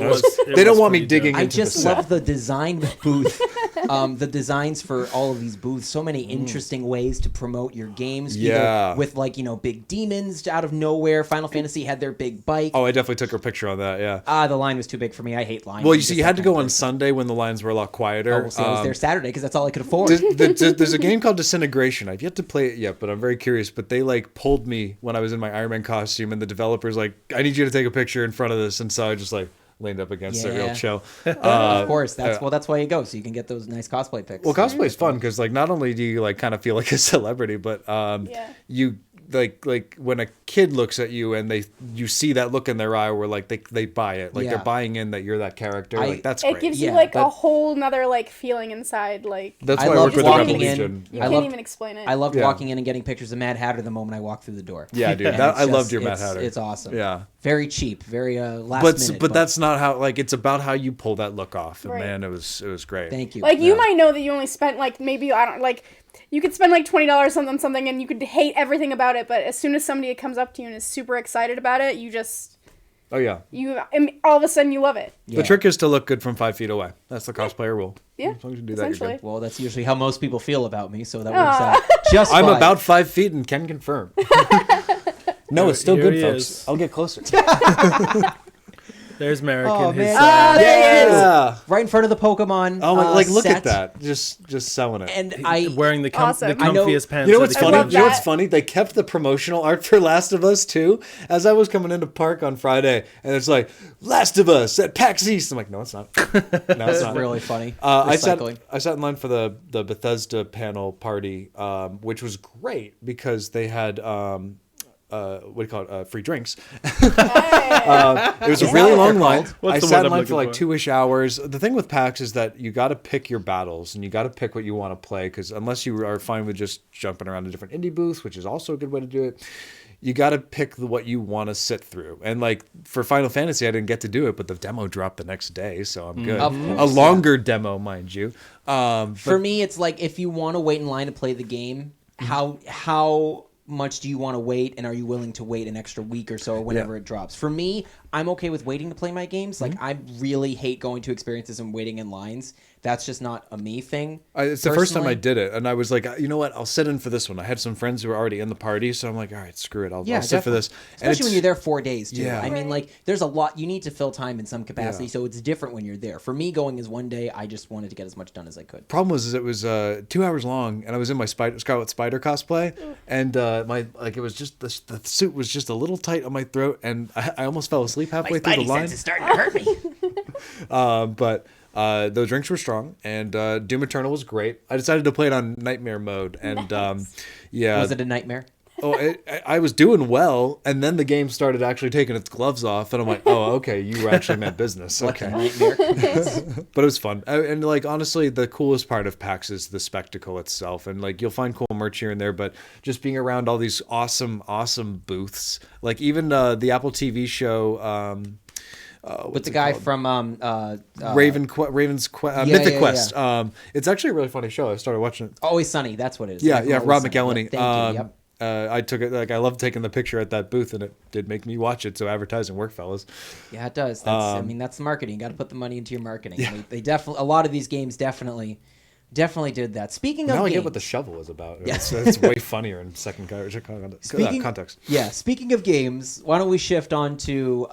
They don't was want me pretty digging. dope. I into just the set. love the design booth. The designs for all of these booths. So many interesting ways to promote your games. Yeah. Either with like big demons out of nowhere. Final Fantasy had their big bike. Oh, I definitely took a picture on that. Yeah. The line was too big for me. I hate lines. Well, I'm you see, just you that had to kind go of on person. Sunday when the lines were a lot Oh, quieter. well, see, I was there Saturday because that's all I could afford. There's a game called Disintegration. I've yet to play it yet, but I'm very curious. But they like pulled me when I was in my Iron Man costume, and the developer's like, "I need you to take a picture in front of this," and so I just like leaned up against it real Yeah. chill. Of course, that's why you go, so you can get those nice cosplay pics. Well, cosplay's fun because like not only do you like kind of feel like a celebrity, but you like when a kid looks at you and you see that look in their eye where like they buy it, like Yeah. they're buying in that you're that character. Like that's It great. gives you Yeah, like that- a whole nother like feeling inside. Like That's I why I love work with the walking Rebel in. Legion. you I can't loved- even explain it. I loved Yeah. walking in and getting pictures of Mad Hatter the moment I walked through the door. Yeah, dude, And that, it's I loved just- your Mad it's- Hatter. It's awesome. Yeah. Very cheap, very last minute. But that's not how like it's about how you pull that look off. And Right. man, it was great. Thank you. Like you might know that you only spent like maybe I don't like you could spend like $20 on something and you could hate everything about it, but as soon as somebody comes up to you and is super excited about it, you just Oh yeah. all of a sudden you love it. Yeah. The trick is to look good from 5 feet away. That's the cosplayer rule. Yeah, As long as you do that, you're essentially. good. Well, that's usually how most people feel about me, so that works out just I'm fine. about 5 feet and can confirm. No, it's still Here good, he folks. is. I'll get closer. There's Merrick Oh, in his. man. There he is. Yeah. right in front of the Pokemon. Oh my! Like, look set. at that. Just selling it. And I Wearing the Awesome. the I know- comfiest pants. You know of what's the funny? love You know what's that. funny? They kept the promotional art for Last of Us too. As I was coming into Park on Friday, and it's like Last of Us at PAX East. I'm like, no, it's not. No, it's It's not. really fundy. I sat Recycling. in line for the Bethesda panel party, which was great because they had what do you call it? Free drinks. It was a really long line. What's I the sat word in I'm line for looking like for? 2-ish hours. The thing with PAX is that you got to pick your battles and you got to pick what you want to play because unless you are fine with just jumping around to different indie booths, which is also a good way to do it, you got to pick what you want to sit through. And like for Final Fantasy, I didn't get to do it, but the demo dropped the next day, so I'm good. Of A course, longer demo, mind you. For me, it's like if you want to wait in line to play the game, how much do you want to wait, and are you willing to wait an extra week or so or whenever it drops? For me, I'm okay with waiting to play my games. Like, I really hate going to experiences and waiting in lines. That's just not a me thing. It's the first time I personally. did it, and I was like, you know what? I'll sit in for this one. I had some friends who were already in the party, so I'm like, all right, screw it. I'll sit for this. And Especially when you're there 4 days, too. Yeah. I mean, like, there's a lot. You need to fill time in some capacity, Yeah. so it's different when you're there. For me, going is 1 day. I just wanted to get as much done as I could. Problem was, is it was 2 hours long, and I was in my Scarlet Spider cosplay, and it was just the suit was just a little tight on my throat, and I almost fell asleep halfway through the Spidey line. sense is starting to hurt me. But the drinks were strong, and Doom Eternal was great. I decided to play it on Nightmare mode, and yeah, Was it a nightmare? I was doing well, and then the game started actually taking its gloves off, and I'm like, oh, okay, you actually meant business. What a Okay. nightmare. But it was fun. And like, honestly, the coolest part of PAX is the spectacle itself. And like, you'll find cool merch here and there, but just being around all these awesome booths, like even the Apple TV show, With the guy from Mythic yeah, Quest. It's actually a really funny show. I started watching it. Always Sunny. That's what it is. Yeah, Michael yeah, Always Rob Sunny. McElhenney. Yep, thank you. Yep. I took it, like, I love taking the picture at that booth, and it did make me watch it. So advertising work, fellas. Yeah, it does. That's, I mean, that's marketing. You got to put the money into your marketing. They definitely, a lot of these games definitely did that. Speaking of Now I games, get what the shovel is about. Yeah. It's way funnier in second context. Yeah, speaking of games, why don't we shift on to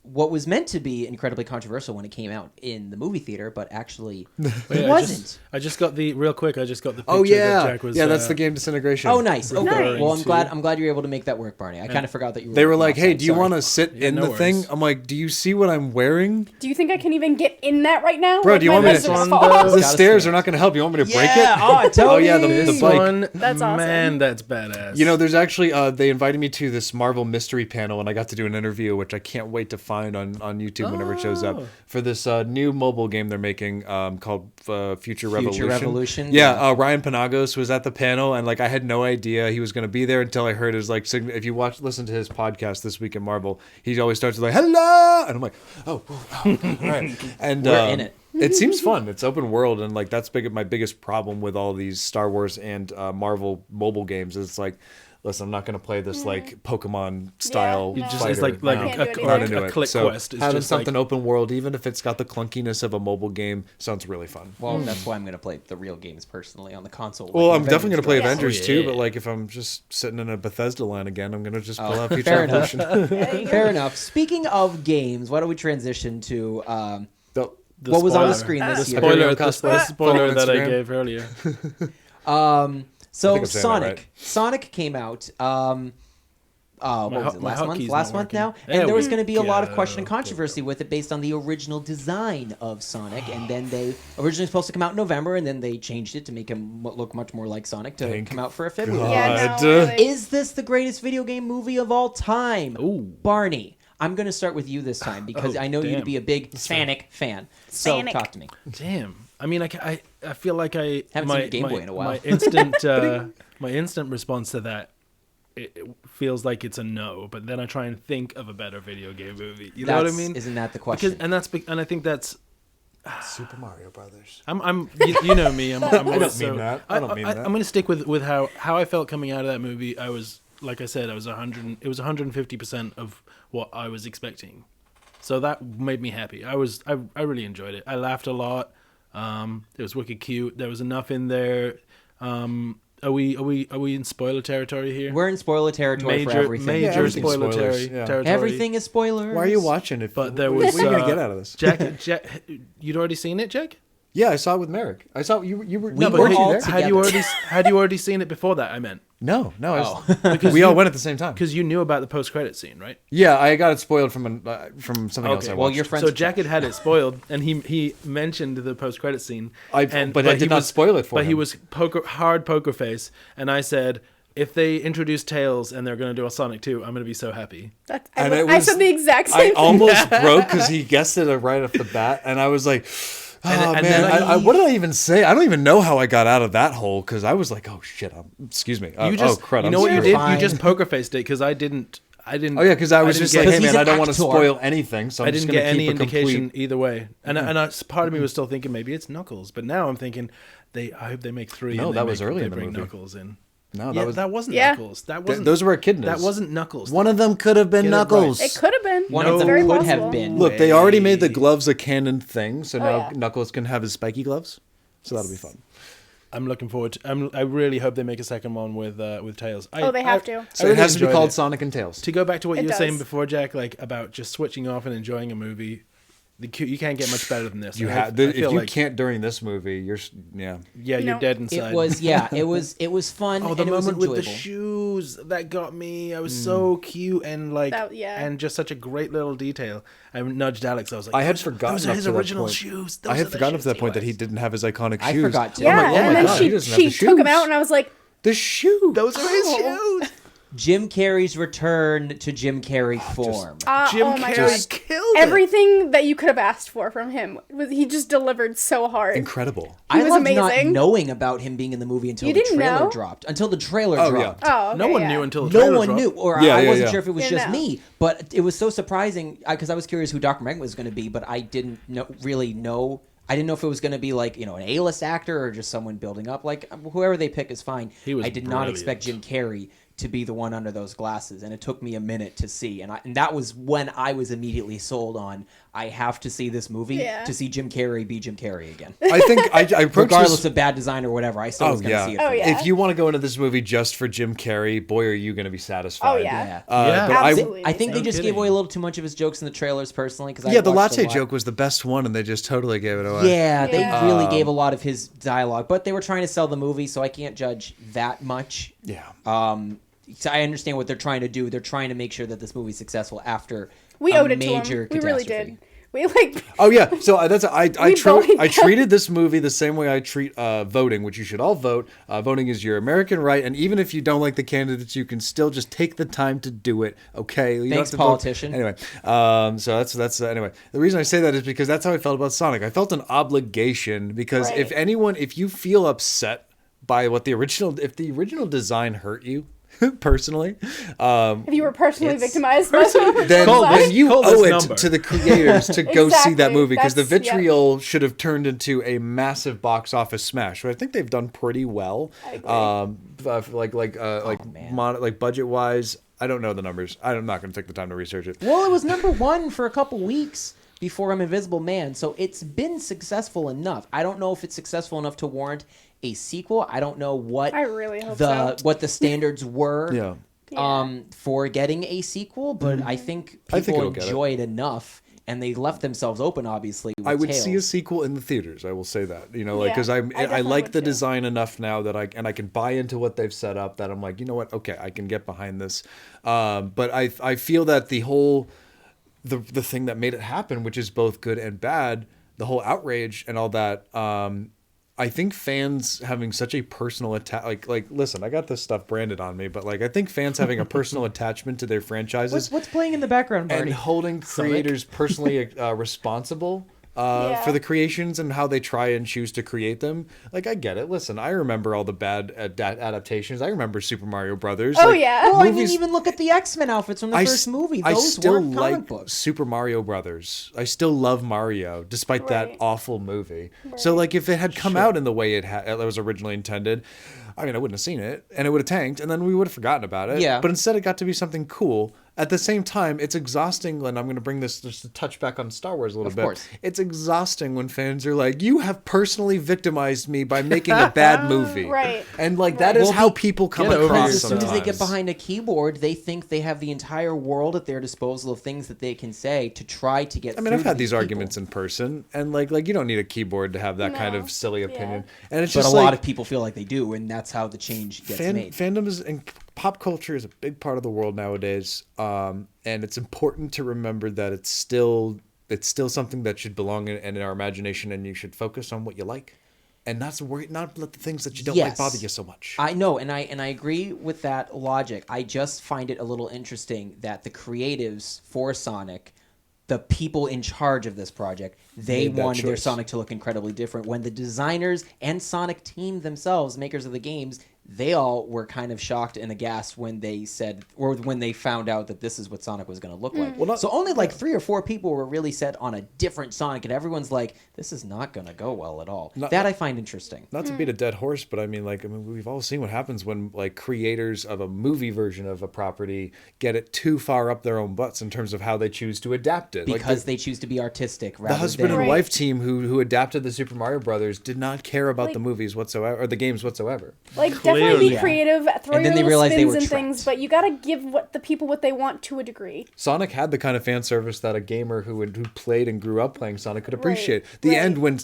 what was meant to be incredibly controversial when it came out in the movie theater, but actually it wasn't. I just got the picture Oh that yeah, Jack was, that's the game Disintegration. Oh, nice. Okay. Referring Well, to. I'm glad you were able to make that work, Barney. I kind of forgot that you were. They were working like, "Hey, outside. do you Sorry. want to sit in no the thing?" worries. I'm like, "Do you see what I'm wearing, Do you think I can even get in that right now? bro? Like, Do you my want me legs to?" are on gonna the- fall The Gotta stairs stand. are not going to help. You want me to break Yeah, it? oh, Tony. Oh yeah, the This bike. one, That's awesome. man, that's badass. You know, there's actually they invited me to this Marvel mystery panel, and I got to do an interview, which I can't wait to find on YouTube whenever it shows up, Oh. for this new mobile game they're making called Future Revolution. Revolution, Yeah, yeah. Ryan Panagos was at the panel, and like I had no idea he was going to be there until I heard his like. If you listen to his podcast This Week in Marvel, he always starts with like "Hello," and I'm like, "Oh, all right." And We're in it. It seems fun. It's open world, and like that's my biggest problem with all these Star Wars and Marvel mobile games. It's like, listen, I'm not going to play this like Pokemon style. Yeah, no. just fighter. it's like No. Can't do anything. Not into a it. click So quest. It's having just something like, open world, even if it's got the clunkiness of a mobile game, sounds really fun. Well, that's why I'm going to play the real games personally on the console. Well, like I'm definitely going to play Yeah. Avengers Oh, too, yeah. but like if I'm just sitting in a Bethesda line again, I'm going to just pull out fair Future enough. Revolution. There you go. Fair enough. Speaking of games, why don't we transition to The- the what was on the spoiler. screen this The year? spoiler, Cosplay. the spoiler Follow that I Instagram. gave earlier. So I'm saying that Sonic, right. Sonic came out. What was it? my Last month? hotkey's Last not month working. now, There and there was we going to be a lot of go. question and controversy with it based on the original design of Sonic, and then they originally supposed to come out in November, and then they changed it to make him look much more like Sonic to Thank come out for a February. God. Yeah, no, Uh, really. Is this the greatest video game movie of all time? Ooh. Barney, I'm going to start with you this time because Oh, I know you to damn. be a big Sonic fan. So Sonic. talk to me. Damn. I mean, I feel like I Haven't seen your Game Boy in a while. My instant response to that it feels like it's a no, but then I try and think of a better video game movie. You know what I mean? Isn't that the question? And I think that's Super Mario Brothers. you know me. I'm don't always mean that. I don't mean that. I'm going to stick with how I felt coming out of that movie. I was, like I said, I was 100. It was 150% of what I was expecting. So that made me happy. I really enjoyed it. I laughed a lot. It was wicked cute. There was enough in there. Are we in spoiler territory here? We're in spoiler territory for everything. Yeah, Major everything's spoiler spoilers, yeah. territory. Everything is spoilers. Why are you watching it? But there what was. are you going to get out of this? Jack, you'd already seen it, Jack? Yeah, I saw it with Merrick. I saw you. You were. We no, were weren't all you there? together. Had you already seen it before that? I meant No. Oh. because We all went at the same time. because you knew about the post credit scene, right? Yeah, I got it spoiled from something else. I Okay. watched. Well, your friends. So Jack had it spoiled, and he mentioned the post credit scene. but I did he not spoil it for But he him. was hard poker face, and I said, if they introduce Tails and they're going to do a Sonic 2, I'm going to be so happy. And it I was- said the exact I same thing. almost broke because he guessed it right off the bat, and I was like, "Oh And man, then what did I even say? I don't even know how I got out of that hole because I was like, oh shit, excuse me. You just, crud, you I'm know what you screwed. did? Fine. You just poker faced it because I didn't. Oh yeah, because I was didn't just get- like, hey Because man, he's I an don't want to actor. spoil anything, so I'm I just didn't going get to any keep a indication complete. either way, and part of me was still thinking maybe it's Knuckles, but now I'm thinking I hope they make 3. No, and that was early they in the bring movie. Knuckles in. No, Yeah, that wasn't Yeah. Knuckles. That wasn't. those were echidnas. That wasn't Knuckles. One of them could have been Get it right. Knuckles. It could have been. One No of them Very could possible. have been. Look, they already made the gloves a canon thing, so now yeah. Knuckles can have his spiky gloves. So that'll be fun. I'm looking forward to. I really hope they make a second one with Tails. Oh, they have to. So I it really has to be enjoyed called it. Sonic and Tails. To go back to what It you were saying does. before, Jack, like about just switching off and enjoying a movie. You can't get much better than this. You I- have I if feel you like- can't during this movie, you're Yeah, No. you're dead inside. It was fun. Oh, the and it was moment with enjoyable. the shoes that got me. I was so cute and like, Yeah. and just such a great little detail. I nudged Alex. I was like, I had "Those- forgotten Those are up his to that original point. shoes. Those I are had the forgotten up shoes to that point that he wears." didn't have his iconic I shoes. forgot to. Yeah, Oh my and then God, he doesn't have she the took him shoes. out, and I was like, The shoes. Those are his Oh. shoes. Jim Carrey's return to Jim Carrey form. Jim oh my Carrey god, killed it. everything that you could have asked for from him he just delivered so hard. Incredible. I was loved not amazing. knowing about him being in the movie until You the didn't trailer know? dropped. Until the trailer Oh, dropped. Oh, okay, No one yeah. knew until the No trailer one dropped. knew, or Yeah, I yeah, wasn't yeah. sure if it was Didn't just know. me. But it was so surprising because I was curious who Dr. Meg was going to be, but I didn't really know. I didn't know if it was going to be like an A-list actor or just someone building up. Like whoever they pick is fine. He was I did not brilliant. expect Jim Carrey to be the one under those glasses, and it took me a minute to see, and that was when I was immediately sold on. I have to see this movie Yeah. to see Jim Carrey be Jim Carrey again. I think I approached Regardless this. of bad design or whatever, I still was going to see it. Oh, for yeah. If you want to go into this movie just for Jim Carrey, boy, are you going to be satisfied. Oh yeah, Yeah. Yeah. But absolutely. I think they No just kidding. gave away a little too much of his jokes in the trailers, personally. Because yeah, the latte joke was the best one, and they just totally gave it away. Yeah, they Yeah. really gave a lot of his dialogue, but they were trying to sell the movie, so I can't judge that much. Yeah. So I understand what they're trying to do. They're trying to make sure that this movie's successful after we a owed it to major him. We really catastrophe. did. We like Oh yeah, so that's I bullied them. treated this movie the same way I treat voting, which you should all vote. Voting is your American right, and even if you don't like the candidates, you can still just take the time to do it. Okay, you don't Thanks, have to vote. politician. Anyway, so that's anyway. The reason I say that is because that's how I felt about Sonic. I felt an obligation because Right. if you feel upset by if the original design hurt you. Personally, if you were personally It's- victimized by the then you Call owe this it number. to the creators to go see that Exactly. movie because the That's- yeah. vitriol should have turned into a massive box office smash. But I think they've done pretty well. I agree. Like budget wise, I don't know the numbers. I'm not going to take the time to research it. Well, it was number one for a couple weeks before I'm Invisible Man, so it's been successful enough. I don't know if it's successful enough to warrant a sequel. I don't know what I really hope so. what the standards were Yeah. for getting a sequel, but I think I think people it'll get it. enjoy it enough, and they left themselves open, obviously. With I would Tales. see a sequel in the theaters. I will say that, because Yeah, I I definitely like would the too. design enough now that I can buy into what they've set up. That I'm like, you know what? Okay, I can get behind this. But I feel that the whole the thing that made it happen, which is both good and bad, the whole outrage and all that. I think fans having such a personal like listen, I got this stuff branded on me, but like I think fans having a personal attachment to their franchises What's playing in the background, and Marty? holding creators personally responsible for the creations and how they try and choose to create them. Like, I get it. Listen, I remember all the bad adaptations. I remember Super Mario Brothers. Oh, Like, yeah. Well, I mean, movies- even look at the X-Men outfits from the first movie. I Those still weren't comic like books. Super Mario Brothers. I still love Mario, despite that Right. awful movie. So, like, if it had come out in the way it was originally intended, I mean, I wouldn't have seen it, and it would have tanked, and then we would have forgotten about it. Yeah. But instead, it got to be something cool. At the same time, it's exhausting, and I'm going to bring this just to touch back on Star Wars a little Of bit. course. It's exhausting when fans are like, "You have personally victimized me by making a bad movie." Right. And like that is Well, how people come get over across Because as soon sometimes. as they get behind a keyboard, they think they have the entire world at their disposal of things that they can say to try to get. I mean, through I've to had these people. arguments in person, and like you don't need a keyboard to have that kind No. of silly Yeah. opinion. And it's But just a like lot of people feel like they do, and that's how the change gets made. fandom is and pop culture is a big part of the world nowadays, and it's important to remember that it's still something that should belong in our imagination, and you should focus on what you like, and not let the things that you don't like Yes. bother you so much. I know, and I agree with that logic. I just find it a little interesting that the creatives for Sonic, the people in charge of this project, they Made that wanted their choice. Sonic to look incredibly different. When the designers and Sonic team themselves, makers of the games, they all were kind of shocked and aghast when they said, or when they found out that this is what Sonic was going to look like. Well, So only like 3 or 4 people were really set on a different Sonic, and everyone's like, this is not going to go well at all. That I find interesting. Not to beat a dead horse, but I mean, we've all seen what happens when like creators of a movie version of a property get it too far up their own butts in terms of how they choose to adapt it. Because they choose to be artistic rather The husband than... and wife team who adapted the Super Mario Brothers did not care about the movies whatsoever, or the games whatsoever. Like, definitely be Yeah. creative, throw And your then they little realized they spins were and trapped. things, but you gotta give the people what they want to a degree. Sonic had the kind of fan service that a gamer who played and grew up playing Sonic could appreciate. The right. end when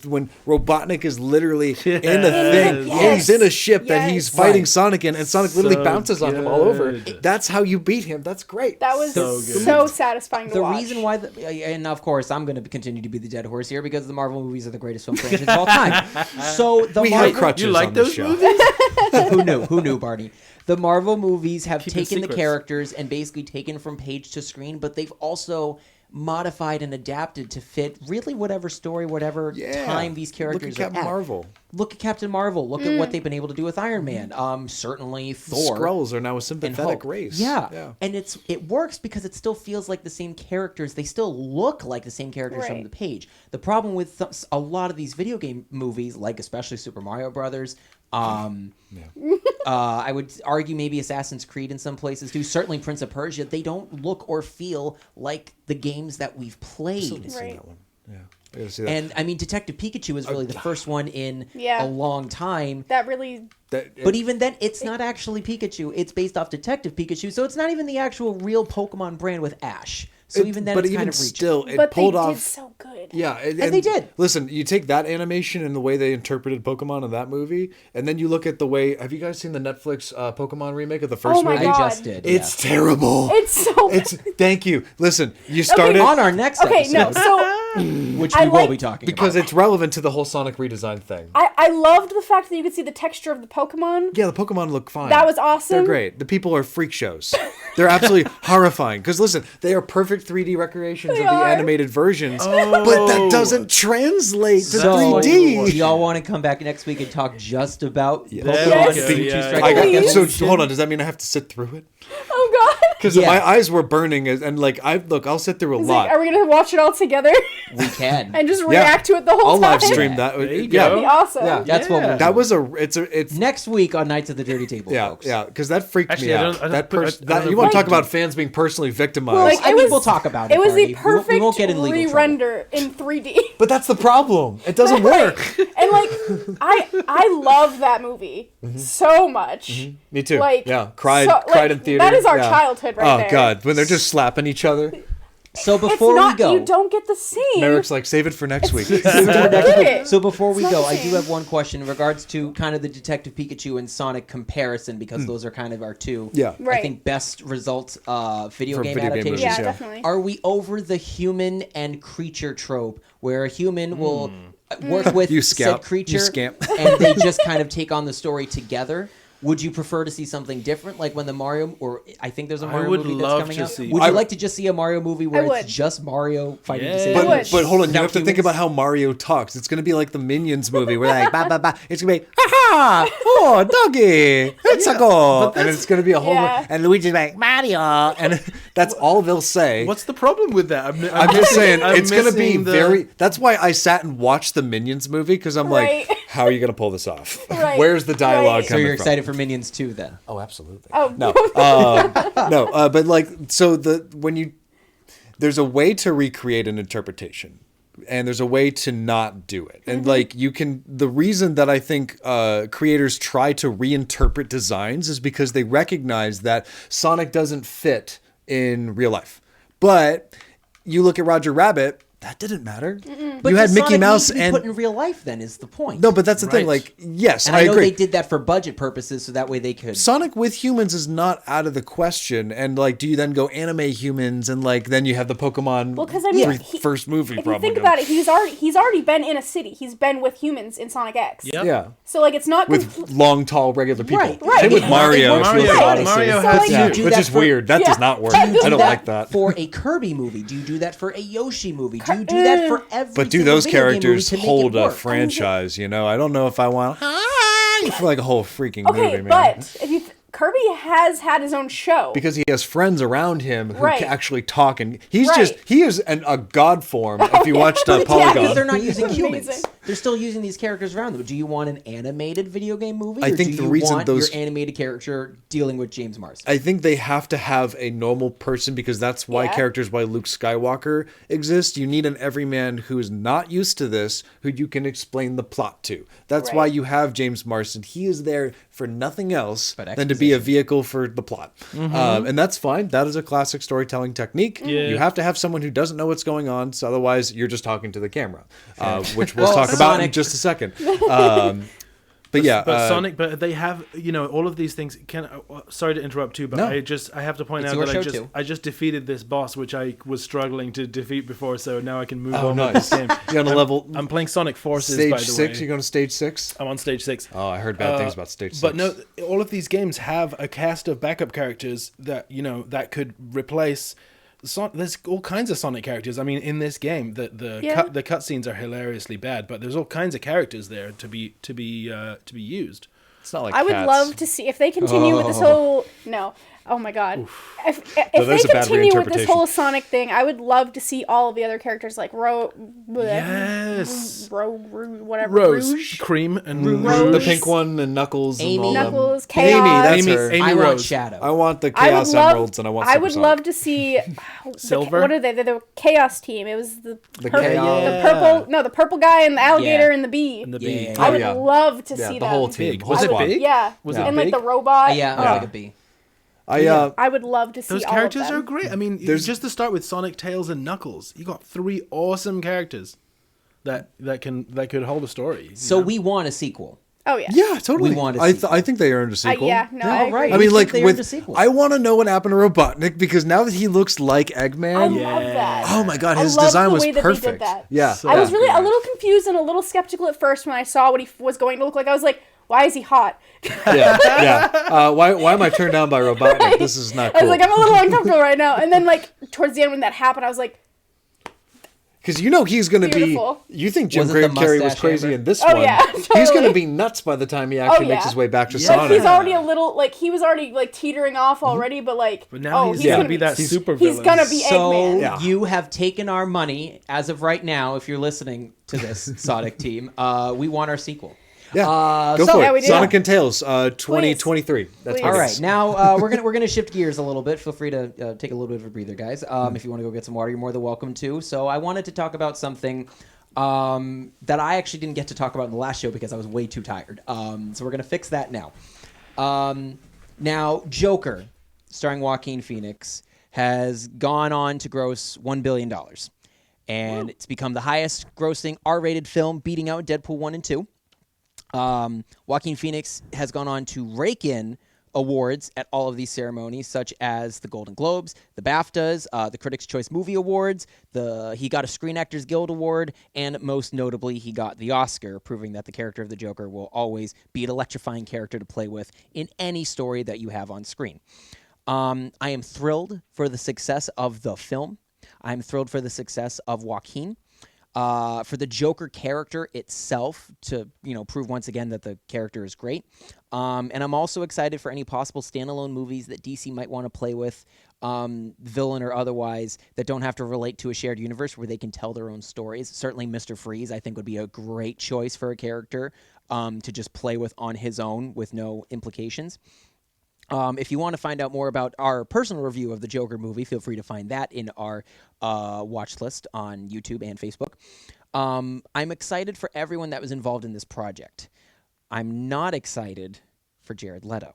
Robotnik is literally in a thing, Yes. he's in a ship that he's Yes. fighting Right. Sonic in, and Sonic literally So bounces on him all over. good. That's how you beat him. That's great. That was So so, good. satisfying to The watch. reason why, and of course, I'm going to continue to be the dead horse here because the Marvel movies are the greatest film franchise of all time. So the we have Marvel, crutches You like on this those show. movies? who knew? Who knew, Barney? The Marvel movies have Keeping taken the secrets. characters and basically taken from page to screen, but they've also modified and adapted to fit really whatever story, whatever time these characters Look at Captain are at. Marvel. Look at Captain Marvel. Look at what they've been able to do with Iron Man. Certainly Thor. Skrulls are now a and sympathetic Hulk. race. Yeah. And it works because it still feels like the same characters. They still look like the same characters from Right. the page. The problem with a lot of these video game movies, like especially Super Mario Brothers, I would argue maybe Assassin's Creed in some places too. Certainly Prince of Persia. They don't look or feel like the games that we've played. Right. That one. Yeah. I gotta see that. And I mean, Detective Pikachu is really the first one in Yeah. a long time. That really... But even then, it's not actually Pikachu. It's based off Detective Pikachu, so it's not even the actual real Pokemon brand with Ash. So even then, but it's even kind of reaching. still, it But they pulled did off. so good. Yeah, and they did. Listen, you take that animation and the way they interpreted Pokemon in that movie, and then you look at the way. Have you guys seen the Netflix Pokemon remake of the first Oh my movie? I God. just did. It's terrible. It's so bad. It's thank you. Listen, you started on our next Okay, no, episode, so... which I we will like- be talking because about. it's relevant to the whole Sonic redesign thing. I loved the fact that you could see the texture of the Pokemon. Yeah, the Pokemon look fine. That was awesome. They're great. The people are freak shows. They're absolutely horrifying. Because listen, they are perfect 3D recreations They of the are. animated versions, but that doesn't translate to So, 3D. do y'all want to come back next week and talk just about Pokemon Yes. Pikachu Yeah, Strike I Back got, so Evolution? hold on. Does that mean I have to sit through it? Oh, God. Because Yeah. my eyes were burning, and like I'll sit through a It's lot. like, are we going to watch it all together We can. and just react to it the whole I'll time? live stream that. There you yeah, go. That'd be awesome. Yeah. That's what we'll do. that was it's Next week on Knights of the Dirty Table, yeah, folks. yeah, because that freaked Actually, me I out. don't- I don't That put- person, I don't you know want if to talk I- about fans being personally victimized? Like, I it mean, was- we'll talk about it. It was Barney. the perfect We won't get in legal trouble. re-render in 3D. But that's the problem. It doesn't work. And like, I love that movie so much. Me too. Like, yeah, cried so, cried like, in theater. that is our Yeah. childhood right oh, there. God, when they're just slapping each other. So It's before not, we go, you don't get the scene. Merrick's like, save it for next week. Get so before we not go, the I do same. have one question in regards to kind of the Detective Pikachu and Sonic comparison because those are kind of our two, Yeah. I Right. think, best results video For game video game adaptations. movies, Yeah, yeah. definitely. Are we over the human and creature trope where a human will work with You said scamp. creature You scamp. and they just kind of take on the story together? Would you prefer to see something different, like when the Mario, or I think there's a Mario would movie that's love coming to out? see- Would I you would- like to just see a Mario movie where I it's would. just Mario fighting to Yeah. save I the would. world? But hold on, you Without have to think humans? about how Mario talks. It's going to be like the Minions movie where like, ba, ba, ba. It's going to be, ha oh, doggy, it's a go. And it's going to be a whole, Yeah. and Luigi's like, Mario. And that's all they'll say. What's the problem with that? I'm just saying, I'm it's going to be missing the- very, that's why I sat and watched the Minions movie, because I'm Right. like, how are you going to pull this off? Right. Where's the dialogue Right. So coming you're from? excited for Minions 2 then? Oh, absolutely. Oh. No, no, but like, so there's a way to recreate an interpretation, and there's a way to not do it. And like, the reason that I think creators try to reinterpret designs is because they recognize that Sonic doesn't fit in real life. But you look at Roger Rabbit, that didn't matter. But You had does Mickey Sonic Mouse need to be and put in real life then is the point. no, but that's the thing. Right. Like, yes, and I I know agree. they did that for budget purposes, so that way they could. Sonic with humans is not out of the question. And like, do you then go anime humans and like then you have the Pokemon Well, because I mean, first movie if probably? you think about it, he's already been in a city. He's been with humans in Sonic X. Yep. Yeah, So like, it's not with long, tall, regular people. Right, right. Same with It- Mario. it works if you with look at Mario, Odyssey. Mario So, has like, to. you do which that is for- weird. That Yeah. does not work. Do I you don't do like that. For a Kirby movie, do you do that for a Yoshi movie? Do you do that for every? But do single those video game movie characters to make it hold a work? franchise? You know, I don't know if I want. for like a whole freaking Okay, movie, man. but if you Kirby has had his own show. Because he has friends around him who Right. can actually talk, and he's Right. he is a god form. If you watched yeah. Polygon, Because they're not using Amazing. humans. They're still using these characters around them. Do you want an animated video game movie? I or think do the you reason want those- your animated character dealing with James Marsden? I think they have to have a normal person because that's why Yeah. characters like Luke Skywalker exist. You need an everyman who is not used to this, who you can explain the plot to. That's why Right. you have James Marsden. He is there for nothing else But than to be a vehicle for the plot. And that's fine. That is a classic storytelling technique. Yeah. You have to have someone who doesn't know what's going on, so otherwise you're just talking to the camera, which we'll Well, talk about in Sonic- just a second. But yeah, But Sonic, but they have, all of these things. Sorry to interrupt too, but No. I have to point It's out your that show too. I just defeated this boss, which I was struggling to defeat before, so now I can move oh on nice. with this game. You're on a level I'm playing Sonic Forces, stage by the 6. way. You're going to stage 6. I'm on stage 6. Oh, I heard bad things about stage 6. But no, all of these games have a cast of backup characters that that could replace. There's all kinds of Sonic characters. I mean, in this game, the cutscenes are hilariously bad, but there's all kinds of characters there to be used. It's not like I would Cats. love to see if they continue with this whole Oh my god! If there's they a bad continue with this reinterpretation. whole Sonic thing, I would love to see all of the other characters like Yes. whatever, Rose, Rouge, Cream, and Rouge. Rouge. The pink one and Knuckles Amy. and all them. Knuckles, Amy, Chaos. that's Amy- her. Amy I want Rose. Shadow. I want the I would Chaos love. Emeralds and I want I would Supersonic. love to see Silver? What are they? They're the Chaos team. It was the Chaos- the purple guy and the alligator Yeah. and the bee. And the Yeah. bee. I would yeah. love to Yeah, see the them. whole team. Big. whole Was it squad. big? Yeah, Was it and like big? the robot. Yeah, it Oh, was like a bee. I would love to see Those all characters of them. are great. I mean, There's- just to start with Sonic, Tails, and Knuckles, you got 3 awesome characters that could hold a story. you So know? we want a sequel. Oh yeah. Yeah, totally. We want a I sequel. think they earned a sequel. Yeah. No. I All right. agree. I mean, We like think they earned a with sequel. I want to know what happened to Robotnik because now that he looks like Eggman, I love that. oh my god, I his love design the was way that they did perfect. that. Yeah, So- I was really a good. little confused and a little skeptical at first when I saw what he was going to look like. I was like, why is he hot? yeah. Why am I turned down by Robotnik? This is not I was cool. like, I'm a little uncomfortable right now. And then like towards the end when that happened, I was like, Because he's going to be. Beautiful. You think Jim Was it the Carrey was mustache crazy hammer? in this Oh, one? yeah, He's going to totally. be nuts by the time he actually makes yeah. his way back to Yeah. like Sonic. he's already a little like he was already like teetering off already, but like But now he's gonna gonna be that super He's villain. gonna be So Eggman. Yeah. you have taken our money as of right now. If you're listening to this, Sonic team, we want our sequel. Yeah, go so- for Yeah, we it. do. Sonic and Tails, 2023. That's Please. my All guess. right, now we're gonna shift gears a little bit. Feel free to take a little bit of a breather, guys. If you want to go get some water, you're more than welcome to. So I wanted to talk about something that I actually didn't get to talk about in the last show because I was way too tired. So we're gonna fix that now. Now, Joker, starring Joaquin Phoenix, has gone on to gross $1 billion. And it's become the highest grossing R-rated film, beating out Deadpool 1 and 2. Joaquin Phoenix has gone on to rake in awards at all of these ceremonies, such as the Golden Globes, the BAFTAs, the Critics' Choice Movie Awards. He got a Screen Actors Guild Award, and most notably, he got the Oscar, proving that the character of the Joker will always be an electrifying character to play with in any story that you have on screen. I am thrilled for the success of the film. I'm thrilled for the success of Joaquin. For the Joker character itself to, prove once again that the character is great. And I'm also excited for any possible standalone movies that DC might want to play with, villain or otherwise, that don't have to relate to a shared universe where they can tell their own stories. Certainly Mr. Freeze, I think, would be a great choice for a character to just play with on his own with no implications. If you want to find out more about our personal review of the Joker movie, feel free to find that in our watch list on YouTube and Facebook. I'm excited for everyone that was involved in this project. I'm not excited for Jared Leto.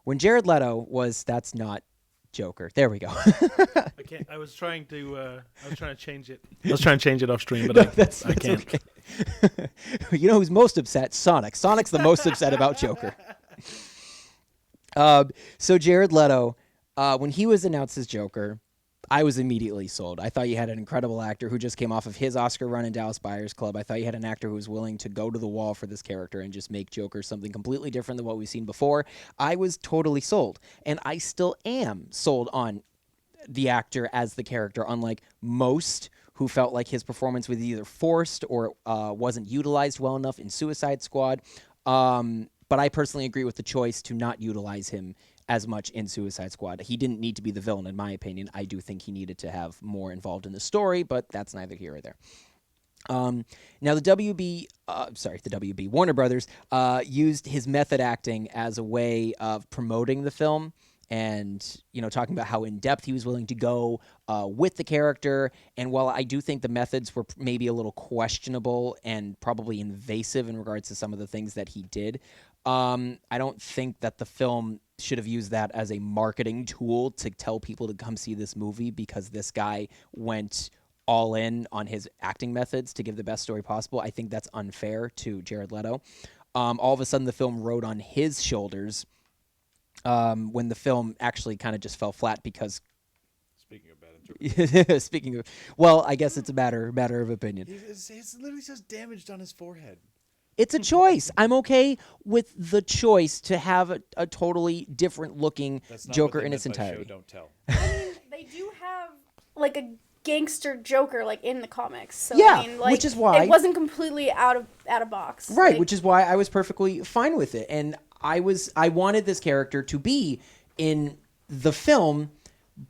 When Jared Leto that's not Joker. There we go. I can't. I was trying to change it. I was trying to change it off stream, but I can't. Okay. You know who's most upset? Sonic. Sonic's the most upset about Joker. So Jared Leto, when he was announced as Joker, I was immediately sold. I thought you had an incredible actor who just came off of his Oscar run in Dallas Buyers Club. I thought you had an actor who was willing to go to the wall for this character and just make Joker something completely different than what we've seen before. I was totally sold, and I still am sold on the actor as the character, unlike most who felt like his performance was either forced or wasn't utilized well enough in Suicide Squad. But I personally agree with the choice to not utilize him as much in Suicide Squad. He didn't need to be the villain, in my opinion. I do think he needed to have more involved in the story, but that's neither here or there. Now the WB, Warner Brothers, used his method acting as a way of promoting the film and, talking about how in depth he was willing to go with the character. And while I do think the methods were maybe a little questionable and probably invasive in regards to some of the things that he did, I don't think that the film should have used that as a marketing tool to tell people to come see this movie, because this guy went all in on his acting methods to give the best story possible. I think that's unfair to Jared Leto. All of a sudden, the film rode on his shoulders when the film actually kind of just fell flat because. Speaking of bad interpretation. Well, I guess it's a matter of opinion. It literally says damaged on his forehead. It's a choice. I'm okay with the choice to have a totally different looking Joker in its entirety. Don't tell. I mean, they do have like a gangster Joker like in the comics. So Yeah, I mean, like, which is why it wasn't completely out of box. Right, Like, which is why I was perfectly fine with it. And I wanted this character to be in the film,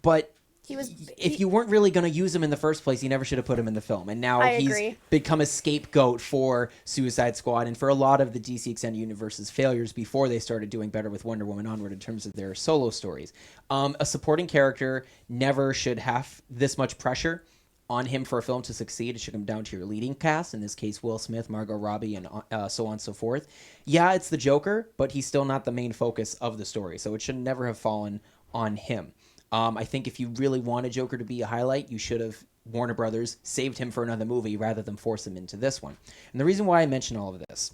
but if you weren't really going to use him in the first place, you never should have put him in the film. And now I he's agree. become a scapegoat for Suicide Squad and for a lot of the DC Extended Universe's failures before they started doing better with Wonder Woman onward in terms of their solo stories. A supporting character never should have this much pressure on him for a film to succeed. It should come down to your leading cast, in this case Will Smith, Margot Robbie, and so on and so forth. Yeah, it's the Joker, but he's still not the main focus of the story, so it should never have fallen on him. I think if you really wanted Joker to be a highlight, you should have, Warner Brothers, saved him for another movie rather than force him into this one. And the reason why I mention all of this,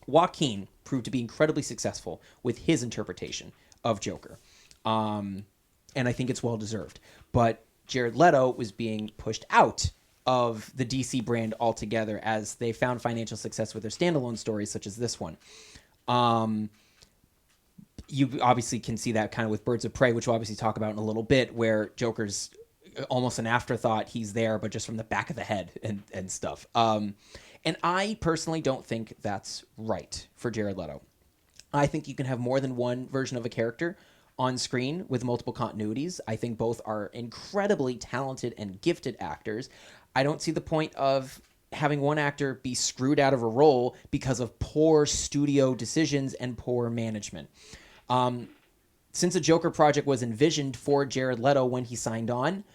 Joaquin proved to be incredibly successful with his interpretation of Joker. And I think it's well-deserved. But Jared Leto was being pushed out of the DC brand altogether as they found financial success with their standalone stories, such as this one. You obviously can see that kind of with Birds of Prey, which we'll obviously talk about in a little bit, where Joker's almost an afterthought. He's there, but just from the back of the head and stuff. And I personally don't think that's right for Jared Leto. I think you can have more than one version of a character on screen with multiple continuities. I think both are incredibly talented and gifted actors. I don't see the point of having one actor be screwed out of a role because of poor studio decisions and poor management. Since the Joker project was envisioned for Jared Leto when he signed on,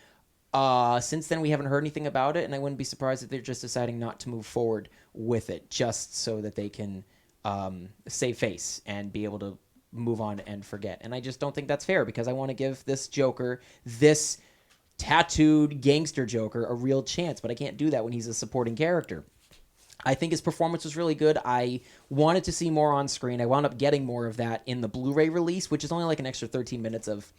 since then we haven't heard anything about it, and I wouldn't be surprised if they're just deciding not to move forward with it, just so that they can save face and be able to move on and forget. And I just don't think that's fair, because I want to give this Joker, this tattooed gangster Joker, a real chance, but I can't do that when he's a supporting character. I think his performance was really good. I wanted to see more on screen. I wound up getting more of that in the Blu-ray release, which is only like an extra 13 minutes of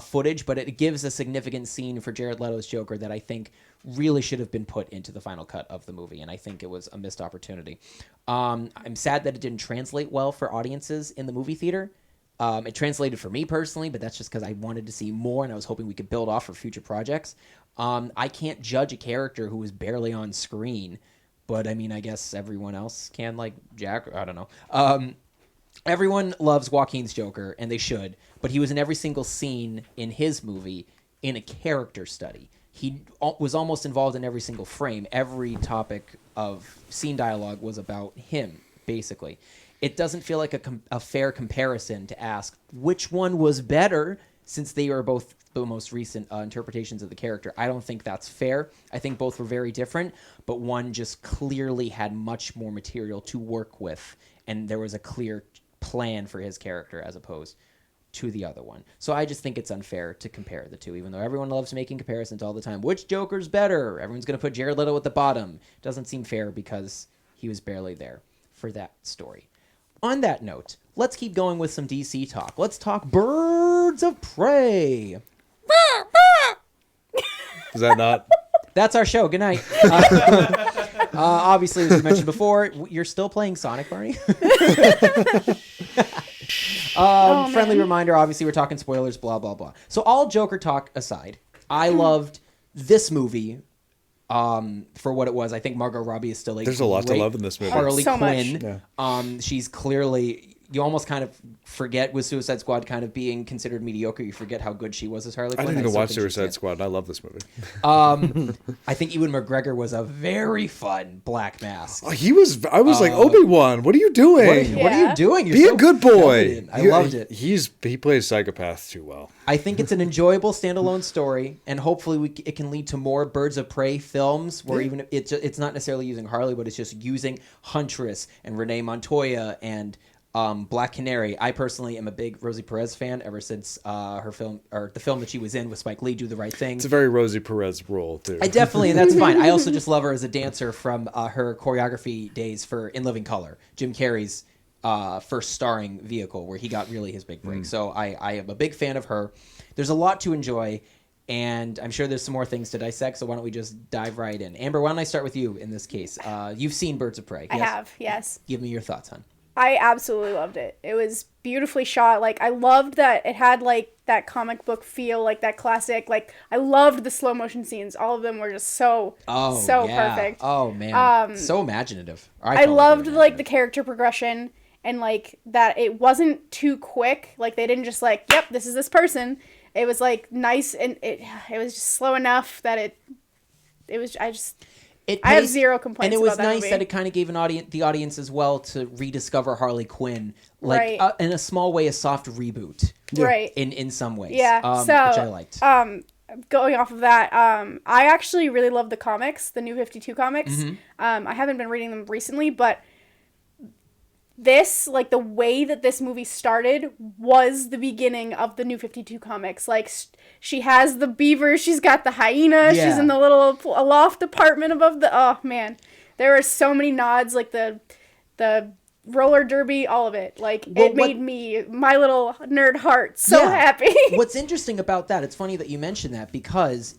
footage, but it gives a significant scene for Jared Leto's Joker that I think really should have been put into the final cut of the movie, and I think it was a missed opportunity. I'm sad that it didn't translate well for audiences in the movie theater. It translated for me personally, but that's just because I wanted to see more, and I was hoping we could build off for future projects. I can't judge a character who was barely on screen, but I mean, I guess everyone else can, like Jack. I don't know. Everyone loves Joaquin's Joker, and they should, but he was in every single scene in his movie in a character study. He was almost involved in every single frame. Every topic of scene dialogue was about him, basically. It doesn't feel like a fair comparison to ask which one was better, since they are both the most recent interpretations of the character. I don't think that's fair. I think both were very different, but one just clearly had much more material to work with, and there was a clear plan for his character as opposed to the other one. So I just think it's unfair to compare the two, even though everyone loves making comparisons all the time. Which Joker's better? Everyone's going to put Jared Leto at the bottom. Doesn't seem fair because he was barely there for that story. On that note, let's keep going with some DC talk. Let's talk Birds of Prey. Is that not? That's our show. Good night. Obviously, as we mentioned before, you're still playing Sonic, Barney. Friendly reminder, obviously, we're talking spoilers, blah, blah, blah. So all Joker talk aside, I loved this movie for what it was. I think Margot Robbie is still There's a lot to love in this movie. Harley So much. Quinn. She's clearly. You almost kind of forget with Suicide Squad kind of being considered mediocre. You forget how good she was as Harley Quinn. I didn't even still watch think she's Suicide good. Squad. I love this movie. I think Ewan McGregor was a very fun Black Mask. Oh, I was like, Obi-Wan, what are you doing? What are you Yeah. doing? You're Be so a good boy. feminine. I loved it. He plays psychopath too well. I think it's an enjoyable standalone story, and hopefully it can lead to more Birds of Prey films where even it's not necessarily using Harley, but it's just using Huntress and Renee Montoya and Black Canary. I personally am a big Rosie Perez fan ever since her film, or the film that she was in with Spike Lee, Do the Right Thing. It's a very Rosie Perez role too. I definitely, and that's fine. I also just love her as a dancer from her choreography days for In Living Color, Jim Carrey's first starring vehicle, where he got really his big break. So I am a big fan of her. There's a lot to enjoy, and I'm sure there's some more things to dissect, so why don't we just dive right in. Amber, why don't I start with you in this case? You've seen Birds of Prey. I Yes? have, yes. Give me your thoughts, hon. I absolutely loved it. It was beautifully shot. Like, I loved that it had, like, that comic book feel, like, that classic. Like, I loved the slow motion scenes. All of them were just so perfect. Oh, man. So imaginative. I loved, like, the character progression and, like, that it wasn't too quick. Like, they didn't just, like, yep, this is this person. It was, like, nice, and it was just slow enough that it was, I have zero complaints. And it was about that nice movie. that it kind of gave the audience as well to rediscover Harley Quinn, like Right. in a small way, a soft reboot, Right. In some ways, Yeah. which So, I liked. Going off of that, I actually really love the comics, the New 52 comics. Mm-hmm. I haven't been reading them recently, but this, like, the way that this movie started was the beginning of the New 52 comics. Like, she has the beaver, she's got the hyena, Yeah. she's in the little loft apartment above the, oh man. There are so many nods, like the roller derby, all of it. Like, it made me, my little nerd heart, so happy. What's interesting about that, it's funny that you mentioned that, because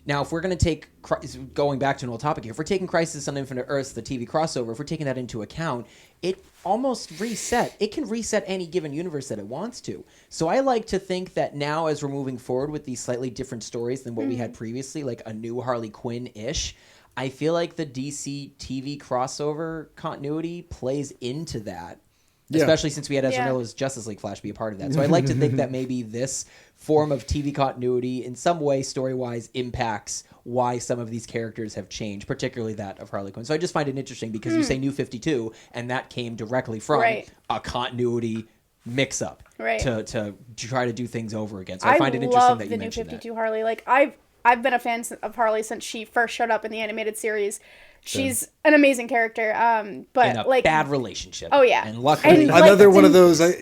now, if we're going to take, going back to an old topic here, if we're taking Crisis on Infinite Earths, the TV crossover, if we're taking that into account, it almost it can reset any given universe that it wants to. So I like to think that now, as we're moving forward with these slightly different stories than what we had previously, like a new Harley Quinn-ish, I feel like the DC TV crossover continuity plays into that. Yeah. Especially since we had Ezra Yeah. Miller's Justice League Flash be a part of that. So I like to think that maybe this form of TV continuity in some way, story-wise, impacts why some of these characters have changed, particularly that of Harley Quinn. So I just find it interesting because you say New 52, and that came directly from Right. a continuity mix-up Right. to try to do things over again. So I find it interesting that you the New mentioned 52 Harley. Like, I've been a fan of Harley since she first showed up in the animated series. She's an amazing character. But in a like, bad relationship. Oh, yeah. And luckily, And, like, Another one of didn't- those.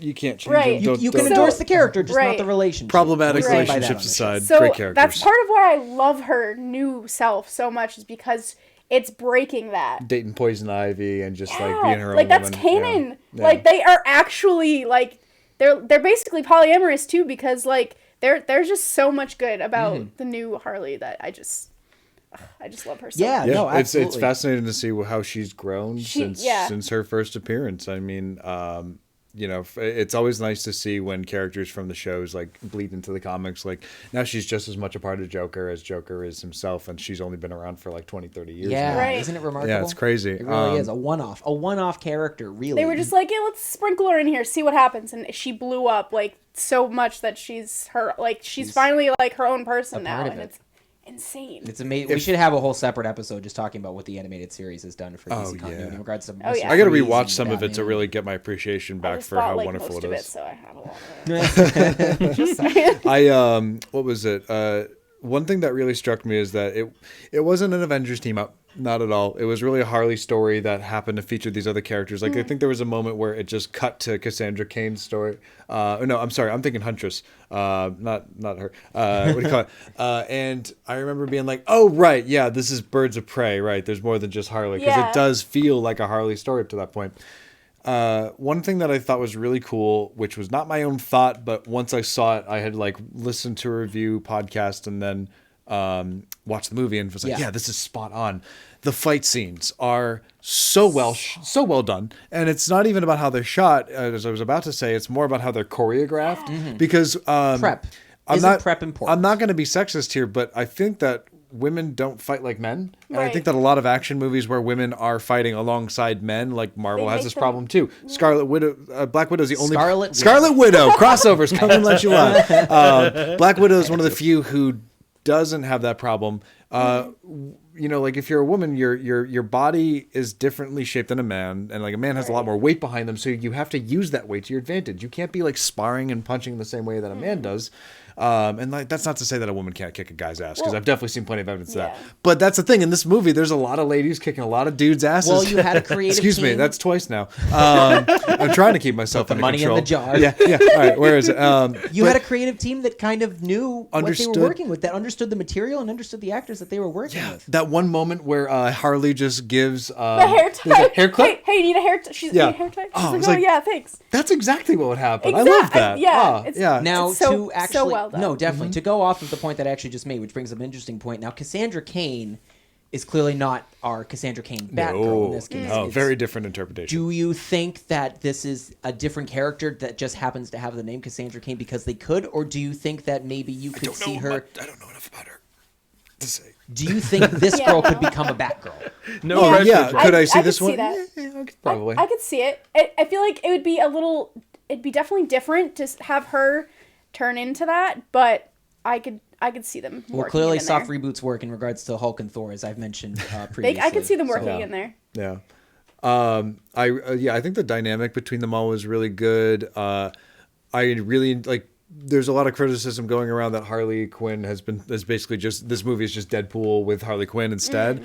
You can't change Right. them. you can Don't- endorse the character, just not Right. the relationship. problematic We stand by that on relationships the show. aside. So Great characters. that's part of why I love her new self so much, is because it's breaking that. Dating Poison Ivy and just like Yeah, being her like own that's woman. Kanan. Yeah. Like, they are actually, like, they're basically polyamorous too, because, like, there's just so much good about the new Harley that I just love her so Yeah, much. Yeah, no, it's absolutely. fascinating to see how she's grown since her first appearance. I mean, it's always nice to see when characters from the shows like bleed into the comics. Like now she's just as much a part of Joker as Joker is himself, and she's only been around for like 20, 30 years Yeah, now. Right. isn't it remarkable? Yeah, it's crazy. It really is a one-off character. Really, They were just like, yeah, let's sprinkle her in here, see what happens, and she blew up like so much that she's finally like her own person now, part of and it. it's insane. It's amazing. We should have a whole separate episode just talking about what the animated series has done for DC continuity in regards to. Oh, yeah. I got to Freeze rewatch and some of it to Batman. really get my appreciation I back just for bought, how like, wonderful most it of is. so I have a lot of it. Just saying. What was it? One thing that really struck me is that it wasn't an Avengers team up, not at all. It was really a Harley story that happened to feature these other characters. Like I think there was a moment where it just cut to Cassandra Cain's story. No, I'm sorry, I'm thinking Huntress, not her. What do you call it? And I remember being like, oh right, yeah, this is Birds of Prey, right? There's more than just Harley, because Yeah. it does feel like a Harley story up to that point. One thing that I thought was really cool, which was not my own thought, but once I saw it, I had like listened to a review podcast and then watched the movie and was like, yeah, this is spot on. The fight scenes are so well done, and it's not even about how they're shot. As I was about to say, it's more about how they're choreographed because Prep. I'm Isn't not prep important? I'm not going to be sexist here, but I think that women don't fight like men, and I Right. think that a lot of action movies where women are fighting alongside men, like Marvel, They has make this them- problem too. Scarlet Widow, Black Widow is the only Scarlet Widow crossovers. Come and let you on. Black Widow is one of the few who doesn't have that problem. You know, like if you're a woman, your body is differently shaped than a man, and like a man has a lot more weight behind them, so you have to use that weight to your advantage. You can't be like sparring and punching the same way that a man does. And like that's not to say that a woman can't kick a guy's ass, because Well, I've definitely seen plenty of evidence of that. yeah. But that's the thing, in this movie, there's a lot of ladies kicking a lot of dudes' asses. Well, you had a creative Excuse me, team. that's twice now. I'm trying to keep myself the under money in control. the jar. Yeah. All right, where is it? You had a creative team that kind of knew what they Understood. were working with, that understood the material and understood the actors that they were working with. That one moment where Harley just gives The hair there's tie. a hair clip. Hey, you need a hair tie? She's Yeah. need a hair tie? She's Oh, like, it's oh like- yeah, thanks. That's exactly what would happen. I Exact- love that. yeah, Ah, it's- yeah. Now, It's so- to so actually, well done. no, definitely to go off of the point that I actually just made, which brings up an interesting point. Now, Cassandra Cain is clearly not our Cassandra Cain Batgirl in this case. No, It's- very different interpretation. Do you think that this is a different character that just happens to have the name Cassandra Cain because they could, or do you think that maybe you could see her? I don't know enough about her to say. Do you think this Yeah, girl could no. become a Batgirl? No Yeah. pressure. Yeah, Jack. could I I see could this see one? that. Yeah, probably. I could see it. I feel like it would be it'd be definitely different to have her turn into that, but I could see them. Well, working clearly, it in soft there. reboots work in regards to Hulk and Thor, as I've mentioned previously. I could see them working Yeah. in there. Yeah. I think the dynamic between them all was really good. I really like. There's a lot of criticism going around that Harley Quinn has basically just, this movie is just Deadpool with Harley Quinn instead.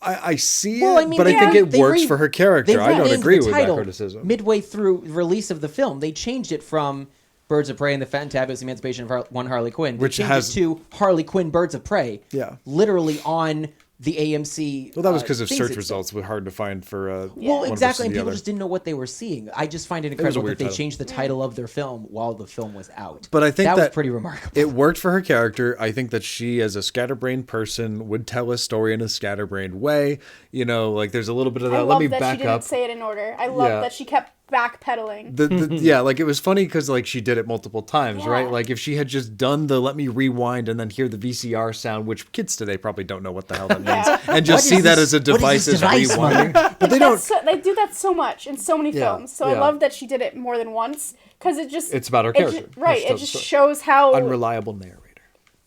I see Well, it, I mean, but I think it they works for her character. they I don't renamed agree the with that title criticism. Midway through release of the film, they changed it from Birds of Prey and the Fantabulous Emancipation of One Harley Quinn, Which changed has- it to Harley Quinn Birds of Prey. Yeah. Literally on the AMC. Well, that was because of things search itself. results were hard to find for. Well, one exactly, versus and the people other. just didn't know what they were seeing. I just find it was a incredible that weird they title. changed the title of their film while the film was out. But I think that was that pretty remarkable. It worked for her character. I think that she, as a scatterbrained person, would tell a story in a scatterbrained way. You know, like there's a little bit of that. I Let love me that she back didn't up. say it in order. I love Yeah. that she kept backpedaling. Yeah, like it was funny because like she did it multiple times, Yeah. right? Like if she had just done the let me rewind and then hear the VCR sound, which kids today probably don't know what the hell that means, Yeah. and just What see is that this- as a what is device this as device, rewinding. But they don't. They do that so much in so many Yeah, films. So yeah. I love that she did it more than once because it just It's about her it ju- character. right? That's It just so- shows how Unreliable narrator.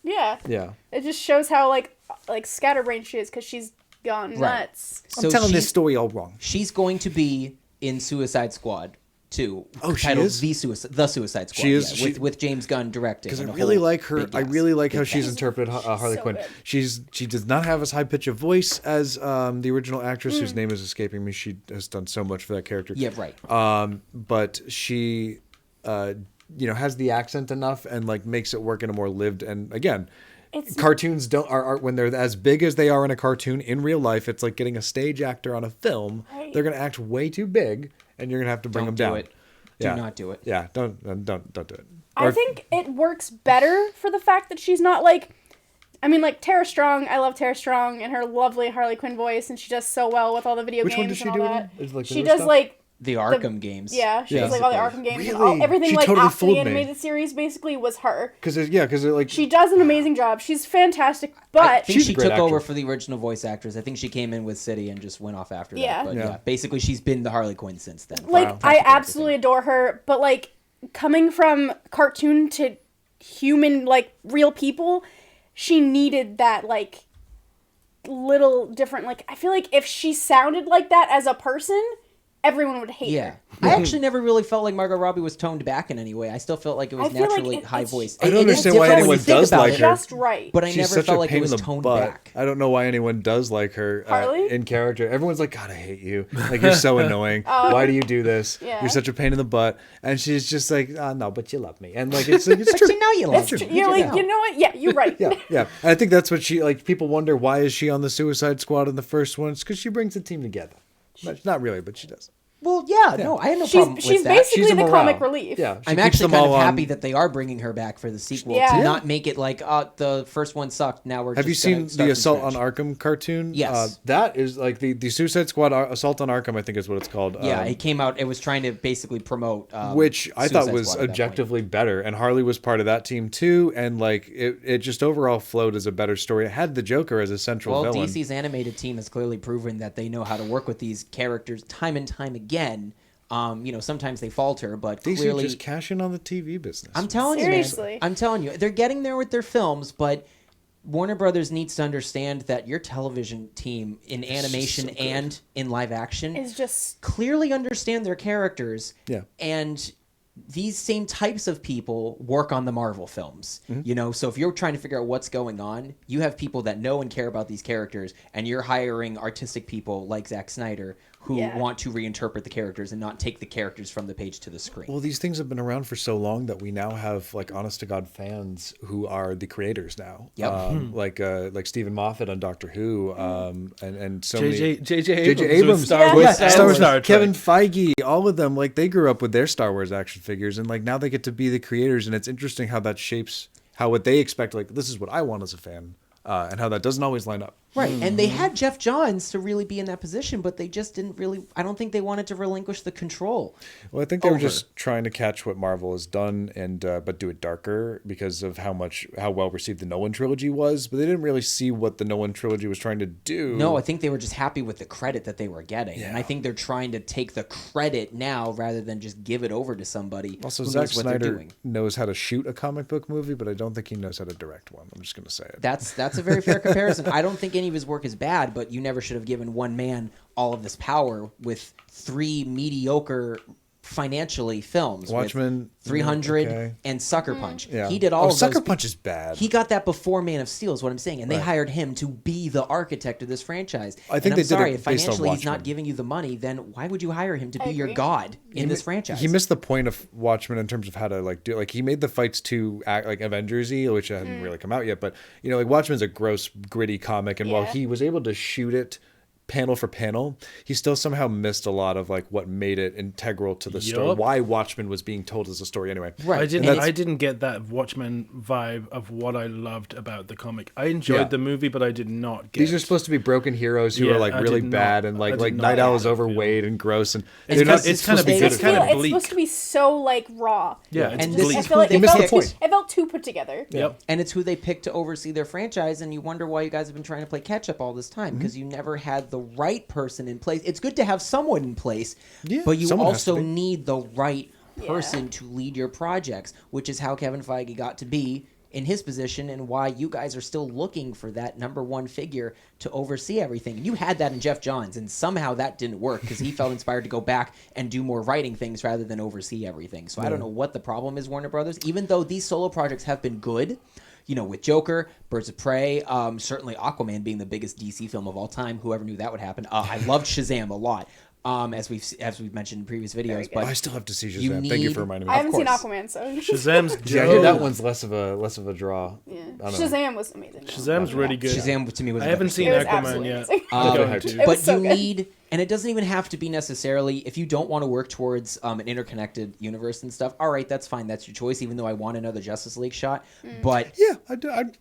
yeah. Yeah. It just shows how like scatterbrained she is because she's gone Right. nuts. So I'm telling she- this story all wrong. She's going to be in Suicide Squad 2. Oh, she titled is? The Suicide Squad. She is- yeah, she- with James Gunn directing. Because I and a really whole like her. big I cast. really like how Big she's cast. interpreted Harley so Quinn. good. She does not have as high pitch a voice as the original actress whose name is escaping me. She has done so much for that character. Yeah, right. But she, has the accent enough and like makes it work in a more lived. And again, It's cartoons are when they're as big as they are in a cartoon in real life. It's like getting a stage actor on a film. Right. They're gonna act way too big, and you're gonna have to bring Don't them do down. it. Do not do it. Yeah, don't do it. I Or- think it works better for the fact that she's not like. I mean, like Tara Strong. I love Tara Strong and her lovely Harley Quinn voice, and she does so well with all the video Which one games does she and do all again? that. Is it like the She new does stuff? like The Arkham games. yeah, she Yeah. does like all the Basically. Arkham games. And Really? everything She like totally after fooled the me. animated series basically was her. Because like She does an amazing job. She's fantastic, I but think She's she a great took over actress. for the original voice actress. I think she came in with City and just went off after Yeah. that. But Yeah. yeah, basically she's been the Harley Quinn since then. like Wow. I absolutely adore her. But like coming from cartoon to human, like real people, she needed that like little different. Like I feel like if she sounded like that as a person, everyone would hate Yeah. her. I actually never really felt like Margot Robbie was toned back in any way. I still felt like it was I feel like naturally it- high it's- voice. I don't It is understand why different when anyone you think does about like it, her. Just right. But I she's never such felt a like pain it was in the toned butt. back. I don't know why anyone does like her Harley? in character. Everyone's like, God, I hate you. Like you're so annoying. Why do you do this? Yeah. You're such a pain in the butt. And she's just like, no, but you love me. And like it's it's But true. you know you love It's her. tr- You you're just like, know. you know what? Yeah, you're right. Yeah, yeah. And I think that's what she like. People wonder why is she on the Suicide Squad in the first one? It's because she brings the team together. Not really, but she does. Well, yeah, no, I had no She's problem with she's that. basically She's a the morale. comic relief. Yeah, she I'm keeps actually them kind of all happy on- that they are bringing her back for the sequel Yeah. to Yeah. not make it like the first one sucked. Now we're Have you just gonna seen start the from Assault on scratch. Arkham cartoon? Yes. That is like the Suicide Squad Assault on Arkham, I think is what it's called. Yeah, it came out. It was trying to basically promote, which I thought Suicide was Squad at that point. objectively better, and Harley was part of that team too, and like it just overall flowed as a better story. It had the Joker as a central Well, villain. DC's animated team has clearly proven that they know how to work with these characters time and time again. Sometimes they falter, but DC clearly, just cash in on the TV business. I'm telling you, Seriously. man. I'm telling you, they're getting there with their films, but Warner Brothers needs to understand that your television team in animation and in live action Is just clearly understand their characters. Yeah. And these same types of people work on the Marvel films. So if you're trying to figure out what's going on, you have people that know and care about these characters, and you're hiring artistic people like Zack Snyder who Yeah. want to reinterpret the characters and not take the characters from the page to the screen. Well, these things have been around for so long that we now have like honest to god fans who are the creators now. Yep. Like Stephen Moffat on Doctor Who, and so J.J. many Abrams, Abrams, with Star with Wars, Star and Wars, Star Trek. Kevin Feige, all of them, like they grew up with their Star Wars action figures, and like now they get to be the creators, and it's interesting how that shapes how what they expect. Like this is what I want as a fan, and how that doesn't always line up. Right, and they had Jeff Johns to really be in that position, but they just didn't really. I don't think they wanted to relinquish the control. Well, I think they were Over. just trying to catch what Marvel has done, and but do it darker because of how well received the Nolan trilogy was. But they didn't really see what the Nolan trilogy was trying to do. No, I think they were just happy with the credit that they were getting, and I Yeah. think they're trying to take the credit now rather than just give it over to somebody Also, who Zack knows what they're Snyder doing. knows how to shoot a comic book movie, but I don't think he knows how to direct one. I'm just going to say it. That's a very fair comparison. I don't think any of his work is bad, but you never should have given one man all of this power with 3 mediocre financially films. Watchmen, with 300 okay. and Sucker Punch. Yeah. He did all of Sucker those. Punch is bad. He got that before Man of Steel is what I'm saying, and they Right. hired him to be the architect of this franchise. I think and I'm they did it sorry, if based on financially he's not Watchmen. giving you the money, then why would you hire him to be your agree. god in this franchise? He missed the point of Watchmen in terms of how to like do like he made the fights too act like Avengers-y, which hadn't really come out yet. But like Watchmen's a gross, gritty comic, and while Yeah. he was able to shoot it panel for panel, he still somehow missed a lot of like what made it integral to the story. Yup. Why Watchmen was being told as a story anyway. Right. I didn't get that Watchmen vibe of what I loved about the comic. I enjoyed Yeah. the movie, but I did not get. These are supposed to be broken heroes who Yeah, are like I really did bad not- and I like did not Night Owl is get that overweight and gross and It's they're not. kind- It's it's supposed to be kind good. of It's, kind of it's bleak. supposed to be so like raw. Yeah, it's And bleak. this I is feel like They it missed felt, the point. it felt too put together. Yep. And it's who they picked to oversee their franchise, and you wonder why you guys have been trying to play catch up all this time because you never had the right person in place. It's good to have someone in place, Yeah, but you someone has to also be. need the right Yeah. person to lead your projects, which is how Kevin Feige got to be in his position and why you guys are still looking for that number one figure to oversee everything. You had that in Jeff Johns, and somehow that didn't work because he felt inspired to go back and do more writing things rather than oversee everything. So I don't know what the problem is, Warner Brothers. Even though these solo projects have been good, with Joker, Birds of Prey, certainly Aquaman being the biggest DC film of all time. Whoever knew that would happen. I loved Shazam a lot, as we've mentioned in previous videos. But I still have to see Shazam. you Thank you need- for reminding me. I haven't seen course. Aquaman, so Shazam's Yeah, I hear that dope. one's less of a draw. yeah. I don't know. Shazam was amazing. though. Shazam's really good. Shazam to me was. I a haven't better seen It was Aquaman absolutely yet. amazing. I'm going It to. was but so you good. need, and it doesn't even have to be necessarily, if you don't want to work towards an interconnected universe and stuff, all right, that's fine, that's your choice, even though I want another Justice League shot. But Yeah,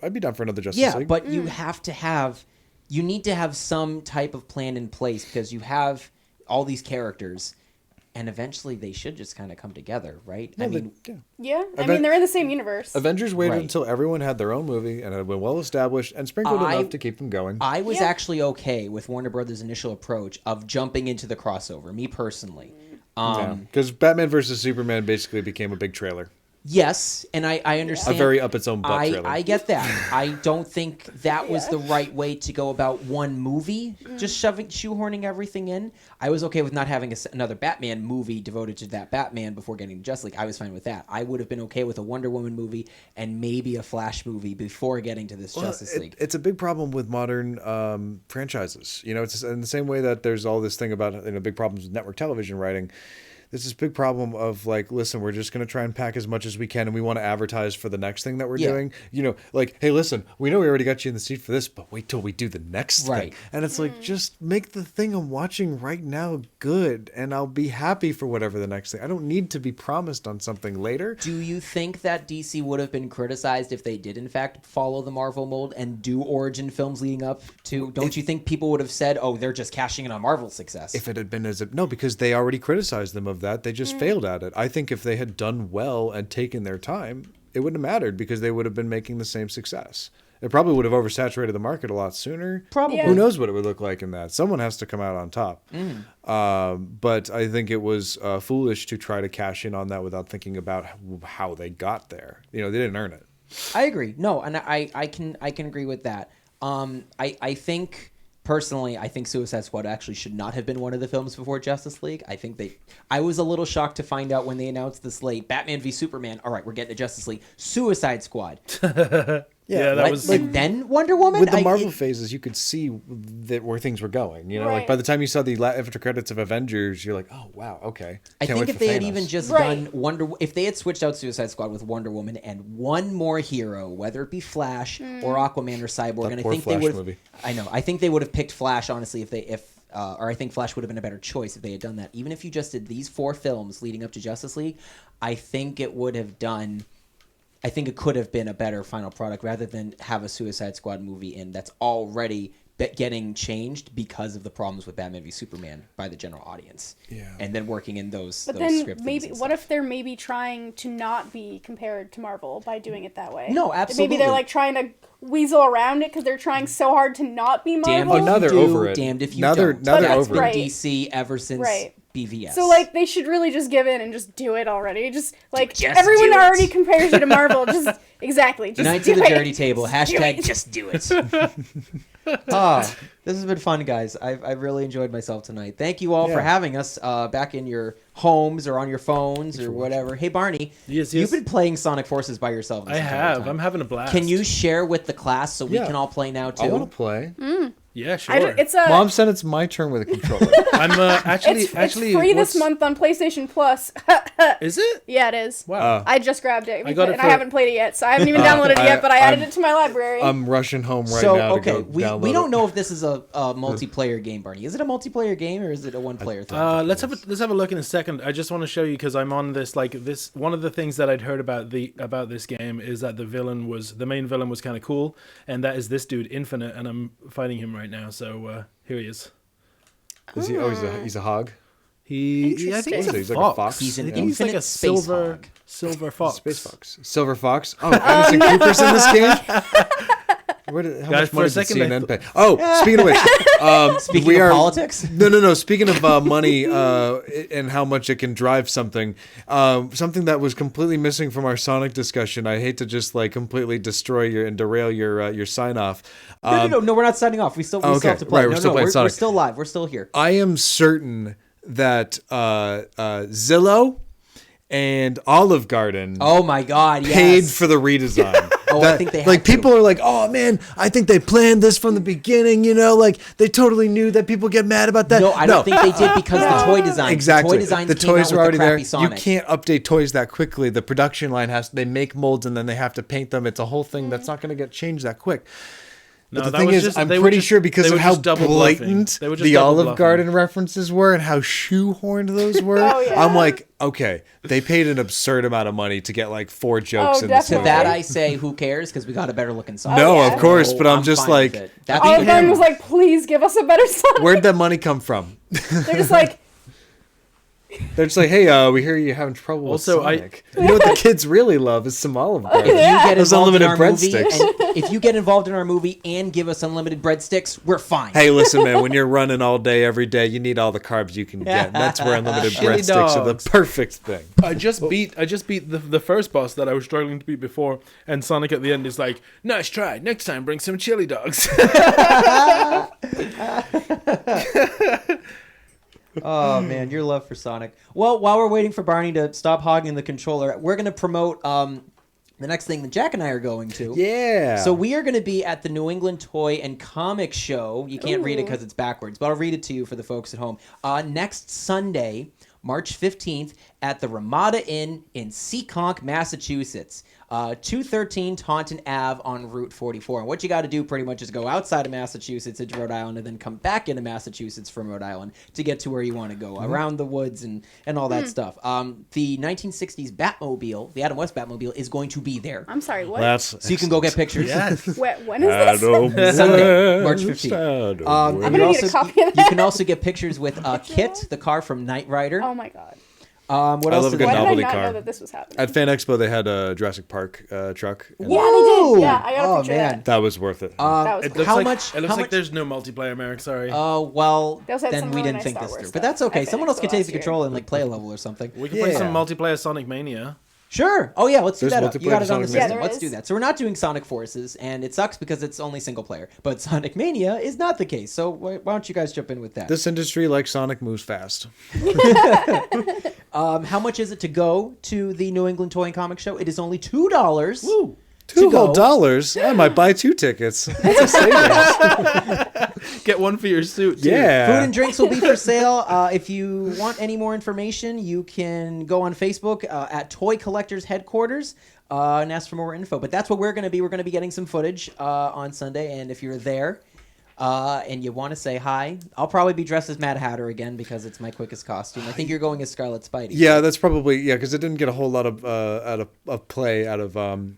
I'd be down for another Justice yeah, League. but you need to have some type of plan in place because you have all these characters, and eventually they should just kind of come together, right? I mean, Yeah, I Aven- mean they're in the same universe. Avengers waited Right. until everyone had their own movie and had been well established and sprinkled enough to keep them going. I was Yeah. actually okay with Warner Brothers' initial approach of jumping into the crossover, me personally. Because Batman versus Superman basically became a big trailer, Yes, and I a understand. very up its own butt trailer. I get that. I don't think that was Yeah. the right way to go about one movie, just shoehorning everything in. I was okay with not having another Batman movie devoted to that Batman before getting to Justice League. I was fine with that. I would have been okay with a Wonder Woman movie and maybe a Flash movie before getting to this Justice League. It's a big problem with modern franchises. It's in the same way that there's all this thing about big problems with network television writing. there's this big problem of like, listen, we're just going to try and pack as much as we can, and we want to advertise for the next thing that we're doing. You know, like, hey, listen, we know we already got you in the seat for this, but wait till we do the next thing. And it's like, just make the thing I'm watching right now good, and I'll be happy for whatever the next thing. I don't need to be promised on something later. Do you think that DC would have been criticized if they did in fact follow the Marvel mold and do origin films leading up to? Don't you think people would have said, "Oh, they're just cashing in on Marvel's success"? If it had been no, because they already criticized them of that. They just failed at it. I think if they had done well and taken their time, it wouldn't have mattered because they would have been making the same success. It probably would have oversaturated the market a lot sooner. Probably. Yeah. Who knows what it would look like in that? Someone has to come out on top. But I think it was foolish to try to cash in on that without thinking about how they got there. You know, they didn't earn it. I agree. No, and I can agree with that. I think personally, I think Suicide Squad actually should not have been one of the films before Justice League. I was a little shocked to find out when they announced this late. Batman v Superman. All right, we're getting to Justice League. Suicide Squad. Yeah, that Like, was like then Wonder Woman. With the Marvel phases, you could see where things were going. You know, like Right. by the time you saw the after credits of Avengers, you're like, oh wow, okay. I Can't think wait if for they had Thanos. even just Right. done if they had switched out Suicide Squad with Wonder Woman and one more hero, whether it be Flash or Aquaman or Cyborg, That and I poor think Flash they would. movie. I know. I think they would have picked Flash honestly or I think Flash would have been a better choice if they had done that. Even if you just did these 4 films leading up to Justice League, I think it would have done. I think it could have been a better final product rather than have a Suicide Squad movie in that's already getting changed because of the problems with Batman v Superman by the general audience. Yeah. And then working in those But those then script maybe things and what stuff. if they're maybe trying to not be compared to Marvel by doing it that way? No, absolutely. Maybe they're like trying to weasel around it because they're trying so hard to not be Damned Marvel. if Oh, now you they're do, over it. damned if you Now they're- don't. now they're That's over been it. DC ever since Right. BVS. So like they should really just give in and just do it already. Just like Just everyone do it. already compares you to Marvel. Just exactly. Just Night do to the it. dirty table. Hashtag it. just do it. This has been fun, guys. I've really enjoyed myself tonight. Thank you all for Yeah. having us back in your homes or on your phones or whatever. Hey, Barney. Yes, You've yes. been playing Sonic Forces by yourself. This I entire have. time. I'm having a blast. Can you share with the class so we Yeah. can all play now too? I want to play. Yeah, sure. It's a. Mom said it's my turn with a controller. I'm actually it's free this what's- month on PlayStation Plus. Is it? Yeah, it is. Wow. I just grabbed it, got it and I for- haven't played it yet, so I haven't even downloaded it yet. But I added I'm- it to my library. I'm rushing home right So now to okay, go we download don't it. know if this is a multiplayer game, Barney. Is it a multiplayer game or is it a one-player thing? Let's have a look in a second. I just want to show you because I'm on this this. One of the things that I'd heard about this game is that the main villain was kind of cool, and that is this dude Infinite, and I'm fighting him right now. So here he is. Is he? Oh, he's a hog. I think he's Interesting. a He's like a fox. fox. He's an I think he's like infinite a space silver hog. silver fox. Space fox. Silver fox. Oh, Anderson Cooper's in this game. How Guys, much for money a did second, I CNN pay? Oh, speaking of which, Speaking we of are politics? No. Speaking of money and how much it can drive something, something that was completely missing from our Sonic discussion. I hate to just like completely destroy and derail your sign off. No, we're not signing off. We still okay, have to play. right, we're still playing we're Sonic. still live. We're still here. I am certain that Zillow and Olive Garden Oh my God! Yes. paid for the redesign. Oh, I think they had like to. people are like, oh man, I think they planned this from the beginning. You know, like they totally knew that people get mad about that. No, I don't think they did because the toy design. Exactly. The toy designs The came toys out are with already the there. crappy Sonic. You can't update toys that quickly. The production line they make molds and then they have to paint them. It's a whole thing that's not going to get changed that quick. No, But the that thing was is, just- I'm they were pretty just- sure because they of were how just double bluffing. blatant They were just the double Olive bluffing. Garden references were and how shoehorned those were. Oh, yeah. I'm like, okay, they paid an absurd amount of money to get like 4 jokes Oh, in this To definitely. movie. that I say, who cares? Because we got a better looking Sonic. No, yeah. of course, but I'm I'm just fine like, with it. That's Olive good. Garden was like, please give us a better Sonic. where'd that money come from? They're just like, They're just like, hey, we hear you're having trouble Also, with Sonic. You know what the kids really love is some Olive Garden. If you get Those involved in unlimited our movie, breadsticks. and if you get involved in our movie and give us unlimited breadsticks, we're fine. Hey, listen, man, when you're running all day, every day, you need all the carbs you can get. And that's where unlimited Chili breadsticks are the dogs. perfect thing. I just beat the first boss that I was struggling to beat before, and Sonic at the end is like, "Nice try. Next time, bring some chili dogs." Oh man, your love for Sonic. Well, while we're waiting for Barney to stop hogging the controller, we're gonna promote the next thing that Jack and I are going to. Yeah. So we are going to be at the New England Toy and Comic Show. You can't read it because it's backwards, but I'll read it to you for the folks at home. Next Sunday, March 15th at the Ramada Inn in Seekonk, Massachusetts. 213 Taunton Ave on Route 44. And what you got to do pretty much is go outside of Massachusetts into Rhode Island and then come back into Massachusetts from Rhode Island to get to where you want to go, around the woods and all that stuff. The 1960s Batmobile, the Adam West Batmobile, is going to be there. I'm sorry, what? That's So you can go get pictures. Yes. When is this? Sunday, March 15th. I'm gonna need a copy of You that. can also get pictures with Kit, the car from Knight Rider. Oh my god. What I else? love a did good they Why have? did I novelty not car. know that this was happening? At Fan Expo, they had a Jurassic Park truck. And Yeah, they did. Woo! Yeah, I got a Oh, picture man. of that. that was worth it. That was It cool. looks How like, much- It looks how like much- there's no multiplayer, Merrick. Sorry. Oh, well, They also had then some we really didn't nice think Star this Wars through. stuff But that's okay. at Someone Fan else can Expo take last the year. control and like play a level or something. We can play some Yeah. multiplayer Sonic Mania. Sure. Oh yeah, let's do There's that. You got multiplayer it on the Sonic system. Mania. Yeah, Let's there do is. that. So we're not doing Sonic Forces, and it sucks because it's only single player. But Sonic Mania is not the case. So why don't you guys jump in with that? This industry, like Sonic, moves fast. How much is it to go to the New England Toy and Comic Show? It is only $2. Woo. $2 go. whole dollars? I might buy 2 tickets. That's a savings. Get one for your suit, too. Yeah. Food and drinks will be for sale. If you want any more information, you can go on Facebook at Toy Collectors Headquarters and ask for more info. But that's what we're going to be. We're going to be getting some footage on Sunday. And if you're there and you want to say hi, I'll probably be dressed as Mad Hatter again because it's my quickest costume. I think you're going as Scarlet Spidey. Yeah, that's probably because it didn't get a whole lot of play out of Then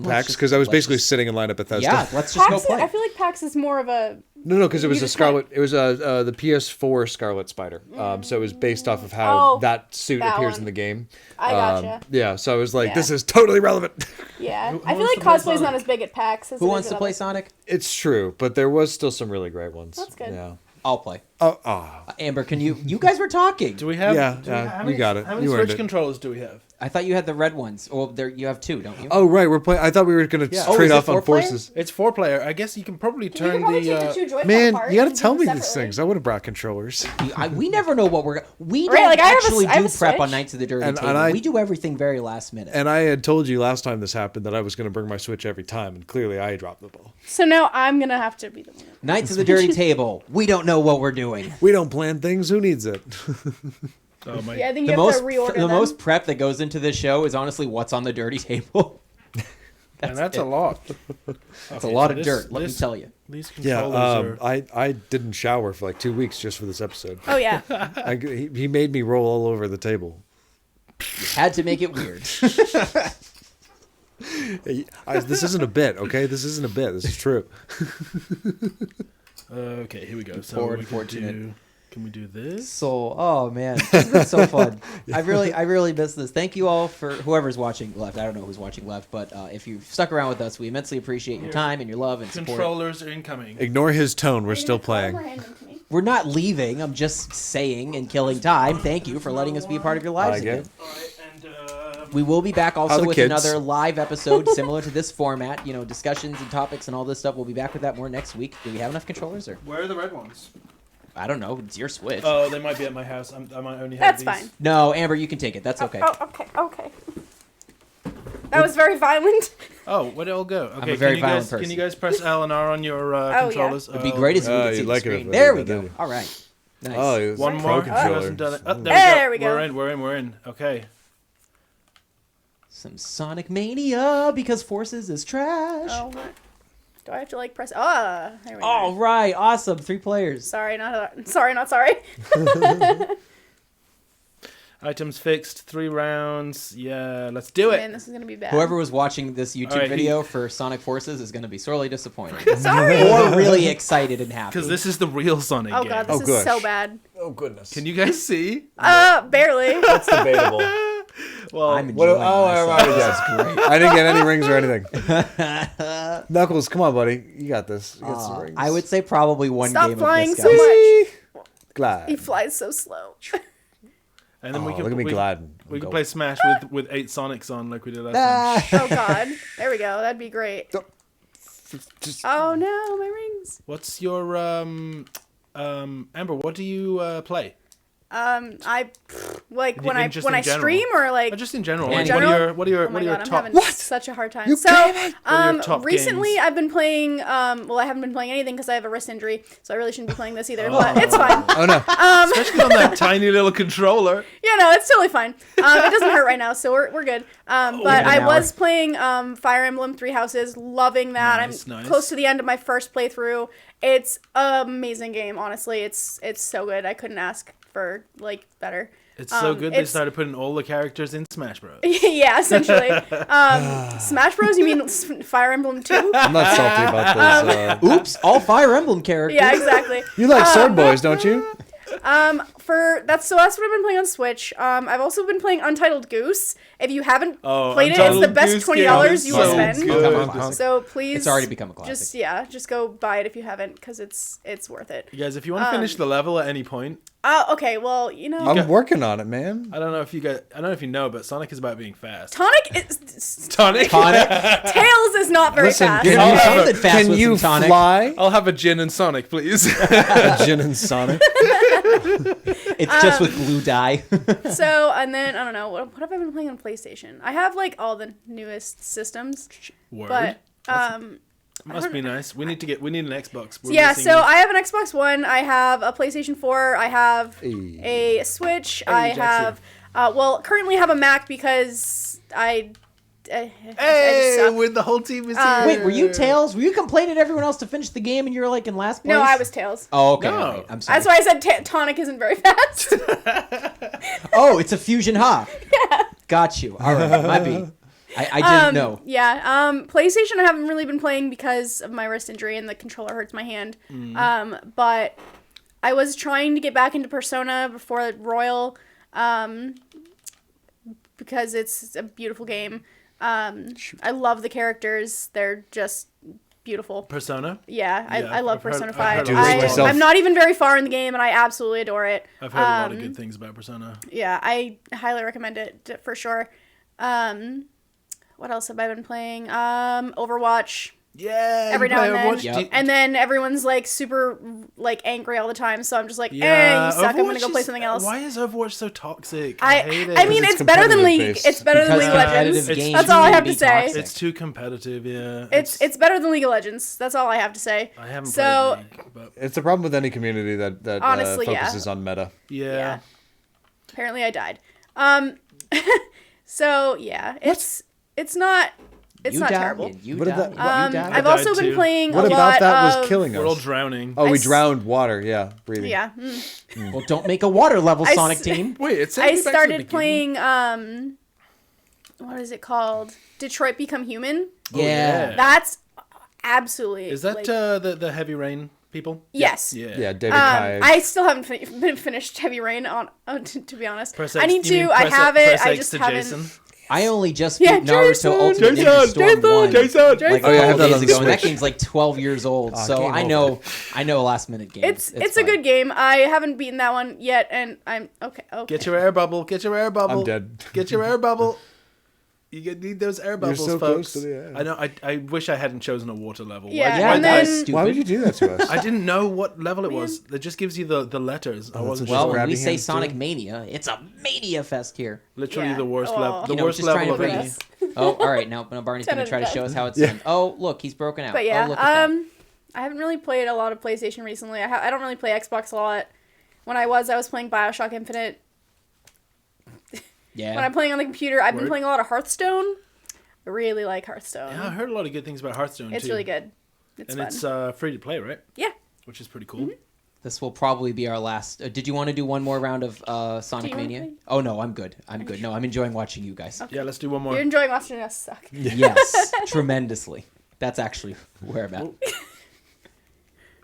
let's PAX just- because I was let's basically just- sitting in line at Bethesda. Yeah, let's just go PAX, play. I feel like PAX is more of a. No, because it was You a just Scarlet. It was the PS4 Scarlet Spider. So it was based off of how Oh, that suit that appears one. in the game. I gotcha. Yeah, so I was like, Yeah. this is totally relevant. Yeah, Who I feel wants like to play cosplay's not Sonic? as big at PAX. As Who it wants is to at play other- Sonic? It's true, but there was still some really great ones. That's good. Yeah. I'll play. Oh. Amber, can you? You guys were talking. Do we have? Yeah, do we have- yeah, how you many- got it. How many You earned Switch it. controllers do we have? I thought you had the red ones. Well, there you have 2, don't you? Oh right, we're playing. I thought we were gonna Oh, trade is it off on 4-player? forces. It's 4-player. I guess you can probably You turn could probably the. take the two Joy-Con Man, apart you gotta and tell do me them these separately. things. I would have brought controllers. We never know what we're. We Right, don't like, I have a- actually I have do a prep on Switch. Nights of the Dirty And Table. We do everything very last minute. And I had told you last time this happened that I was gonna bring my Switch every time, and clearly I dropped the ball. So now I'm gonna have to be the one. Nights of the Dirty Table. We don't know what we're doing. We don't plan things. Who needs it? Oh my! Yeah, I think The you most have to reorder the them. most prep that goes into this show is honestly what's on the dirty table. and that's a lot. That's a lot of dirt. Let me tell you. These Yeah, controllers are. I didn't shower for like 2 weeks just for this episode. Oh yeah. He made me roll all over the table. Had to make it weird. This isn't a bit, okay? This isn't a bit. This is true. Okay, here we go. So Poor we can unfortunate. do. Can we do this? So, oh man, it's been so fun. I really miss this. Thank you all for whoever's watching left. I don't know who's watching left, but if you've stuck around with us, we immensely appreciate your time and your love and support. Controllers are incoming. Ignore his tone. We're Are you still gonna call them or playing. hand them to me? We're not leaving. I'm just saying and killing time. Thank you for letting us be a part of your lives I get again. it. All right, and We will be back How also the with kids? another live episode similar to this format. You know, discussions and topics and all this stuff. We'll be back with that more next week. Do we have enough controllers, or where are the red ones? I don't know. It's your Switch. Oh, they might be at my house. I might only have That's these. fine. No, Amber, you can take it. That's okay. Okay. That was very violent. Oh, where'd it all go? Okay, a very can you violent guys, person. Can you guys press L and R on your yeah. controllers? It'd be great if we Oh, could see you'd the like it screen. if There they we go. did. All right. Nice. Oh, it was One a more. pro Who controller. hasn't done it? Oh, There we go. We're in. Okay. Some Sonic Mania because Forces is trash. Oh, what? Do I have to like press? There we go. All right. Awesome. 3 players. Sorry, not sorry. Items fixed. 3 rounds. Yeah, let's do it. Man, this is gonna be bad. Whoever was watching this YouTube All right, video for Sonic Forces is going to be sorely disappointed. Sorry. Or really excited and happy. Because this is the real Sonic Oh game. god, this Oh, is gosh. so bad. Oh goodness. Can you guys see? Barely. That's debatable. Well, I'm enjoying myself. yes, great. I didn't get any rings or anything. Knuckles, come on, buddy. You got this. You got some rings. I would say probably one Stop game flying of this, so guys. much. Glad. He flies so slow. and then we Oh, can look at me we, gliding. we I'm can go- play Smash with 8 Sonics on like we did last time. Oh god. There we go. That'd be great. Just- Oh no, my rings. What's your Amber? What do you play? I Like when I Just in general. stream or like Just in general. In Like, general? what are your Oh my what are your god, I'm top? having such a hard time. So, are your top recently games? I've been playing. Well, I haven't been playing anything because I have a wrist injury, so I really shouldn't be playing this either. But it's fine. Oh no. Especially on that tiny little controller. Yeah, no, it's totally fine. It doesn't hurt right now, so we're good. But I was playing Fire Emblem Three Houses, loving that. Nice, I'm nice. close to the end of my first playthrough. It's an amazing game, honestly. It's so good. I couldn't ask for like better. It's so good they it's- started putting all the characters in Smash Bros. Yeah, essentially. Smash Bros. You mean Fire Emblem 2? I'm not salty about those. Oops, all Fire Emblem characters. Yeah, exactly. You like Sword Boys, don't you? That's what I've been playing on Switch. I've also been playing Untitled Goose. If you haven't Oh, played it, it's the Untitled best Goose $20 game you will is so spend. good. Become a classic. So please, It's already become a classic. just go buy it if you haven't, because it's worth it. You guys, if you want to finish the level at any point, Oh, okay. Well, you know, I'm working on it, man. I don't know if you know, but Sonic is about being fast. Tonic is Tonic. Tails is not very Listen, fast. can I'll you, have something fast can with you some tonic. fly? I'll have a gin and Sonic, please. Jin and Sonic. It's just with blue dye. So, and then I don't know what have I been playing on PlayStation. I have like all the newest systems, Word. but Must be nice. We need an Xbox. We're yeah, missing- so I have an Xbox One, I have a PlayStation 4, I have Hey. a Switch, I Jackson. have, currently have a Mac because I just Hey, suck. with the whole team is here. Wait, were you Tails? Were you complaining to everyone else to finish the game and you were like in last place? No, I was Tails. Oh, okay. No. Alright, I'm sorry. That's why I said Tonic isn't very fast. Oh, it's a fusion ha. Yeah. Got you. All right, my B. I didn't know. Yeah, PlayStation I haven't really been playing because of my wrist injury and the controller hurts my hand. But I was trying to get back into Persona before Royal, because it's a beautiful game. I love the characters; they're just beautiful. Persona. Yeah, I love I've heard- Persona I've 5. heard a lot about myself. I'm not even very far in the game, and I absolutely adore it. I've heard a lot of good things about Persona. Yeah, I highly recommend it for sure. What else have I been playing? Overwatch. Yeah. Every you now play and then. Overwatch? Yep. And then everyone's like super like angry all the time, so I'm just like, Yeah, you suck. I'm gonna Overwatch go play is- something else. Why is Overwatch so toxic? I hate it. I mean, Because it's it's better than League. competitive-based. It's better than Because League of competitive Legends. games That's all I have can to be say. toxic. It's too competitive. Yeah. It's better than League of Legends. That's all I have to say. I haven't So played League, but It's the problem with any community that Honestly, yeah. focuses on meta. yeah. apparently I died. So yeah, it's not You not died, terrible. You What did died. that- You died. I've died also been too. playing What a about lot that of was killing We're all us? drowning. Oh, I we s- drowned water. Yeah, breathing. Yeah. Well, don't make a water level, I Sonic s- team. Wait, it I started playing what is it called? Detroit Become Human. yeah. That's absolutely Is that like, the Heavy Rain people? yes. Yeah. Yeah, David Kai. I still haven't finished Heavy Rain on to be honest. Press I X- need you mean to. I press have X- it. press I X just to haven't. Jason? I only just beat Yeah, Naruto Jason, Ultimate Ninja Jason, Storm 1 like Oh, yeah, I have that days on the ago, and that Switch. game's like 12 years old. So game I over. know last minute games. It's a fine. good game. I haven't beaten that one yet, and I'm okay. Get your air bubble. Get your air bubble. I'm dead. Get your air bubble. Need those air bubbles, so folks. close to the air. I know. I wish I hadn't chosen a water level. Yeah, Yeah, and that was then stupid. Why would you do that to us? I didn't know what level it was. It just gives you the letters. I wasn't Well, sure. when we Grabby say hands, Sonic too. Mania, it's a mania fest here. Literally Yeah. the worst Oh. level. The You know, worst just trying level to of bring any. us. Oh, all right. Now Barney's going to try to show us how it's done. Oh, look, he's broken out. But yeah, oh, look at that. I haven't really played a lot of PlayStation recently. I don't really play Xbox a lot. When I was playing BioShock Infinite. Yeah. When I'm playing on the computer, I've been Word. playing a lot of Hearthstone. I really like Hearthstone. Yeah, I heard a lot of good things about Hearthstone It's too. really good. It's And fun. it's free to play, right? Yeah. Which is pretty cool. This will probably be our last. Did you want to do one more round of Sonic you wanna Mania? play? Oh no, I'm good. I'm good. No, I'm enjoying watching you guys. Yeah, let's do one more. You're enjoying watching us suck. Yes, tremendously. That's actually where I'm at.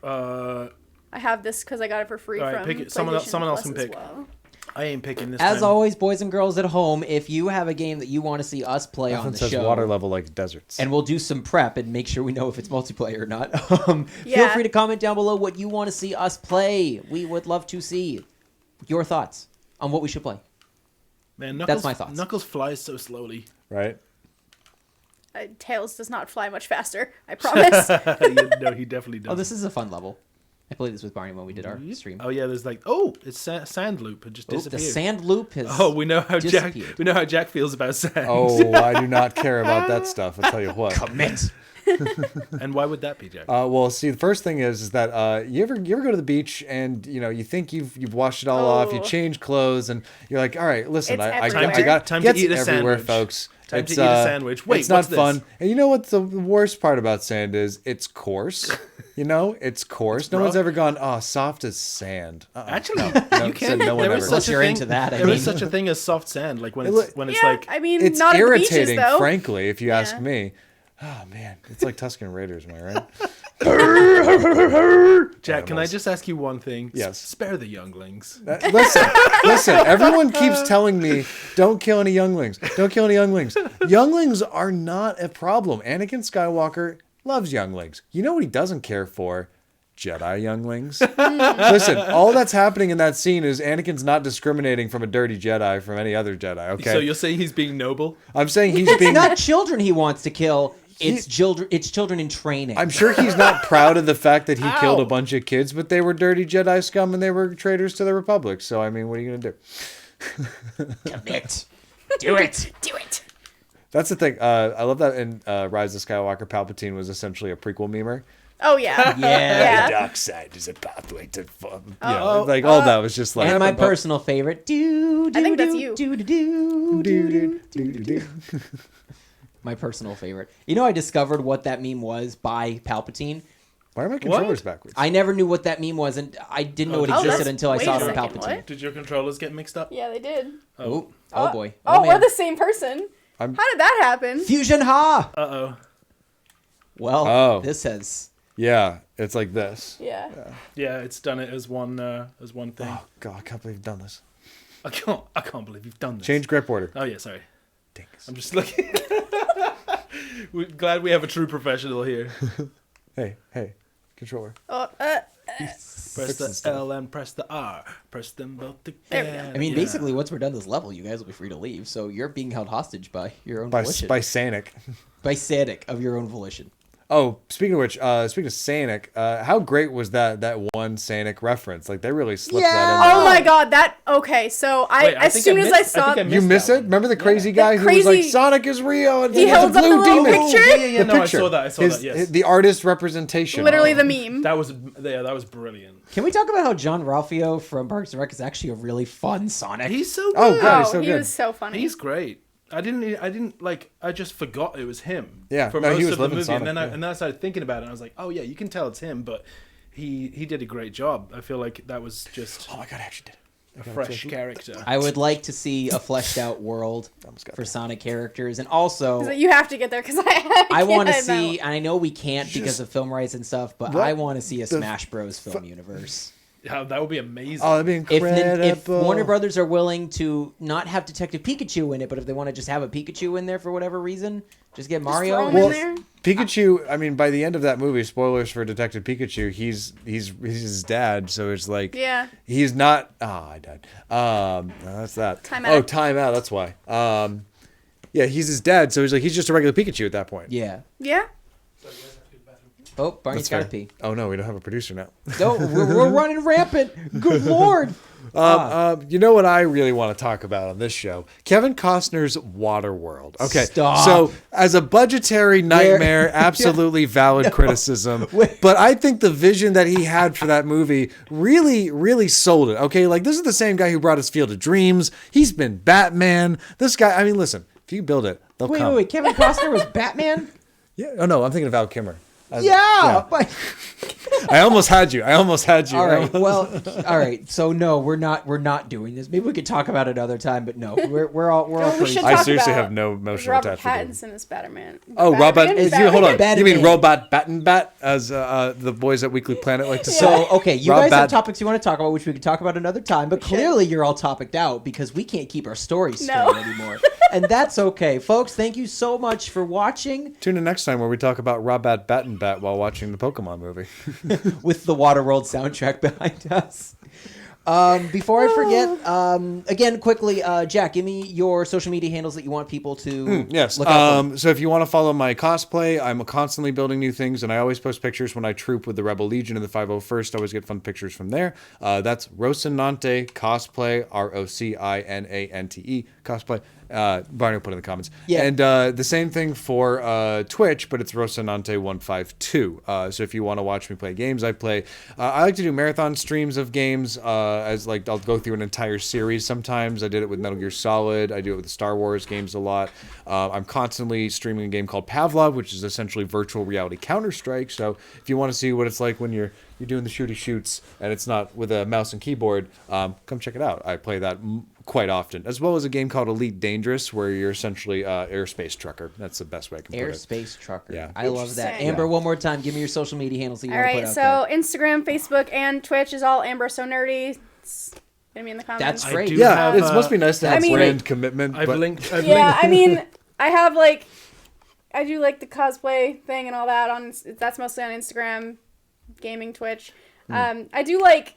I have this because I got it for free All right, from pick it. Someone else PlayStation can Plus as pick. well. I ain't picking this As time. always, boys and girls at home, if you have a game that you want to see us play on Nothing the says show, water level like deserts. and we'll do some prep and make sure we know if it's multiplayer or not. Feel Yeah. free to comment down below what you want to see us play. We would love to see your thoughts on what we should play. Man, Knuckles, my thoughts. Knuckles flies so slowly. right? Tails does not fly much faster. I promise. No, he definitely does. Oh, this is a fun level. I played this with Barney when we did our stream. Oh yeah, there's like it's sand loop. It just Oh, disappeared. the sand loop has. Oh, we know how disappeared. Jack feels about sand. Oh, I do not care about that stuff. I'll tell you what. Commit. And why would that be, Jack? Well, see, the first thing is that you ever go to the beach and you think you've washed it all off, you Oh. change clothes, and you're like, all right, listen, It's I everywhere. got Time to gets eat a everywhere, sandwich. folks. Time to eat a sandwich. Wait, it's not what's this? fun. And you know what the worst part about sand is? It's coarse. It's coarse. No one's rough. ever gone, oh, soft as sand. Actually, no, you said can. no one There is ever. such Unless a you're thing. into that, I There is mean. such a thing as soft sand. Like when It it's Yeah, like I mean, It's not irritating, at the beaches, though. frankly, if you ask Yeah. me. Oh man, it's like Tuscan Raiders, am I right? Jack. Can I Animals. just ask you one thing? Yes. Spare the younglings. Listen. Everyone keeps telling me, don't kill any younglings. Don't kill any younglings. Younglings are not a problem. Anakin Skywalker loves younglings. You know what he doesn't care for? Jedi younglings. Listen, all that's happening in that scene is Anakin's not discriminating from a dirty Jedi from any other Jedi. Okay, So you're saying he's being noble? I'm saying he's It's being. not children he wants to kill. It's children. It's children in training. I'm sure he's not proud of the fact that he killed a Ow. bunch of kids, but they were dirty Jedi scum and they were traitors to the Republic. So I mean, what are you gonna do? Commit. Do it. Do it. That's the thing. I love that in Rise of Skywalker, Palpatine was essentially a prequel memer. Oh yeah. Yeah. The dark side is a pathway to fun. Like all that was just like. And my personal favorite. Do, do, I think that's do, you. Do, do, do, do, do. My personal favorite. I discovered what that meme was by Palpatine. Why are my controllers backwards? I never knew what that meme was, and I didn't know it Oh, existed that's- until I wait saw a it on second, Palpatine. what? Did your controllers get mixed up? Yeah, they did. Oh boy. Oh, Oh, we're man. the same person. How did that happen? Fusion Ha! Uh-oh. Well, Oh. this has... Yeah, it's like this. Yeah. Yeah, it's done it as one thing. Oh God, I can't believe you've done this. I can't believe you've done this. Change grip order. Oh yeah, sorry. Dingus. I'm just looking. We're glad we have a true professional here. Hey, controller. Oh, Press Fixing the stuff. L and press the R. Press them both There we go. together. I mean, Yeah. basically, once we're done this level, you guys will be free to leave. So you're being held hostage by your own By volition. Sanic. By Sadic of your own volition. Oh, speaking of which, speaking of Sanic, how great was that one Sanic reference? Like they really slipped that in there. oh my god, that okay. So Wait, I as think soon I as missed- I I saw think I You missed miss that it? one. Remember the crazy The guy who was like, crazy- Sonic is real, and He there's holds a up the blue little demon. picture? Yeah, The no, picture. I saw that, yes. The artist representation. literally the meme. That was brilliant. Can we talk about how John Ralphio from Parks and Rec is actually a really fun Sonic? He's so good. Oh, God, he's Oh, so he good. was so funny. He's great. I just forgot it was him. Yeah, For no, he most was of the living movie, Sonic, and then yeah. and then I started thinking about it, and I was like, oh yeah, you can tell it's him, but he did a great job. I feel like that was just Oh my God, I actually did. a fresh character. I would like to see a fleshed out world Almost got for that. Sonic characters, and also You have to get there because I I want to can't, see. no. And I know we can't because of film rights and stuff, but What I want to see a the Smash Bros. Film universe. Yeah, that would be amazing. Oh, that'd be If incredible. Warner Brothers are willing to not have Detective Pikachu in it, but if they want to just have a Pikachu in there for whatever reason, just get Mario. throw him in in there. there. Pikachu, I mean, by the end of that movie, spoilers for Detective Pikachu, he's his dad, so it's like Yeah. he's not. I died. No, that's that. Time Oh, out. time out. That's why. Yeah, he's his dad, so he's just a regular Pikachu at that point. Yeah. Yeah. Oh, Barney's That's got to fair. pee. Oh no, we don't have a producer now. No, we're running rampant. Good lord. You know what I really want to talk about on this show? Kevin Costner's Waterworld. Okay, Stop. so as a budgetary nightmare, absolutely valid criticism. But I think the vision that he had for that movie really, really sold it. Okay, like this is the same guy who brought us Field of Dreams. He's been Batman. This guy, I mean, listen, if you build it, they'll come. Wait. Kevin Costner was Batman? Yeah. Oh no, I'm thinking of Val Kilmer. Yeah. But, I almost had you. all right. Well, all right. So no, we're not doing this. Maybe we could talk about it another time, but no, we're all we crazy. should I talk seriously about have no emotional Robert attachment to Pattinson as Batman. Oh, Robot! Hold on. Batman. You mean Robot Bat, as the boys at Weekly Planet like to say? So okay, you Rob guys have Bat- topics you want to talk about, which we could talk about another time. But clearly, you're all topicked out because we can't keep our stories straight No. anymore, and that's okay, folks. Thank you so much for watching Tune in next time where we talk about Robot Bat while watching the Pokemon movie. with the Waterworld soundtrack behind us. Before I forget, again, quickly, Jack, give me your social media handles that you want people to Yes. look out for. So if you want to follow my cosplay, I'm constantly building new things, and I always post pictures when I troop with the Rebel Legion and the 501st. I always get fun pictures from there. That's Rocinante Cosplay, Rocinante Cosplay. Barney will put it in the comments. Yeah. And the same thing for Twitch, but it's Rocinante152. So if you want to watch me play games, I like to do marathon streams of games. As like I'll go through an entire series sometimes. I did it with Metal Gear Solid. I do it with the Star Wars games a lot. I'm constantly streaming a game called Pavlov, which is essentially virtual reality Counter-Strike. So if you want to see what it's like when you're doing the shooty shoots and it's not with a mouse and keyboard, come check it out. I play that quite often, as well as a game called Elite Dangerous, where you're essentially airspace trucker. That's the best way I can put it. Airspace trucker. Yeah. I love that. Interesting. Amber, one more time, give me your social media handles that you All want to right, put out so there. Instagram, Facebook, and Twitch is all Amber So Nerdy. It's gonna be in the comments. That's great. do Yeah, have, it must be nice to have I mean- brand commitment. I've but linked. Yeah, I mean, I have like, I do like the cosplay thing and all that on. That's mostly on Instagram, gaming, Twitch. I do like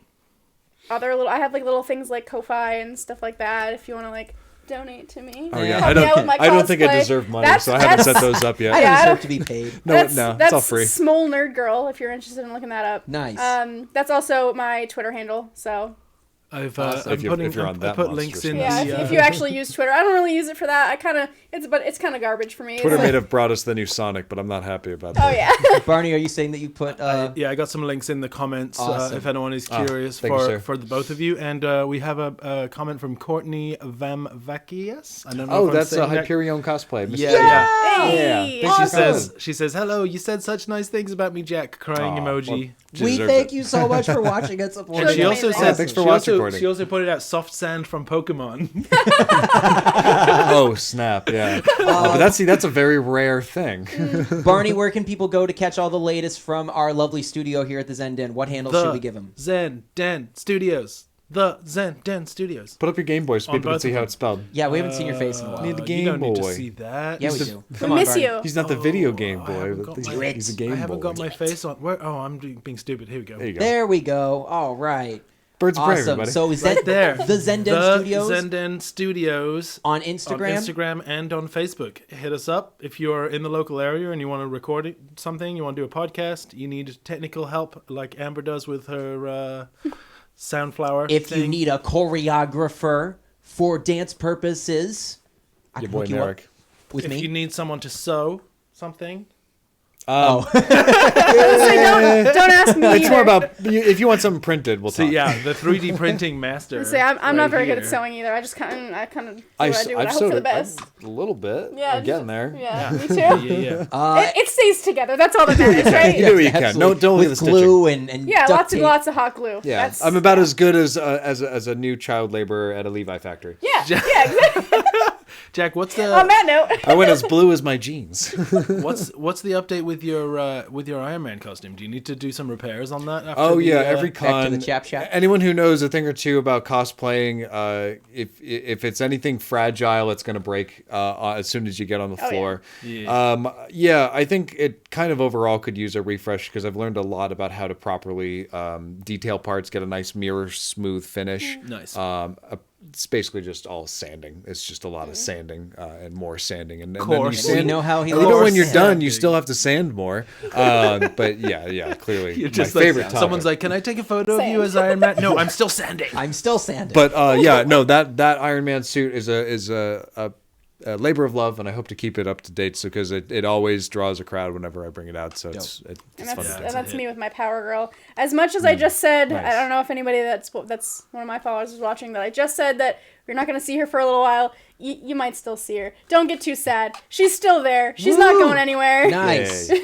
other little. I have like little things like Ko-fi and stuff like that. If you want to like donate to me. Oh yeah, Help me out with my I don't think I cosplay. deserve money, That's- so I haven't set that's- those up yet. I Yeah, I deserve don't- to be paid. No, that's it's all free. Small Nerd Girl. If you're interested in looking that up. Nice. That's also my Twitter handle. So I've Awesome. I'm If you're putting. on I that put monster links in yeah, the. if you actually use Twitter, I don't really use it for that. It's kind of garbage for me. It's Twitter like- may have brought us the new Sonic, but I'm not happy about Oh that. yeah. Barney, are you saying that you put... Yeah, I got some links in the comments Awesome. if anyone is curious thank you, sir. for the both of you. And we have a comment from Courtney Vamvakias. I don't know. Oh, if I'm that's a saying that- Hyperion cosplay. Mr. Yeah, J. yeah. Hey, Yeah. awesome. She says, "Hello. You said such nice things about me, Jack." Crying Aw, emoji. well, she we deserves thank it. you so much for watching and supporting. And she also amazing. said, Oh, thanks for she watch also, recording. she also pointed out soft sand from Pokemon. Oh snap! Yeah, but that's a very rare thing. Barney, where can people go to catch all the latest from our lovely studio here at the Zen Den? What handles should we give them? Zen Den Studios. The Zen Den Studios. Put up your Game Boy so On people can both see of how them. it's spelled. Yeah, we haven't seen your face in a while. Need the You Game don't need to Boy. see that. Yeah, we He's do. We Come on, miss Barney. you. He's not the video Oh, Game I Boy. haven't but got he's, my- he's a Game I Boy. haven't got my face on. Where? Oh, I'm being stupid. Here we go. There you go. There we go. All right. Birds of prey, Awesome. everybody. So is that Right there. the Zen Den The Studios Zen Den Studios on on Instagram? Instagram and on Facebook. Hit us up if you're in the local area and you want to record something. You want to do a podcast. You need technical help, like Amber does with her Soundflower. If you thing. need a choreographer for dance purposes, I Your can boy hook you up Merrick. with if me. you need someone to sew something. Oh, Don't ask me. It's more either. about if you want something printed, we'll So talk. yeah, the 3D printing master. Say I'm not very good at here. sewing either. I kind of do I, what I do and I hope sewed for the it best. a little bit. Yeah, I'm getting there. Yeah, me too. Yeah. It stays together. That's all that matters, right? You do what you can. absolutely. Don't leave with the glue and Yeah, duct tape. lots of hot glue. Yeah, That's, I'm about as good as a new child laborer at a Levi factory. Yeah, exactly. Jack, what's On the that note, I went as blue as my jeans. what's the update with your Iron Man costume? Do you need to do some repairs on that? After Oh the, yeah, every back to con. the chap shop? Anyone who knows a thing or two about cosplaying, if it's anything fragile, it's gonna break as soon as you get on the Oh, floor. Yeah. I think it kind of overall could use a refresh because I've learned a lot about how to properly detail parts, get a nice mirror smooth finish. Nice. It's basically just all sanding. It's just a lot of sanding and more sanding, and then you Course. sand. We know how he And even likes when you're to done, sand. you still have to sand more. But yeah, clearly You're my just favorite like, topic. someone's like, "Can I take a photo of Sand. you as Iron Man?" No, I'm still sanding. I'm still sanding. But yeah, no, that Iron Man suit is a labor of love, and I hope to keep it up to date. So because it always draws a crowd whenever I bring it out. So it's and fun. that's, to do. and that's me with my Power Girl. As much as I just said, I don't know if anybody that's one of my followers is watching, that I just said that we're not going to see her for a little while. You might still see her. Don't get too sad. She's still there. She's not going anywhere. Nice. Yay.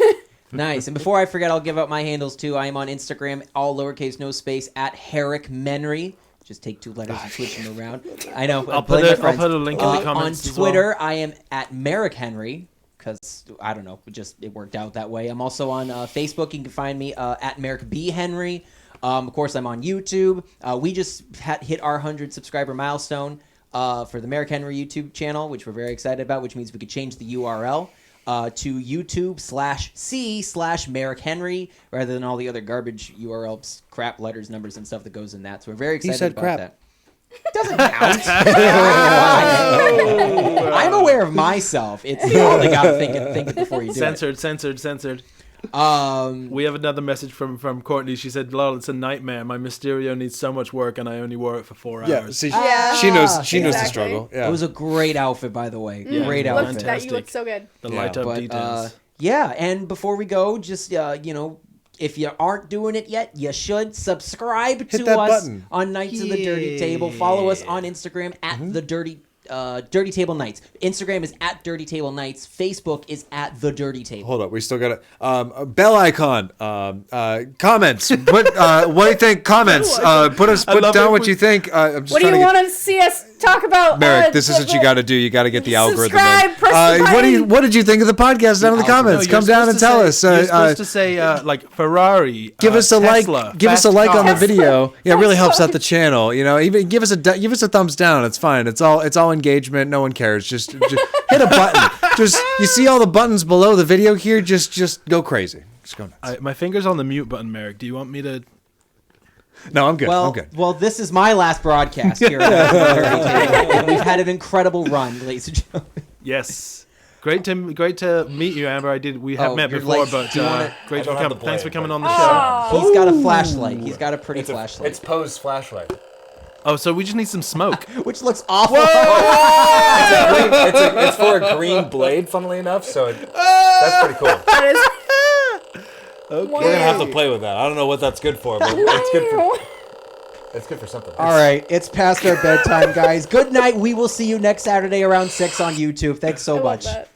Nice. And before I forget, I'll give out my handles too. I am on Instagram, all lowercase, no space, at Herrick Menry. Just take 2 letters and switch them around. I know. I'll blame put my I'll friends. put a link in the On comments. as Twitter, I am at Merrick Henry, because, I don't know, it worked out that way. I'm also on Facebook. You can find me at Merrick B. Henry. Of course, I'm on YouTube. We just hit our 100 subscriber milestone for the Merrick Henry YouTube channel, which we're very excited about, which means we could change the URL. to YouTube/C/Merrick Henry rather than all the other garbage URLs, crap letters, numbers, and stuff that goes in that. So we're very excited said about crap. that. Doesn't count. I'm aware of myself. It's you only gotta think it before you do Censored. it. We have another message from Courtney. She said, "Lol, it's a nightmare. My Mysterio needs so much work, and I only wore it for 4 Yeah, hours." see, Yeah. she knows the Exactly. struggle. Yeah. It was a great outfit, by the way. Great Yeah, outfit. fantastic. You look so good. The Yeah. light up But details. yeah, and before we go, just if you aren't doing it yet, you should subscribe to that us button. on Nights of the Dirty Table. Follow us on Instagram at the Dirty Table Nights. Instagram is at Dirty Table Nights. Facebook is at the Dirty Table. Hold up, we still got a bell icon. Comments. What do you think? Comments. Put love down it. what you think. I'm just What do trying you to get. want to see us talk about? Merrick, this is what you got to do. You got to get the algorithm. Subscribe, in. press the button. What did you think of the podcast? Down in the comments. No, Come down and tell us. You're supposed to say like Ferrari. Give us a Tesla, like. Give us a fast like on the car. video. Yeah, it really helps out the channel. Even give us a thumbs down. It's fine. It's all engagement. No one cares. Just hit a button. You see all the buttons below the video here. Just go crazy. Just go nuts. My finger's on the mute button, Merrick. Do you want me to? No, I'm good. Well, I'm good. well, this is my last broadcast here at the Dirty Table. And we've had an incredible run, ladies and gentlemen. Yes. Great to meet you, Amber. We have Oh, met you're before, late. but Do you wanna- great I for don't have coming. the Thanks for blade, coming but- on the show. He's got a flashlight. He's got a pretty It's flashlight. Poe's flashlight. Oh, so we just need some smoke. Which looks awful. It's for a green blade, funnily enough. So that's pretty cool. That is. We're gonna have to play with that. I don't know what that's good for, but it's good for. It's good for something. All right, it's past our bedtime, guys. Good night. We will see you next Saturday around 6 on YouTube. Thanks so I love much. that.